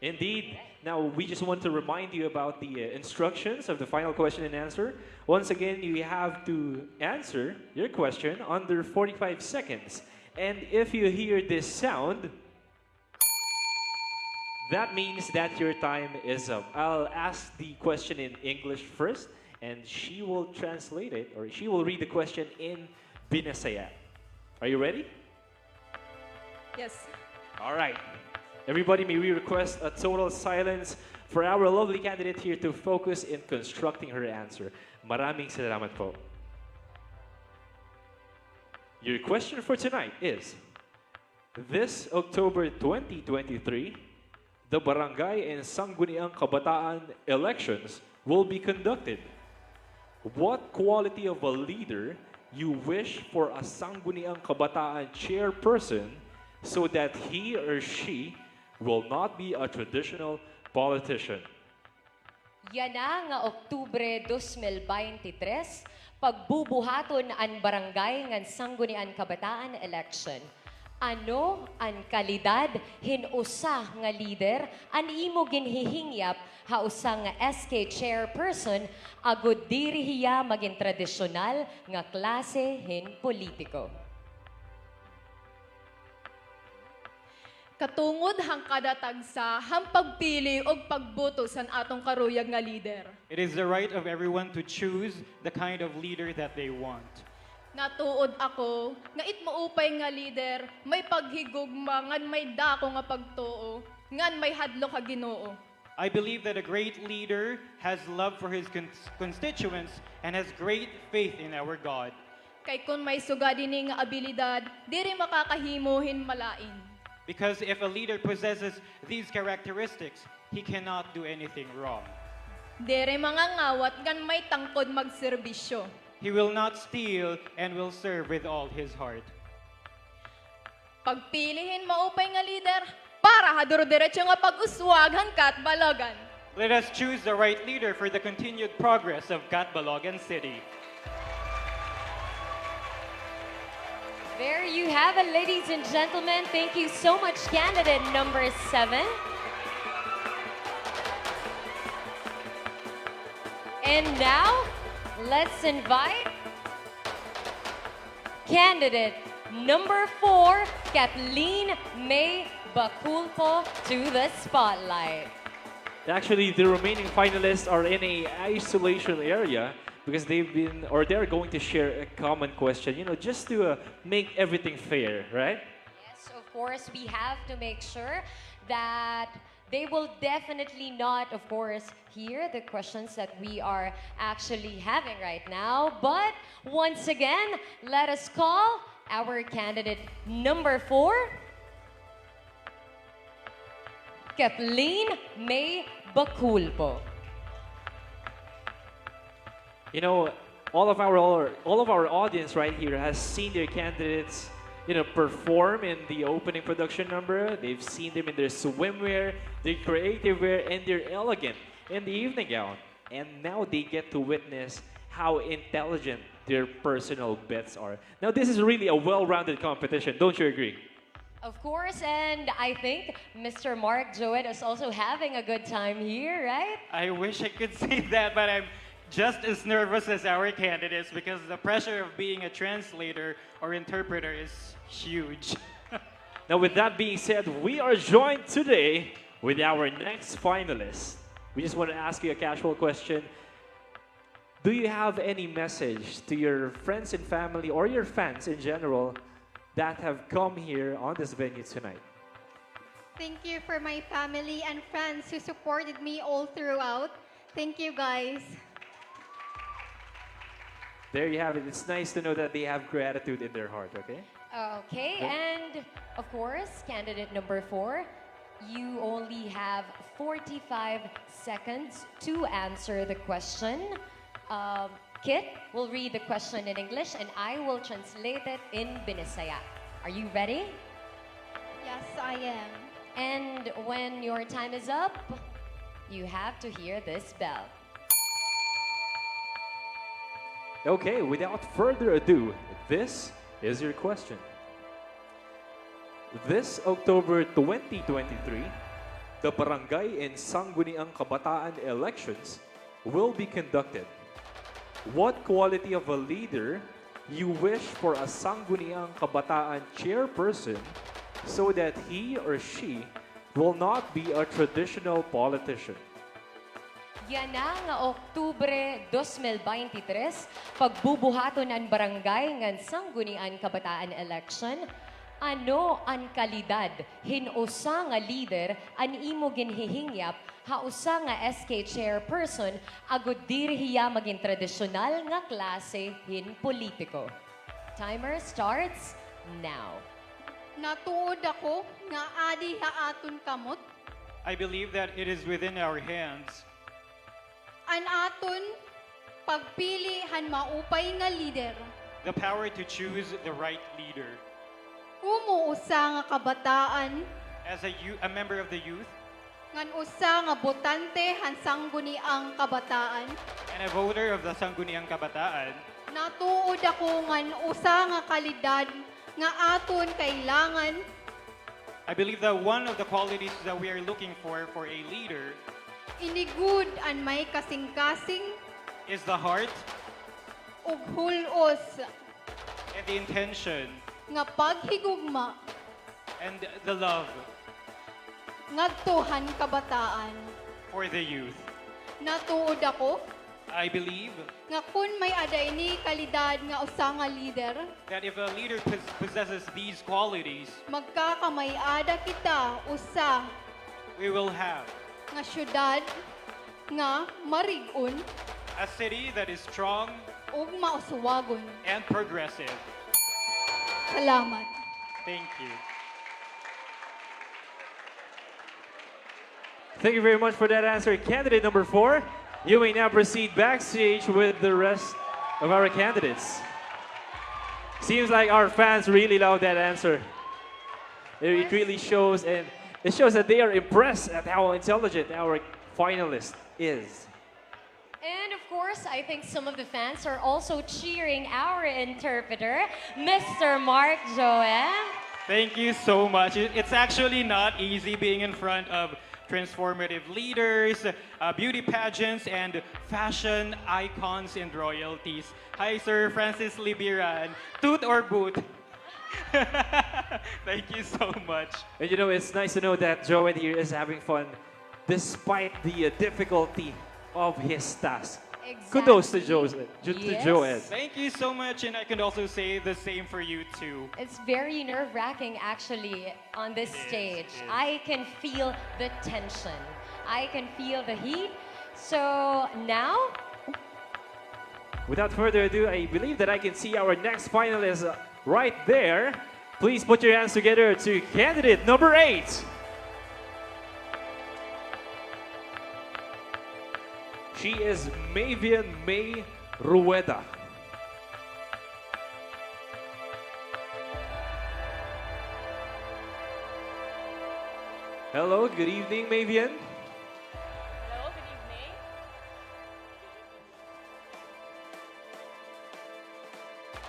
Indeed. Now, we just want to remind you about the instructions of the final question and answer. Once again, you have to answer your question under 45 seconds. And if you hear this sound, that means that your time is up. I'll ask the question in English first, and she will translate it, or she will read the question in Binasaya. Are you ready? Yes. All right. Everybody, may we request a total silence for our lovely candidate here to focus in constructing her answer. Maraming salamat po. Your question for tonight is, this October 2023, the Barangay and Sangguniang Kabataan elections will be conducted. What quality of a leader you wish for a Sangguniang Kabataan chairperson so that he or she will not be a traditional politician? Yan na nga Oktubre 2023, pagbubuhaton ang barangay ng Sangguniang Kabataan election. Ano ang kalidad hinusa nga leader an imo ginhihingyap hausa nga SK chairperson agud diri hiya maging tradisyonal nga klase hin politiko. Katungod hang kada tagsa, hang pagpili o pagboto sa atong karuyag nga leader. It is the right of everyone to choose the kind of leader that they want. Natuod ako, nga maupay nga leader, may paghigugma, ngan may dako nga pagtuo, ngan may hadlo ka Ginoo. I believe that a great leader has love for his constituents and has great faith in our God. Kay kun may suga dinhi nga abilidad, diri makakahimohin malain. Because if a leader possesses these characteristics, he cannot do anything wrong. Dere mga ngawat ngan may tangkod magserbisyo. He will not steal and will serve with all his heart. Pagpilihin maupay nga leader, para haduro-diretso nga pag-uswag hang Catbalogan. Let us choose the right leader for the continued progress of Catbalogan City. There you have it, ladies and gentlemen. Thank you so much, candidate number 7. And now, let's invite candidate number 4, Kathleen May Baculpo, to the spotlight. Actually, the remaining finalists are in a isolation area because they're going to share a common question, just to make everything fair, right? Yes, of course, we have to make sure that they will definitely not, of course, hear the questions that we are actually having right now. But once again, let us call our candidate number 4, Kathleen May Baculpo. All of our audience right here has seen their candidates, perform in the opening production number. They've seen them in their swimwear, their creative wear, and their elegant in the evening gown. And now they get to witness how intelligent their personal bets are. Now, this is really a well-rounded competition. Don't you agree? Of course, and I think Mr. Mark Joet is also having a good time here, right? I wish I could say that, but I'm just as nervous as our candidates because the pressure of being a translator or interpreter is huge. Now, with that being said, we are joined today with our next finalist. We just want to ask you a casual question. Do you have any message to your friends and family or your fans in general that have come here on this venue tonight? Thank you for my family and friends who supported me all throughout. Thank you, guys. There you have it. It's nice to know that they have gratitude in their heart, okay? Okay, and of course, candidate number 4, you only have 45 seconds to answer the question. Kit will read the question in English and I will translate it in Binisaya. Are you ready? Yes, I am. And when your time is up, you have to hear this bell. Okay, without further ado, this is your question. This October 2023, the Barangay and Sangguniang Kabataan elections will be conducted. What quality of a leader you wish for a Sangguniang Kabataan chairperson so that he or she will not be a traditional politician? Yan na nga Oktubre 2023, pagbubuhaton ang barangay ngan Sanggunian Kabataan election. Ano ang kalidad hinusa nga leader an imo ginhihingyap hausa nga SK chairperson agud diri hiya maging tradisyonal nga klase hin politiko. Timer starts now. Natuod ako nga adi haaton kamot. I believe that it is within our hands. An aton pagpili han maupay nga leader. The power to choose the right leader. Umuusa nga kabataan. As a member of the youth. Ngan usa nga botante han Sangguniang Kabataan. And a voter of the Sangguniang Kabataan. Natuod ako ngan usa nga kalidad nga aton kailangan I believe that one of the qualities that we are looking for a leader inigud an may kasing-kasing is the heart ug hulos and the intention nga paghigugma and the love ngadtuhan kabataan. for the youth. Natuod ako I believe nga kun may aday ni kalidad nga usa nga leader, that if a leader possesses these qualities, magkakamay-ada kita usa we will have nga syudad nga marig-on a city that is strong ug mauswagon. and progressive. Salamat. Thank you. Thank you very much for that answer. Candidate number 4, you may now proceed backstage with the rest of our candidates. Seems like our fans really love that answer. It really shows, and it shows that they are impressed at how intelligent our finalist is. And of course, I think some of the fans are also cheering our interpreter, Mr. Mark Joel. Thank you so much. It's actually not easy being in front of transformative leaders, beauty pageants, and fashion icons and royalties. Hi, Sir Francis Libiran. Toot or boot? Thank you so much. And you know, it's nice to know that Joel here is having fun despite the difficulty of his task. Exactly. Kudos to Joel. Thank you so much, and I can also say the same for you too. It's very nerve-wracking actually on this stage. I can feel the tension. I can feel the heat. So now, Without further ado, I believe that I can see our next finalist right there. Please put your hands together to candidate number 8. She is Mavian May Rueda. Hello, good evening, Mavian. Hello, good evening.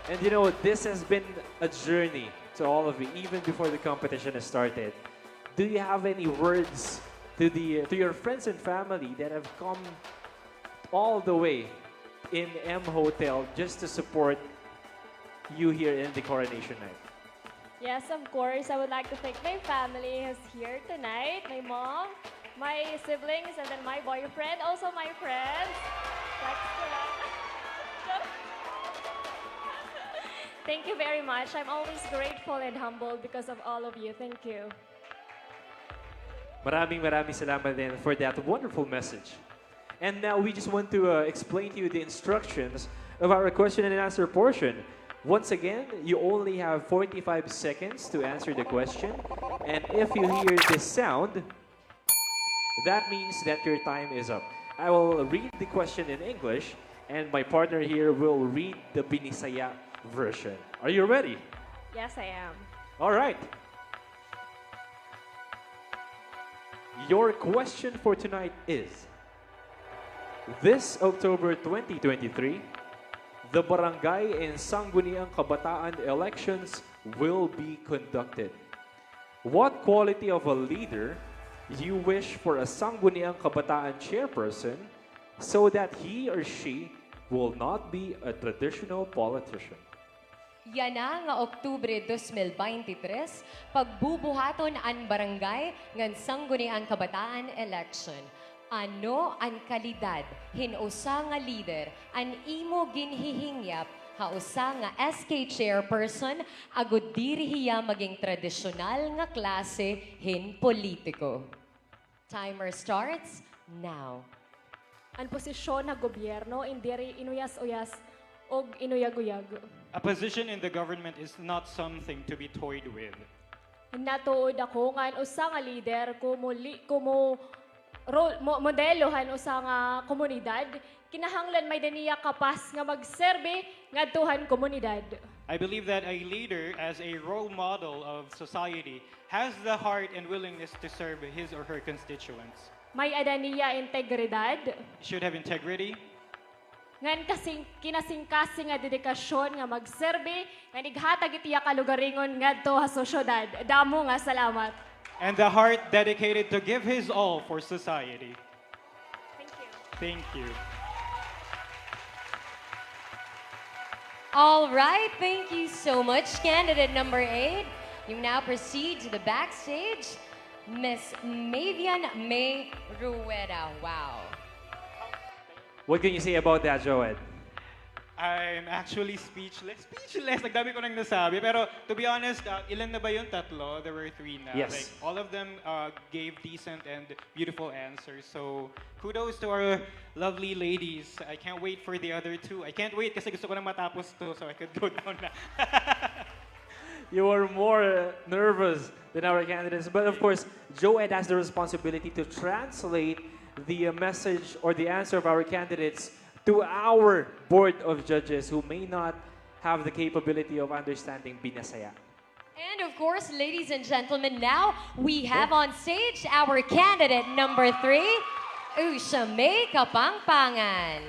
And you know, this has been a journey to all of you, even before the competition has started. Do you have any words to your friends and family that have come all the way in M Hotel just to support you here in the coronation night? Yes, of course. I would like to thank my family who's here tonight. My mom, my siblings, and then my boyfriend. Also my friends. Thank you very much. I'm always grateful and humbled because of all of you. Thank you. Maraming salamat din for that wonderful message. And now we just want to explain to you the instructions of our question and answer portion. Once again, you only have 45 seconds to answer the question. And if you hear this sound, that means that your time is up. I will read the question in English, and my partner here will read the Binisaya version. Are you ready? Yes, I am. All right. Your question for tonight is, this October 2023, the Barangay and Sangguniang Kabataan elections will be conducted. What quality of a leader you wish for a Sangguniang Kabataan chairperson so that he or she will not be a traditional politician? yan na nga Oktubre 2023, pagbubuhaton ang barangay ngan Sangguniang Kabataan election. Ano ang kalidad hinusa nga leader an imo ginhihingyap hausa nga SK chairperson agud diri hiya maging tradisyonal nga klase hin politiko. Timer starts now. Ang posisyon na gobyerno indiri inuyas-uyas og inuyag-uyag. A position in the government is not something to be toyed with. Natuod ako nga usa nga leader kumo modelohan usa nga komunidad kinahanglan may daniya kapas nga magserbe ngadtuhan komunidad. I believe that a leader, as a role model of society, has the heart and willingness to serve his or her constituents. May adaniya integridad. Should have integrity. ngan kasing kinasing-kasing nga dedikasyon nga magserbi nga nighatag itiya kalugaringon ngadto sa syudad. Damo nga salamat. And the heart dedicated to give his all for society. Thank you. Thank you. All right, thank you so much, candidate number 8. You now proceed to the backstage. Miss Mavian May Rueda. Wow. What can you say about that, Joed? I'm actually speechless. Speechless! Nagdami ko nang nasabi. Pero to be honest, ilan na ba yung tatlo? There were 3 na. Yes. Like, all of them gave decent and beautiful answers. So kudos to our lovely ladies. I can't wait for the other 2. I can't wait kasi gusto ko nang matapos to so I could go down na. You were more nervous than our candidates. But of course, Joed has the responsibility to translate the message or the answer of our candidates to our board of judges who may not have the capability of understanding Binasaya. And of course, ladies and gentlemen, now we have on stage our candidate number 3, Ushame Kapangpangan.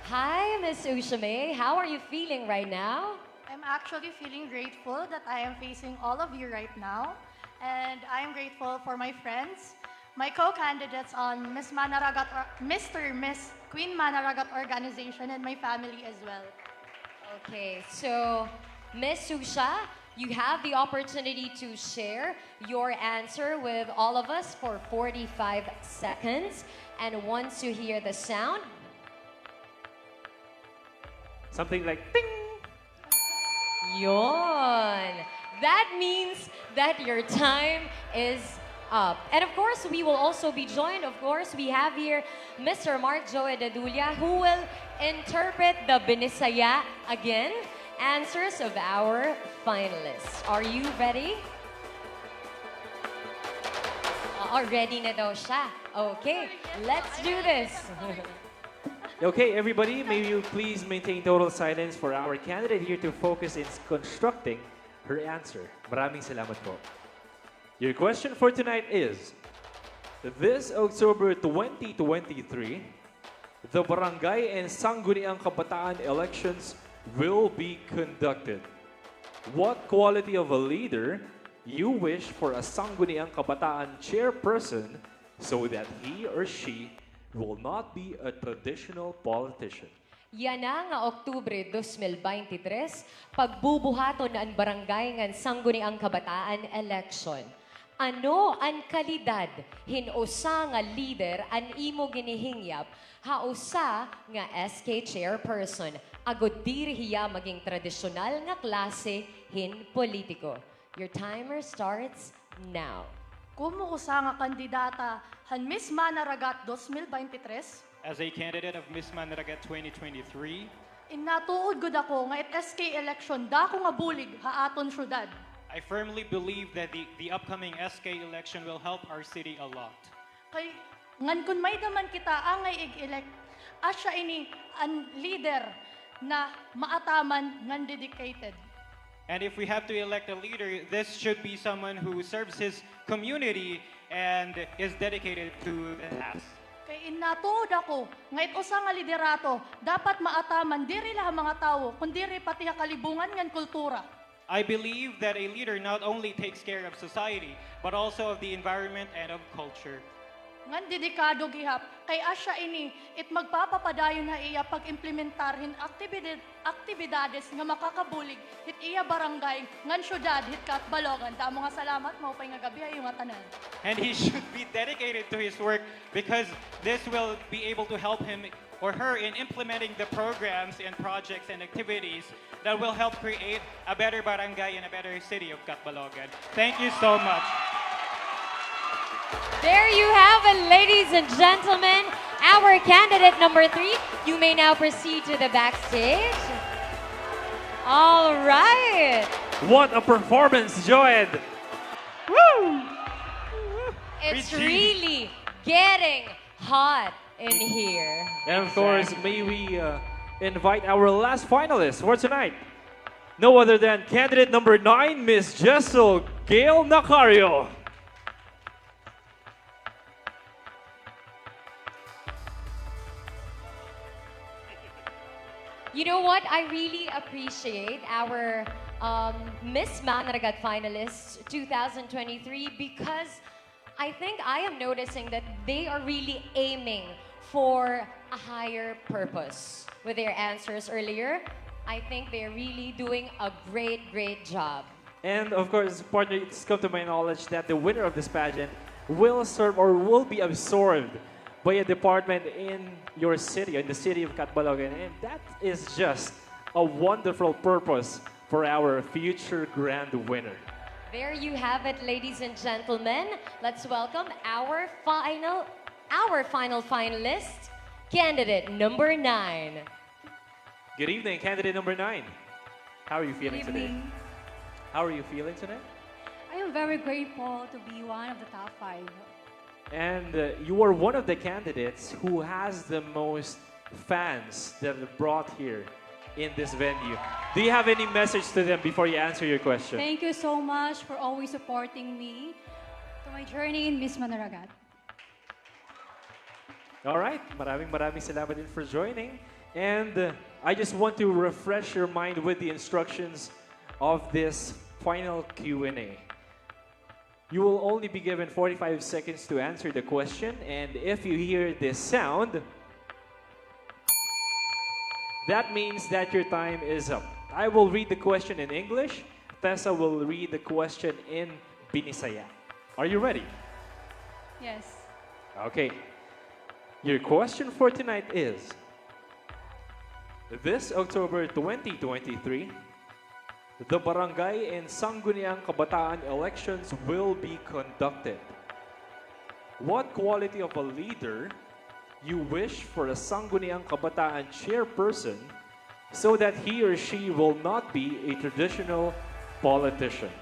Hi, Miss Ushame. How are you feeling right now? I'm actually feeling grateful that I am facing all of you right now. And I am grateful for my friends, my co-candidates on Miss Manaragat, Mr. Miss Queen Manaragat organization, and my family as well. Okay, so Miss Usha, you have the opportunity to share your answer with all of us for 45 seconds. And once you hear the sound, something like ting. Yon. That means that your time is up. And of course, we will also be joined, of course, we have here Mr. Mark Joe Dadulia, who will interpret the Binisaya again, answers of our finalists. Are you ready? Ready na daw siya. Okay, let's do this. Okay, everybody, may you please maintain total silence for our candidate here to focus in constructing her answer. Maraming salamat po. Your question for tonight is, this October 2023, the Barangay and Sangguniang Kabataan elections will be conducted. What quality of a leader you wish for a Sangguniang Kabataan chairperson so that he or she will not be a traditional politician? Yan na nga Oktubre 2023, pagbubuhaton ang barangay ng Sangguniang Kabataan election. Ano ang kalidad hinusa nga leader an imo ginihingyap hausa nga SK chairperson agud diri hiya maging tradisyonal nga klase hin politiko. Your timer starts now. Kumuusa nga kandidata han Miss Manaragat 2023, As a candidate of Miss Manaragat 2023, inatuod gud ako nga it SK election dako nga bulig ha aton syudad. I firmly believe that the upcoming SK election will help our city a lot. Kay ngan kun may daman kita angay ig-elect, asya ini an leader na maataman ngan dedicated. And if we have to elect a leader, this should be someone who serves his community and is dedicated to the task. Kay inatuod ako nga it usa nga liderato dapat maataman diri laha mga tawo kundi pati ha kalibungan ngan kultura. I believe that a leader not only takes care of society, but also of the environment and of culture. Ngan dedikado gihap kay asya ini it magpapapadayon na iya pag-implementarhin aktibidades nga makakabulig hit iya barangay ngan syudad hit Catbalogan. Damo nga salamat mao pay nga gabi ayo nga tanan. And he should be dedicated to his work because this will be able to help him or her in implementing the programs and projects and activities that will help create a better barangay and a better city of Catbalogan. Thank you so much. There you have it, ladies and gentlemen. Our candidate number 3. You may now proceed to the backstage. All right. What a performance, Joed! Woo! It's really getting hot in here. And of course, may we invite our last finalist for tonight. No other than candidate number 9, Miss Jessel Gail Nacario. You know what? I really appreciate our Miss Manaragat finalists 2023 because I think I am noticing that they are really aiming for a higher purpose with their answers earlier. I think they're really doing a great, great job. And of course, partner, it's come to my knowledge that the winner of this pageant will serve or will be absorbed by a department in your city, in the city of Catbalogan. And that is just a wonderful purpose for our future grand winner. There you have it, ladies and gentlemen. Let's welcome our final finalist, candidate number 9. Good evening, candidate number 9. How are you feeling Good today? evening. How are you feeling today? I am very grateful to be one of the top 5. And you are one of the candidates who has the most fans that are brought here in this venue. Do you have any message to them before you answer your question? Thank you so much for always supporting me to my journey in Miss Manaragat. All right, maraming salamat din for joining. And I just want to refresh your mind with the instructions of this final Q&A. You will only be given 45 seconds to answer the question, and if you hear this sound, that means that your time is up. I will read the question in English. Tessa will read the question in Binisaya. Are you ready? Yes. Okay. Your question for tonight is, this October 2023, the Barangay and Sangguniang Kabataan elections will be conducted. What quality of a leader you wish for a Sangguniang Kabataan chairperson so that he or she will not be a traditional politician?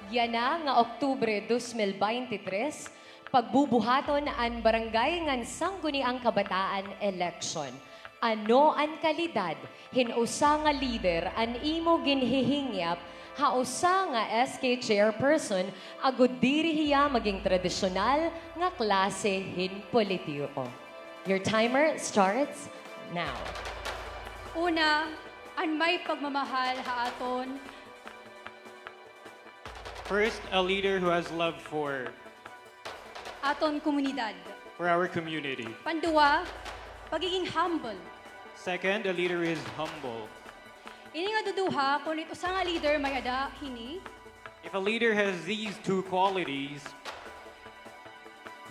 Yan na nga Oktubre 2023, pagbubuhaton ang barangay ngan Sangguniang Kabataan election. Ano ang kalidad, hinusa nga leader, an imo ginhihingyap, hausa nga SK chairperson, agud diri hiya maging tradisyonal nga klase hin politiko. Your timer starts now. Una, an may pagmamahal haaton. First, a leader who has love for Aton komunidad. our community. Panduwa, pagiging humble. Second, a leader who is humble. Ini nga duduha, kung ito sa nga leader may ada hini, If a leader has these two qualities,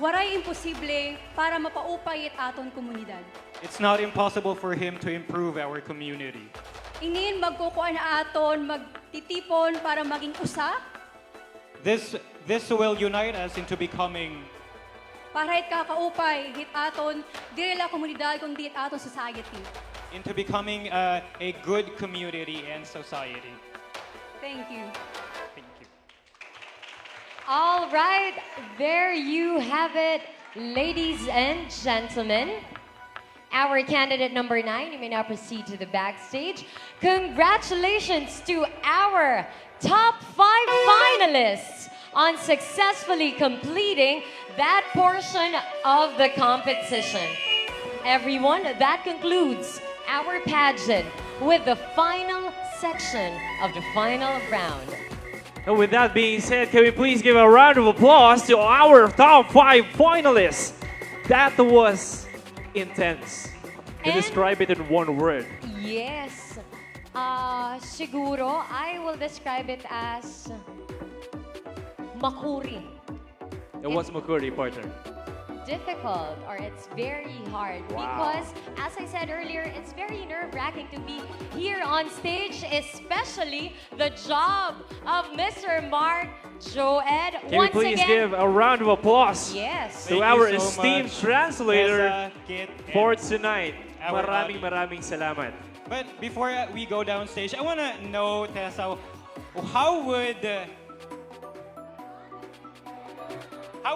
waray imposible para mapaupay it aton komunidad. it's not impossible for him to improve our community. Inin magkukuan na aton, magtitipon para maging usa, This will unite us into becoming para it kakaupay, hit aton, dili la komunidad, kundi hit aton society. a good community and society. Thank you. Thank you. All right, there you have it, ladies and gentlemen. Our candidate number 9, you may now proceed to the backstage. Congratulations to our top 5 finalists on successfully completing that portion of the competition. Everyone, that concludes our pageant with the final section of the final round. And with that being said, can we please give a round of applause to our top 5 finalists? That was intense. To describe it in one word. Yes. Siguro, I will describe it as makuri. It was Makuri, partner. Difficult, or it's very hard. Because, as I said earlier, it's very nerve-wracking to be here on stage, especially the job of Mr. Mark Joed. Can we please give a round of applause Yes. to Thank our you so esteemed much, translator Tessa, Kit, and for tonight. our Maraming salamat. But before we go downstage, I want to know, Tessa, how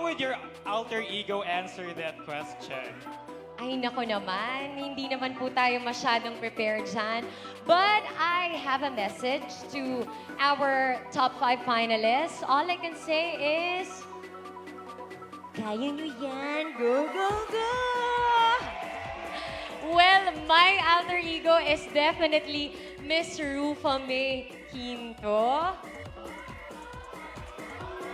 would your alter ego answer that question? Ay, nako naman. Hindi naman po tayo masyadong prepared dyan. But I have a message to our top 5 finalists. All I can say is, kaya nyo yan. Go, go, go! Well, And my alter ego is definitely Miss Rufa May Quinto.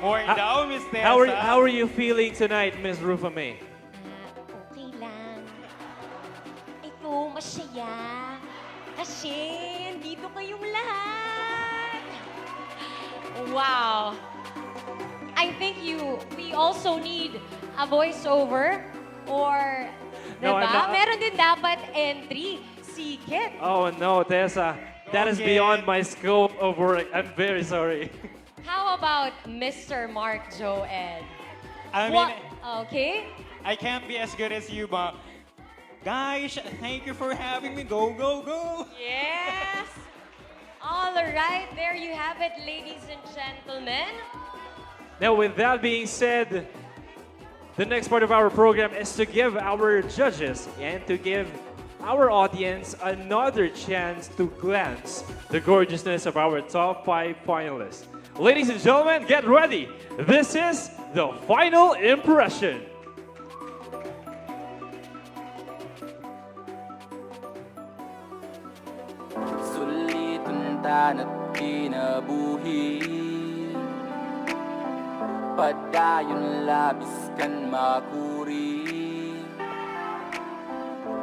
More daw, Miss Tessa. How are you feeling tonight, Miss Rufa May? Okay lang. Ito, masaya. Kasi, dito kayong lahat. Wow. I think we also need a voiceover or, No, I'm diba? not- Meron din dapat entry. Si Kit. Oh no, Tessa. That is Okay. beyond my scope of work. I'm very sorry. How about Mr. Mark Joed? I mean, What? Okay. I can't be as good as you, but guys, thank you for having me. Go, go, go. Yes. All right, there you have it, ladies and gentlemen. Now, with that being said, the next part of our program is to give our judges and to give our audience another chance to glance the gorgeousness of our top 5 finalists. Ladies and gentlemen, get ready. This is the final impression. Sulitan tanat kinabuhi Padayon labis kan makuri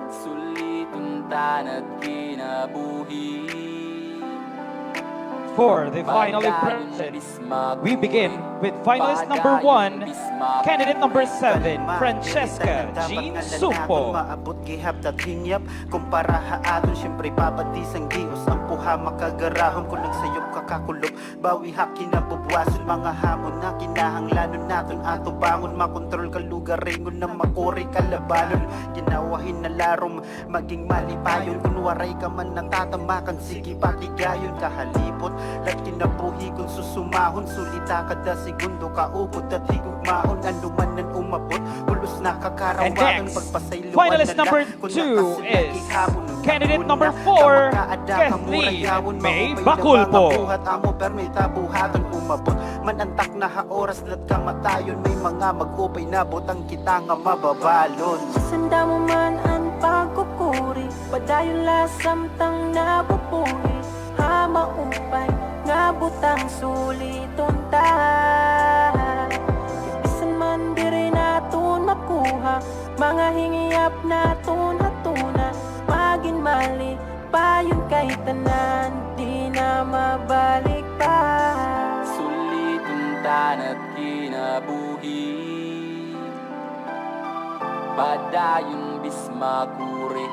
Sulitan tanat kinabuhi For the final impression, we begin with finalist number 1, candidate number 7, Francesca Jean Supo. Maabot gihap dat hinyap kumpara haadon syempre papatisang gios ang puha makagarahon kung nagsayop kakakulop bawi haki na bubuwason mga hamon na kinahanglanon naton ato bangon makontrol ka lugar ringon na makuri kalabanon ginawahin na larom maging malipayon kunwaray ka man natatamakan sige patigayon kahalipot lat kinabuhi kung susumahon sulita kada segundo kaupod at higugmaon ano man nan umabot ulos na And kakarawakan next, pagpasayloan finalist number 2 is candidate number 4, Kathleen May Baculpo. amo permi tabuhaton umabot manantak na ha oras lat kamatayon may mga mag-upay na butang kita nga mababalon Sanda mo man ang pagkukuri Padayon lasam tang nabupuri Hama upay nga butang suliton ta Ibisan man diri naton makuha Mga hingiyap naton hatuna Magin mali payon kay tanan Di na mabalik pa Sulitan tanat kinabuhi Padayon bismakuri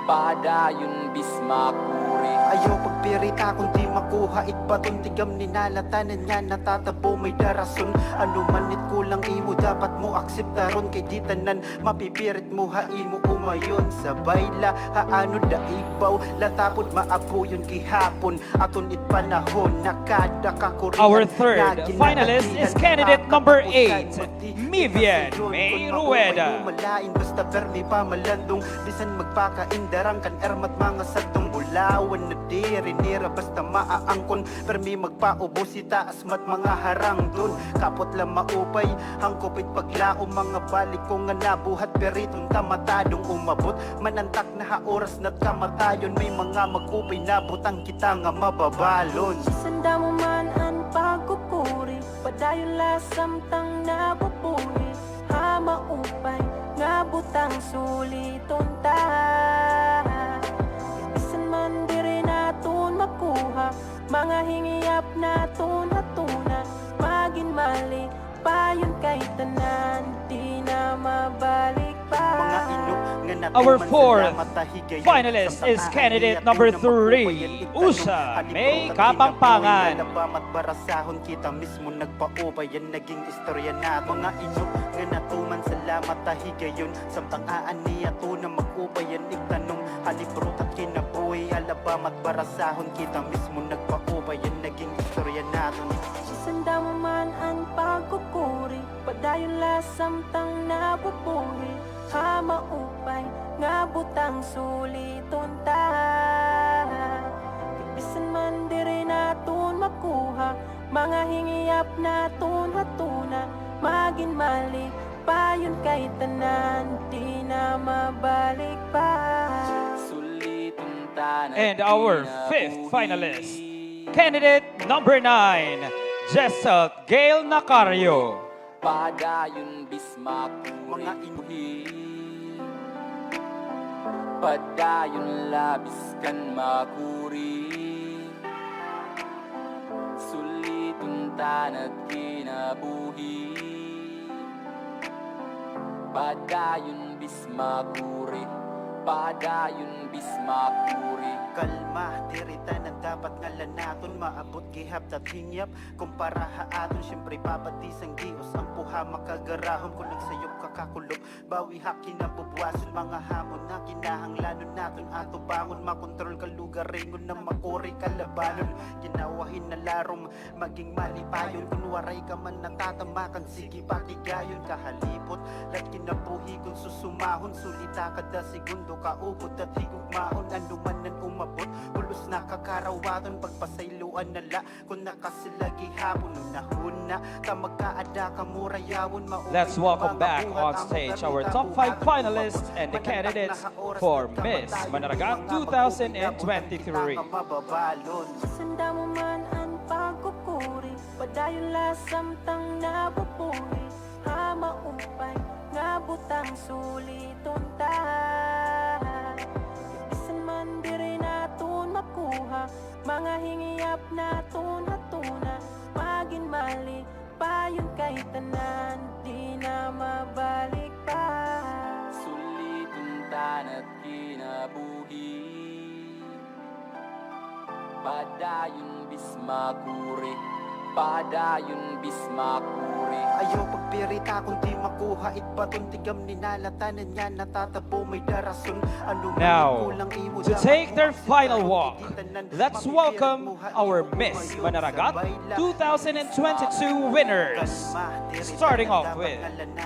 Padayon bismakuri Ayaw pagpirita kung di makuha Ikbaton tigam ninalatanan niya Natatapo may darason Ano manit kulang imo Dapat mo akseptaron Kay di tanan mapipirit mo haimo umayon Sabay la haano da ibaw Latapod maapuyon kihapon Aton it panahon Nakada kakurin Our third finalist is candidate number 8, Mivian May Rueda. Malain basta permi pamalandong Bisan magpakaindarang kan ermat mga sadong Ulawan na diri nira basta maaangkon Permi magpaubo si taas mat mga harang dun Kapot lang maupay hangkopit paglaom Mga balik ko nga nabuhat peritong tamatadong umabot Manantak na ha oras na't kamatayon May mga mag-upay na butang kita nga mababalon Sanda mo man ang pagkukuri Padayon lasam tang nabupuri Hama upay nga butang suliton ta Ibisan man diri naton makuha Mga hingiyap naton hatuna Magin mali payon kay tanan Di na mabalik pa Mga inok nga Our natuman fourth sa matahigayon. finalist Sa is candidate number 3, Usa May Kapampangan. Nabamat barasahon kita mismo nagpaubayan naging istorya na mga inok nga natuman sa matahigayon samtang aaniya to na mag-ubayan igtanong halibro at kinabuhi alabamat barasahon kita mismo nagpaubayan naging istorya naton Sanda mo man ang pagkukuri Padayon lasam tang nabupuri Hama upay nga butang suliton ta Ibisan man diri naton makuha Mga hingiyap naton hatuna Magin mali payon kay tanan Di na mabalik pa And our fifth finalist, candidate number 9, Jessel Gail Nacario. Padayon bismak mga inuhi Padayon labis kan makuri Sulitun tanat kinabuhi Padayon bismakuri Padayon bismakuri Kalma, dirita na dapat ngalan naton maabot gihap tat hingyap kumpara haaton syempre papatisang gios ang puha makagarahom kung nagsayop kakakulop bawi haki na bubwason mga hamon na kinahanglanon naton ato bangon makontrol ka lugar ringon na makuri kalabanon ginawahin na larom maging malipayon kung waray ka man natatamakan sige patigayon kahalipot lat kinabuhi kung susumahon sulita kada segundo kaupot at higugmaon anuman nan umabot pulos nakakarawaton pagpasayloan nala kung nakasilagi hapon nung nahuna ka magkaada ka murayawon Let's welcome back on stage our top 5 finalists and the candidates for Miss Manaragat 2023. Sanda mo man ang pagkukuri Padayon lasam tang nabupuri Hama umpay nga butang suliton tahan Ibisan man diri naton makuha Mga hingiyap naton hatuna Magin mali payon kay tanan Di na mabalik pa Suliton tanat kinabuhi Padayon bismakuri Padayon bismakuri Ayaw pagpirita kung di makuha itbaton tigam ninalatanan niya natatabo may darason ano Now, to take their final walk, let's welcome our Miss Manaragat 2022 winners. Starting off with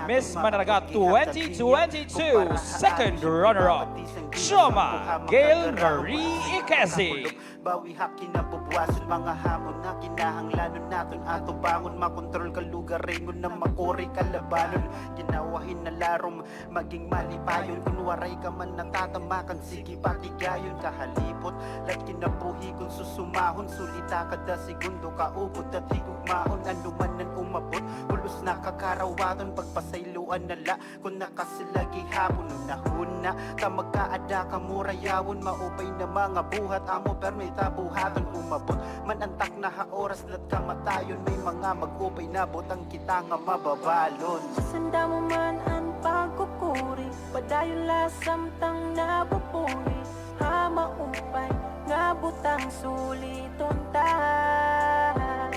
Miss Manaragat 2022 second runner-up, Choma Gail Marie Ikesi. Bawi haki na bubwason mga hamon na kinahanglanon naton ato bangon makontrol ka lugar ringon na makuri kalabanon ginawahin na larom maging malipayon kung waray ka man natatamakan sige patigayon kahalipot lat kinabuhi kung susumahon sulita kada segundo kaupot at higugmaon anuman nan umabot pulos nakakarawaton pagpasayloan nala kung nakasilagi hapon nung nahuna ka magkaada ka murayawon maupay na mga buhat amo permi tabuhaton umabot manantak na haoras lat kamatayon may mga mag-upay na botang kita nga mababalon Sanda mo man ang pagkukuri Padayon lasam tang nabupuri Hama umpay nga butang suliton tahan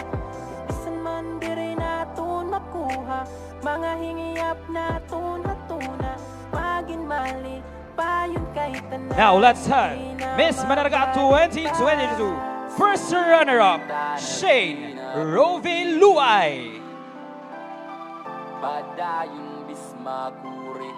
Ibisan man diri naton makuha Mga hingiyap naton hatuna Magin mali payon kay tanan Now let's have Miss Manaragat 2022 first runner-up, Shane Rovin Luay. Padayon bismakuri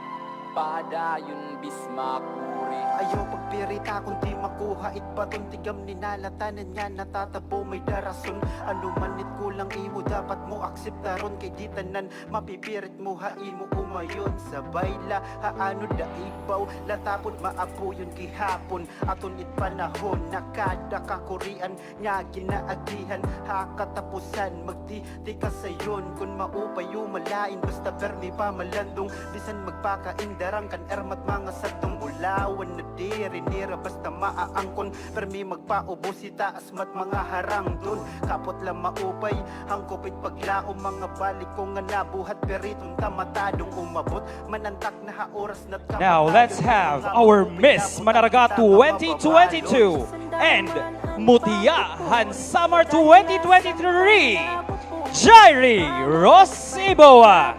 Padayon bismakuri Ayaw pagpirita kung di makuha itbaton tigam ninalatanan niya natatabo may darason ano man it kulang imo dapat mo akseptaron kay di tanan mapipirit mo haimo umayon sa bayla haano da ibaw latapon maapuyon gihapon aton it panahon nakada kakurian nya ginaagihan hakatapusan magdi ka sayon kun maupay umalain basta permi pamalandong bisan magpakaindarang kan ermat mga satong ulawan na diri nira basta maaangkon permi magpaubo si taas mat mga harang dun kapot lang maupay hangkopit paglaom mga balik ko nga nabuhat peritong tamatadong umabot manantak na haoras na Now let's have our Miss Manaragat 2022 and Mutiyahan Summer 2023, Jairi Rosiboa.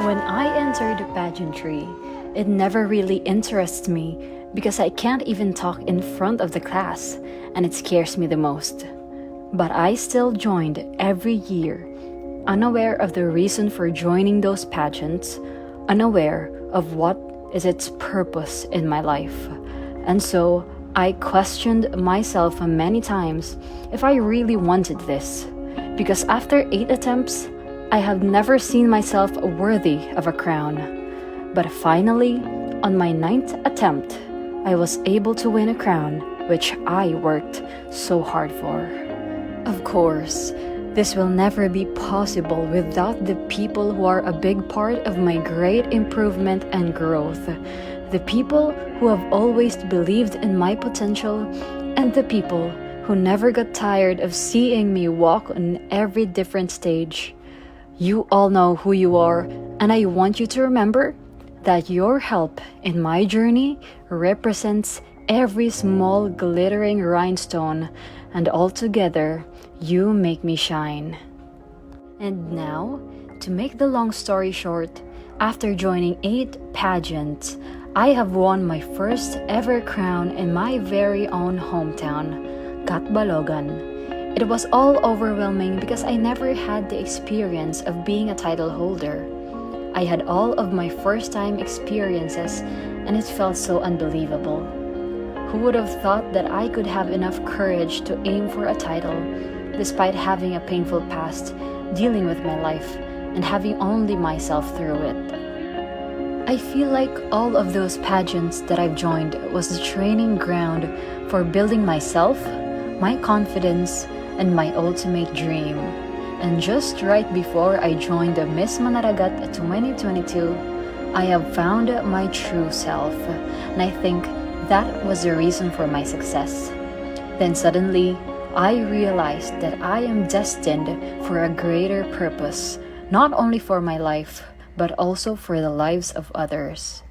When I enter the pageantry, it never really interests me because I can't even talk in front of the class and it scares me the most. But I still joined every year, unaware of the reason for joining those pageants, unaware of what is its purpose in my life. And so I questioned myself many times if I really wanted this, because after 8 attempts, I have never seen myself worthy of a crown. But finally, on my 9th attempt, I was able to win a crown, which I worked so hard for. Of course, this will never be possible without the people who are a big part of my great improvement and growth. The people who have always believed in my potential, and the people who never got tired of seeing me walk on every different stage. You all know who you are, and I want you to remember that your help in my journey represents every small glittering rhinestone, and altogether, you make me shine. And now, to make the long story short, after joining 8 pageants, I have won my first ever crown in my very own hometown, Catbalogan. It was all overwhelming because I never had the experience of being a title holder. I had all of my first time experiences and it felt so unbelievable. Who would have thought that I could have enough courage to aim for a title despite having a painful past, dealing with my life, and having only myself through it? I feel like all of those pageants that I've joined was the training ground for building myself, my confidence, and my ultimate dream. And just right before I joined the Miss Manaragat 2022, I have found my true self, and I think that was the reason for my success. Then suddenly, I realized that I am destined for a greater purpose, not only for my life, but also for the lives of others.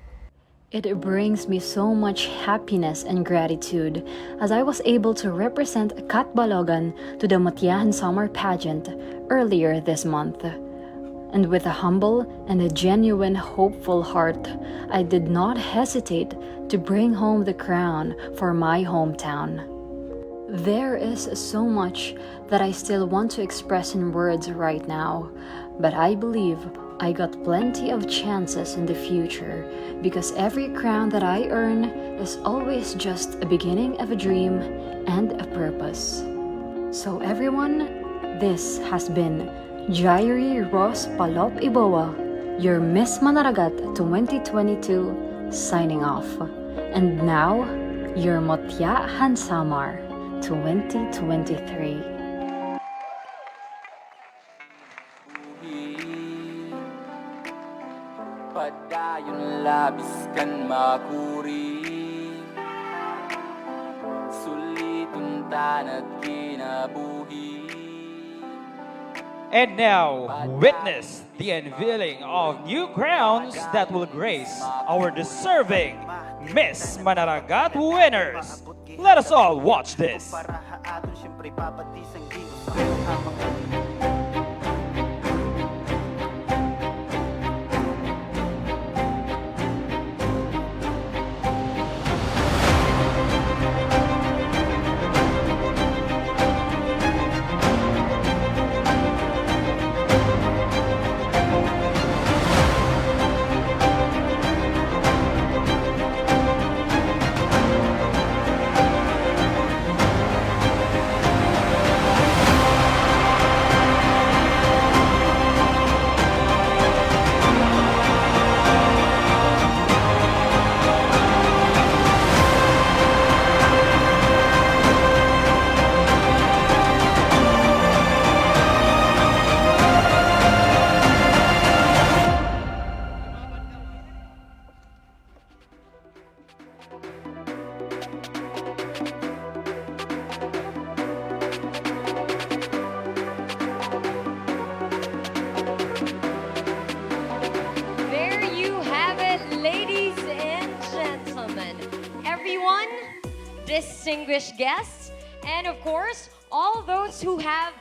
It brings me so much happiness and gratitude as I was able to represent Catbalogan to the Mutyahan Summer Pageant earlier this month. And with a humble and a genuine hopeful heart, I did not hesitate to bring home the crown for my hometown. There is so much that I still want to express in words right now, but I believe I got plenty of chances in the future because every crown that I earn is always just a beginning of a dream and a purpose. So everyone, this has been Jairi Ross Palop Iboa, your Miss Manaragat 2022, signing off. And now, your Mutyahan Samar 2023. Padayon labis kan makuri, sulitun tanat kinabuhi. And now, witness the unveiling of new crowns that will grace our deserving Miss Manaragat winners. Let us all watch this. Distinguished guests, and of course, all those who have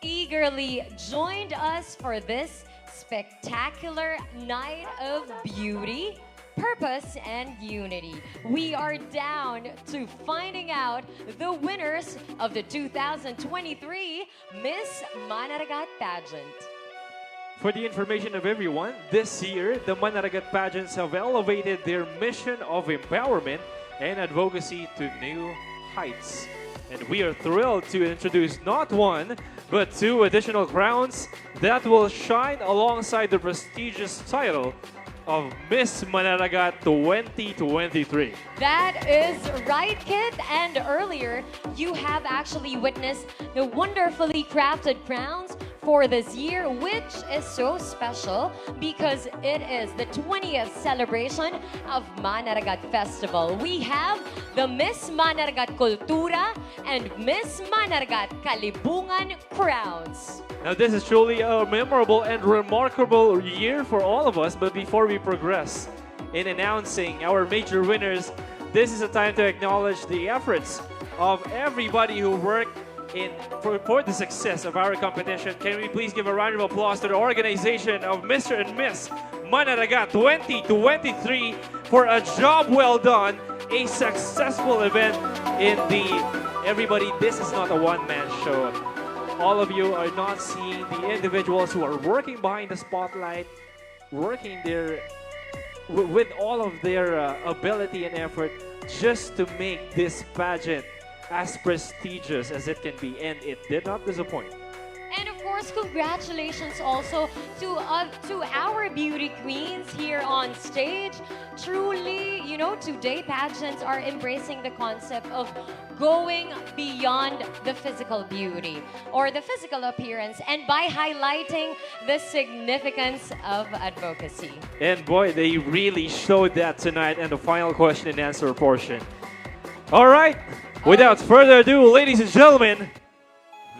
eagerly joined us for this spectacular night of beauty, purpose, and unity. We are down to finding out the winners of the 2023 Miss Manaragat pageant. For the information of everyone, this year, the Manaragat pageants have elevated their mission of empowerment and advocacy to new heights. And we are thrilled to introduce not one, but 2 additional crowns that will shine alongside the prestigious title of Miss Manaragat 2023. That is right, Kit. And earlier, you have actually witnessed the wonderfully crafted crowns for this year, which is so special because it is the 20th celebration of Manaragat Festival. We have the Miss Manaragat Kultura and Miss Manaragat Kalibungan crowns. Now, this is truly a memorable and remarkable year for all of us, but before we progress in announcing our major winners, this is a time to acknowledge the efforts of everybody who worked for the success of our competition. Can we please give a round of applause to the organization of Mr. and Miss Manaragat 2023 for a job well done, a successful event in everybody, this is not a one-man show. All of you are not seeing the individuals who are working behind the spotlight, working with all of their ability and effort just to make this pageant as prestigious as it can be, and it did not disappoint. And of course, congratulations also to our beauty queens here on stage. Truly, today pageants are embracing the concept of going beyond the physical beauty or the physical appearance, and by highlighting the significance of advocacy. And boy, they really showed that tonight in the final question and answer portion. All right, without further ado, ladies and gentlemen,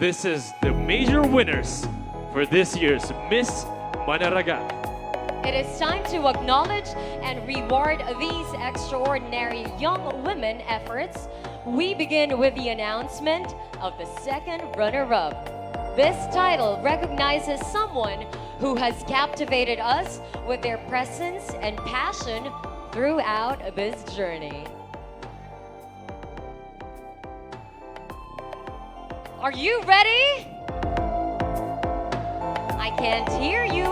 this is the major winners for this year's Miss Manaragat. It is time to acknowledge and reward these extraordinary young women efforts. We begin with the announcement of the second runner-up. This title recognizes someone who has captivated us with their presence and passion throughout this journey. Are you ready? I can't hear you.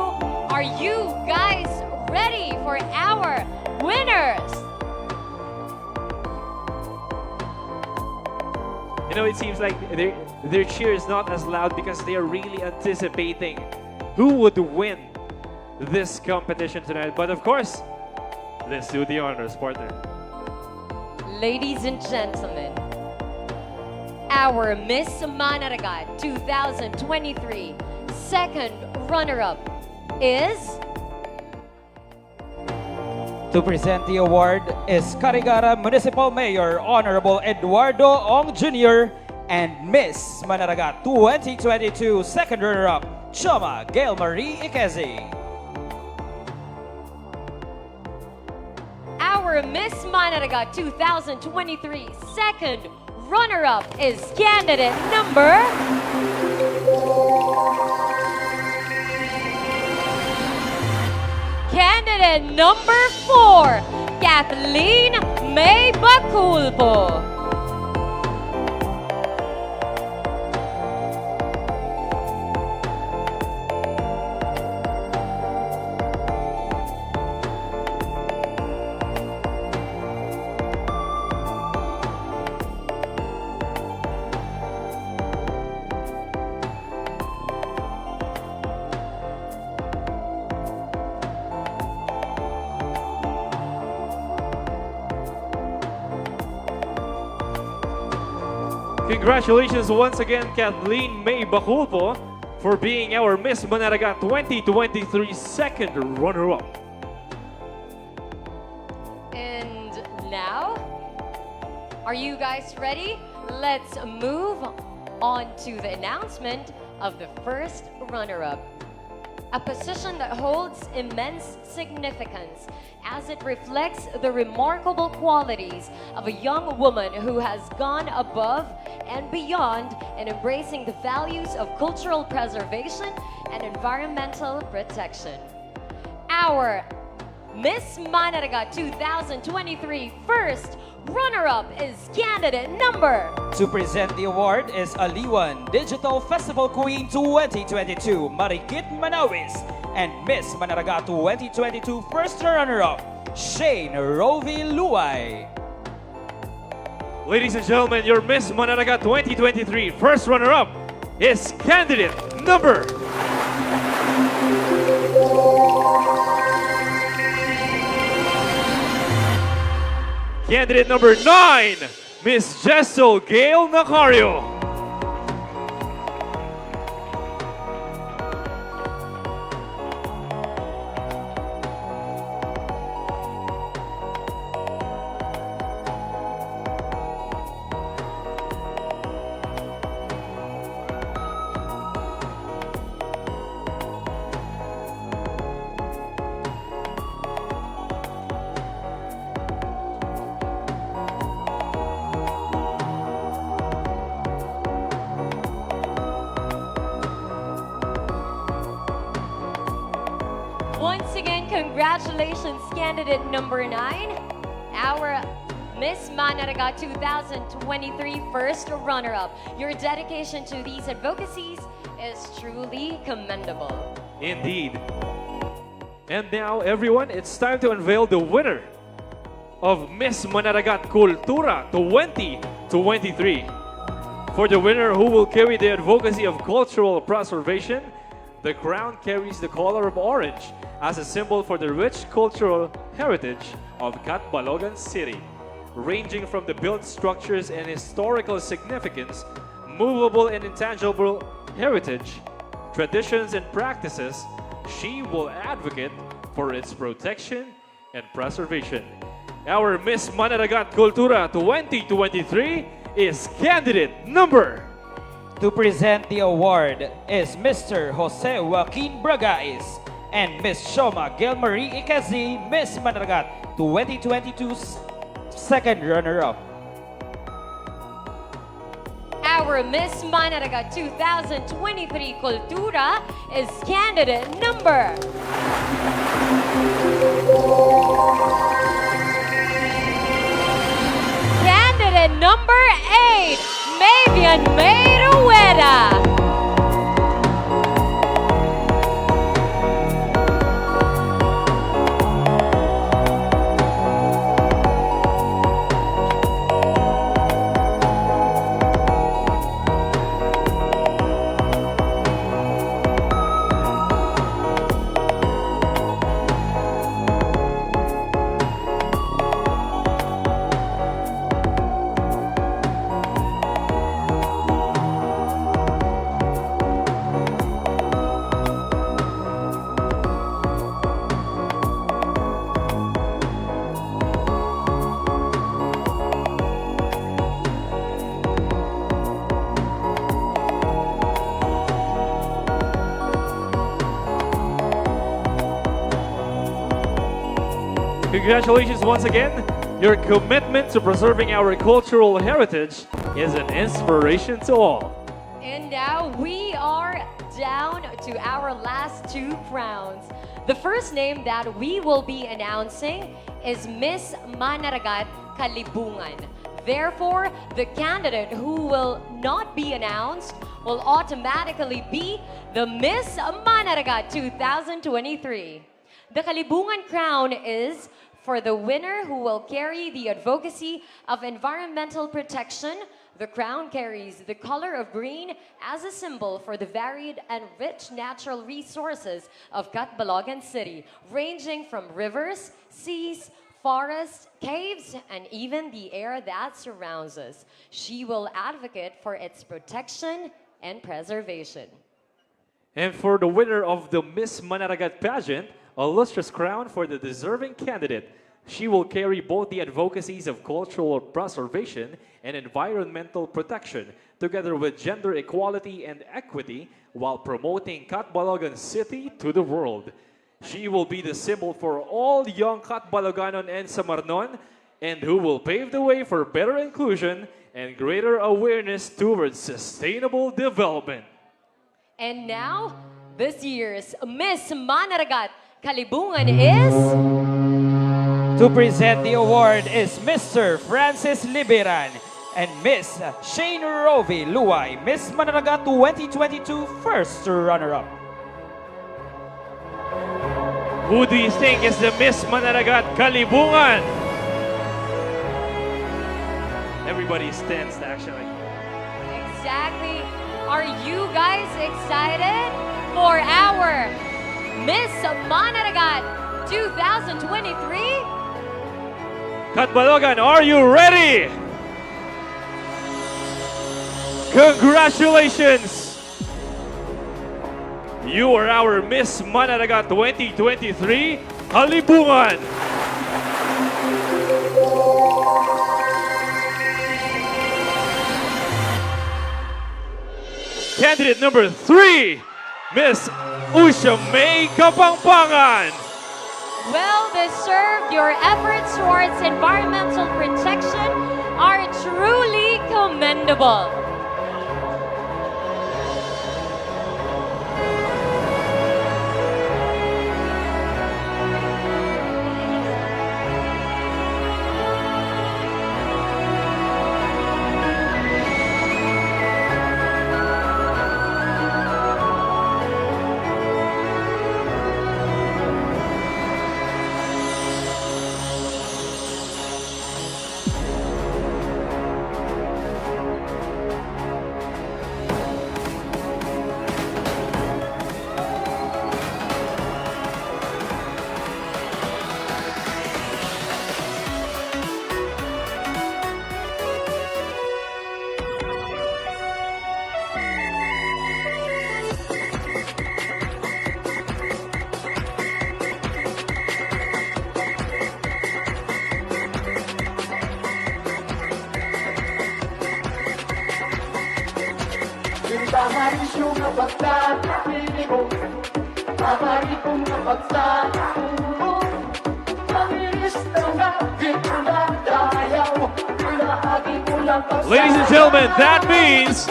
Are you guys ready for our winners? It seems like their cheer is not as loud because they are really anticipating who would win this competition tonight. But of course, let's do the honors, partner. Ladies and gentlemen, our Miss Manaragat 2023 second runner-up is... To present the award is Carigara Municipal Mayor Honorable Eduardo Ong Jr. and Miss Manaragat 2022 second runner-up, Choma Gail Marie Ikezi. Our Miss Manaragat 2023 second runner-up is candidate number... Candidate number 4, Kathleen May Baculpo. Congratulations once again, Kathleen May Baculpo, for being our Miss Manaragat 2023 second runner-up. And now, are you guys ready? Let's move on to the announcement of the first runner-up. A position that holds immense significance as it reflects the remarkable qualities of a young woman who has gone above and beyond in embracing the values of cultural preservation and environmental protection. Our Miss Manaragat 2023 first runner-up is candidate number... To present the award is Aliwan Digital Festival Queen 2022, Marikit Manawis, and Miss Manaragat 2022 first runner-up, Shane Rovi Luay. Ladies and gentlemen, your Miss Manaragat 2023 first runner-up is candidate number... Candidate number 9, Miss Jessel Gail Nacario. Once again, congratulations, candidate number 9, our Miss Manaragat 2023 first runner-up. Your dedication to these advocacies is truly commendable. Indeed. And now, everyone, it's time to unveil the winner of Miss Manaragat Kultura 2023. For the winner who will carry the advocacy of cultural preservation, the crown carries the color of orange as a symbol for the rich cultural heritage of Catbalogan City. Ranging from the built structures and historical significance, movable and intangible heritage, traditions and practices, she will advocate for its protection and preservation. Our Miss Manaragat Kultura 2023 is candidate number. To present the award is Mr. Jose Joaquin Bragais and Miss Shoma Gelmarie Ikazi, Miss Manaragat 2022's second runner-up. Our Miss Manaragat 2023 Kultura is candidate number... Candidate number 8, Mavian Mayrueda. Congratulations once again. Your commitment to preserving our cultural heritage is an inspiration to all. And now we are down to our last 2 crowns. The first name that we will be announcing is Miss Manaragat Kalibungan. Therefore, the candidate who will not be announced will automatically be the Miss Manaragat 2023. The Kalibungan crown is for the winner who will carry the advocacy of environmental protection. The crown carries the color of green as a symbol for the varied and rich natural resources of Catbalogan City, ranging from rivers, seas, forests, caves, and even the air that surrounds us. She will advocate for its protection and preservation. And for the winner of the Miss Manaragat pageant, a lustrous crown for the deserving candidate. She will carry both the advocacies of cultural preservation and environmental protection, together with gender equality and equity, while promoting Catbalogan City to the world. She will be the symbol for all young Catbaloganon and Samarnon, and who will pave the way for better inclusion and greater awareness towards sustainable development. And now, this year's Miss Manaragat Kalibungan is... To present the award is Mr. Francis Liberan and Miss Shane Rovi Luay, Miss Manaragat 2022 first runner-up. Who do you think is the Miss Manaragat Kalibungan? Everybody stands actually. Exactly. Are you guys excited for our Miss Manaragat 2023? Catbalogan, are you ready? Congratulations! You are our Miss Manaragat 2023 Halibungan! Candidate number 3, Miss Usha May Kapangpangan. Well deserved. Your efforts towards environmental protection are truly commendable. Ladies and gentlemen, that means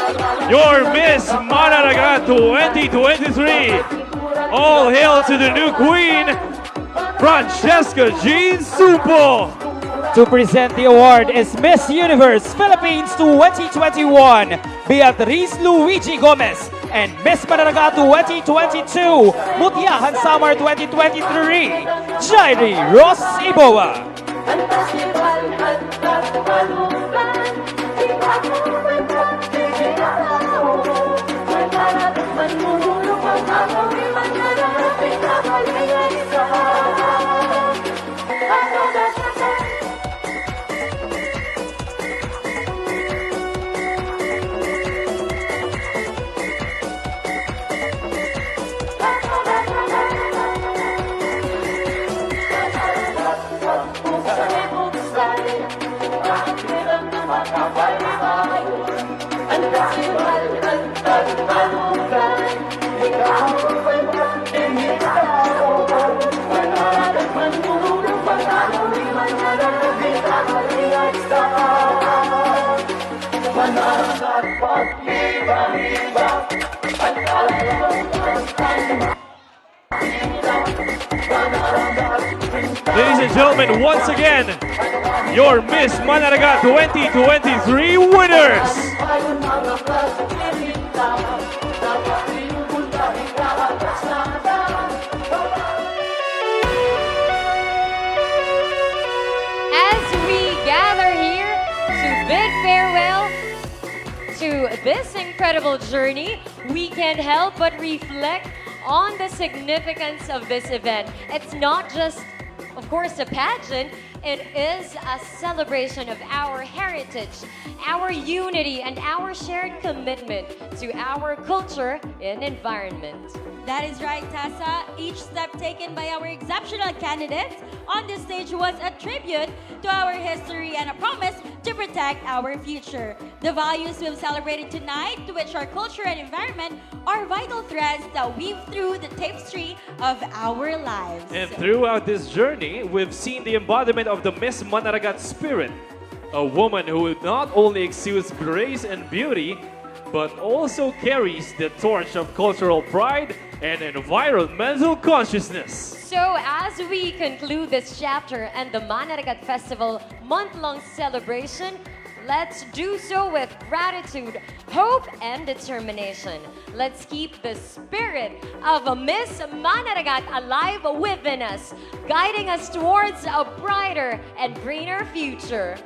your Miss Manaragat 2023. All hail to the new queen, Francesca Jean Supo. To present the award is Miss Universe Philippines 2021, Beatriz Luigi Gomez, and Miss Manaragat 2022, Mutiahan Summer 2023, Jairi Ross Iboa. Ladies and gentlemen, once again, your Miss Manaragat 2023 winners. As we gather here to bid farewell to this incredible journey, we can't help but reflect on the significance of this event. It's not just, of course, a pageant, it is a celebration of our heritage, our unity, and our shared commitment to our culture and environment. That is right, Tessa. Each step taken by our exceptional candidates on this stage was a tribute to our history and a promise to protect our future. The values we've celebrated tonight, to which our culture and environment are vital threads that weave through the tapestry of our lives. And throughout this journey, we've seen the embodiment of the Miss Manaragat spirit. A woman who not only exudes grace and beauty, but also carries the torch of cultural pride and environmental consciousness. So as we conclude this chapter and the Manaragat Festival month-long celebration, let's do so with gratitude, hope, and determination. Let's keep the spirit of a Miss Manaragat alive within us, guiding us towards a brighter and greener future.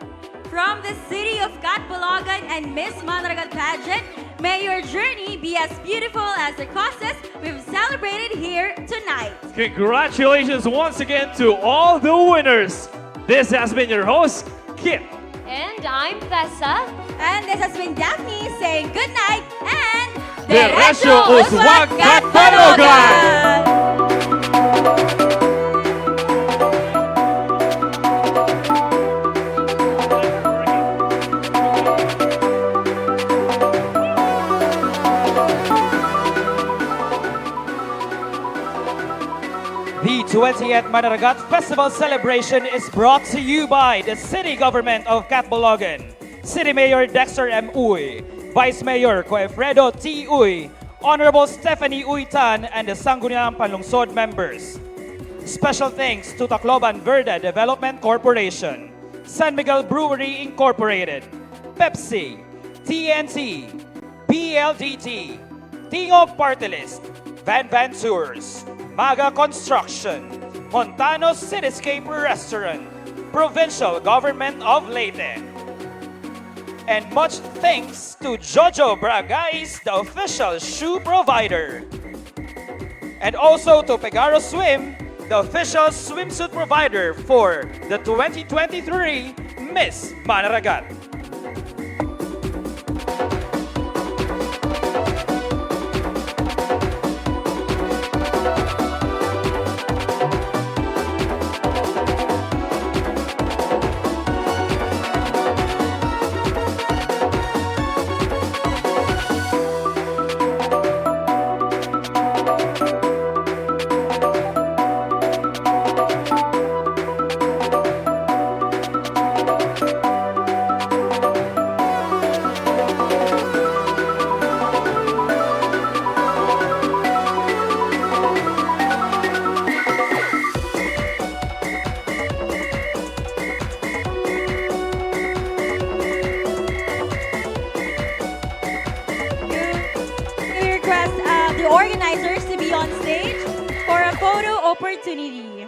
From the city of Catbalogan and Miss Manaragat pageant, may your journey be as beautiful as the causes we've celebrated here tonight. Congratulations once again to all the winners. This has been your host, Kit. And I'm Tessa. And this has been Daphne saying good night and Diretso Uswag Catbalogan! The 20th Manaragat Festival celebration is brought to you by the City Government of Catbalogan, City Mayor Dexter M. Uy, Vice Mayor Coefredo T. Uy, Honorable Stephanie Uy Tan, and the Sangguniang Panlungsod members. Special thanks to Tacloban Verde Development Corporation, San Miguel Brewery Incorporated, Pepsi, TNT, PLDT, Tingo Party List, Van Tours, Maga Construction, Montano Cityscape Restaurant, Provincial Government of Leyte. And much thanks to Jojo Bragais, the official shoe provider. And also to Pegaro Swim, the official swimsuit provider for the 2023 Miss Manaragat. We request the organizers to be on stage for a photo opportunity.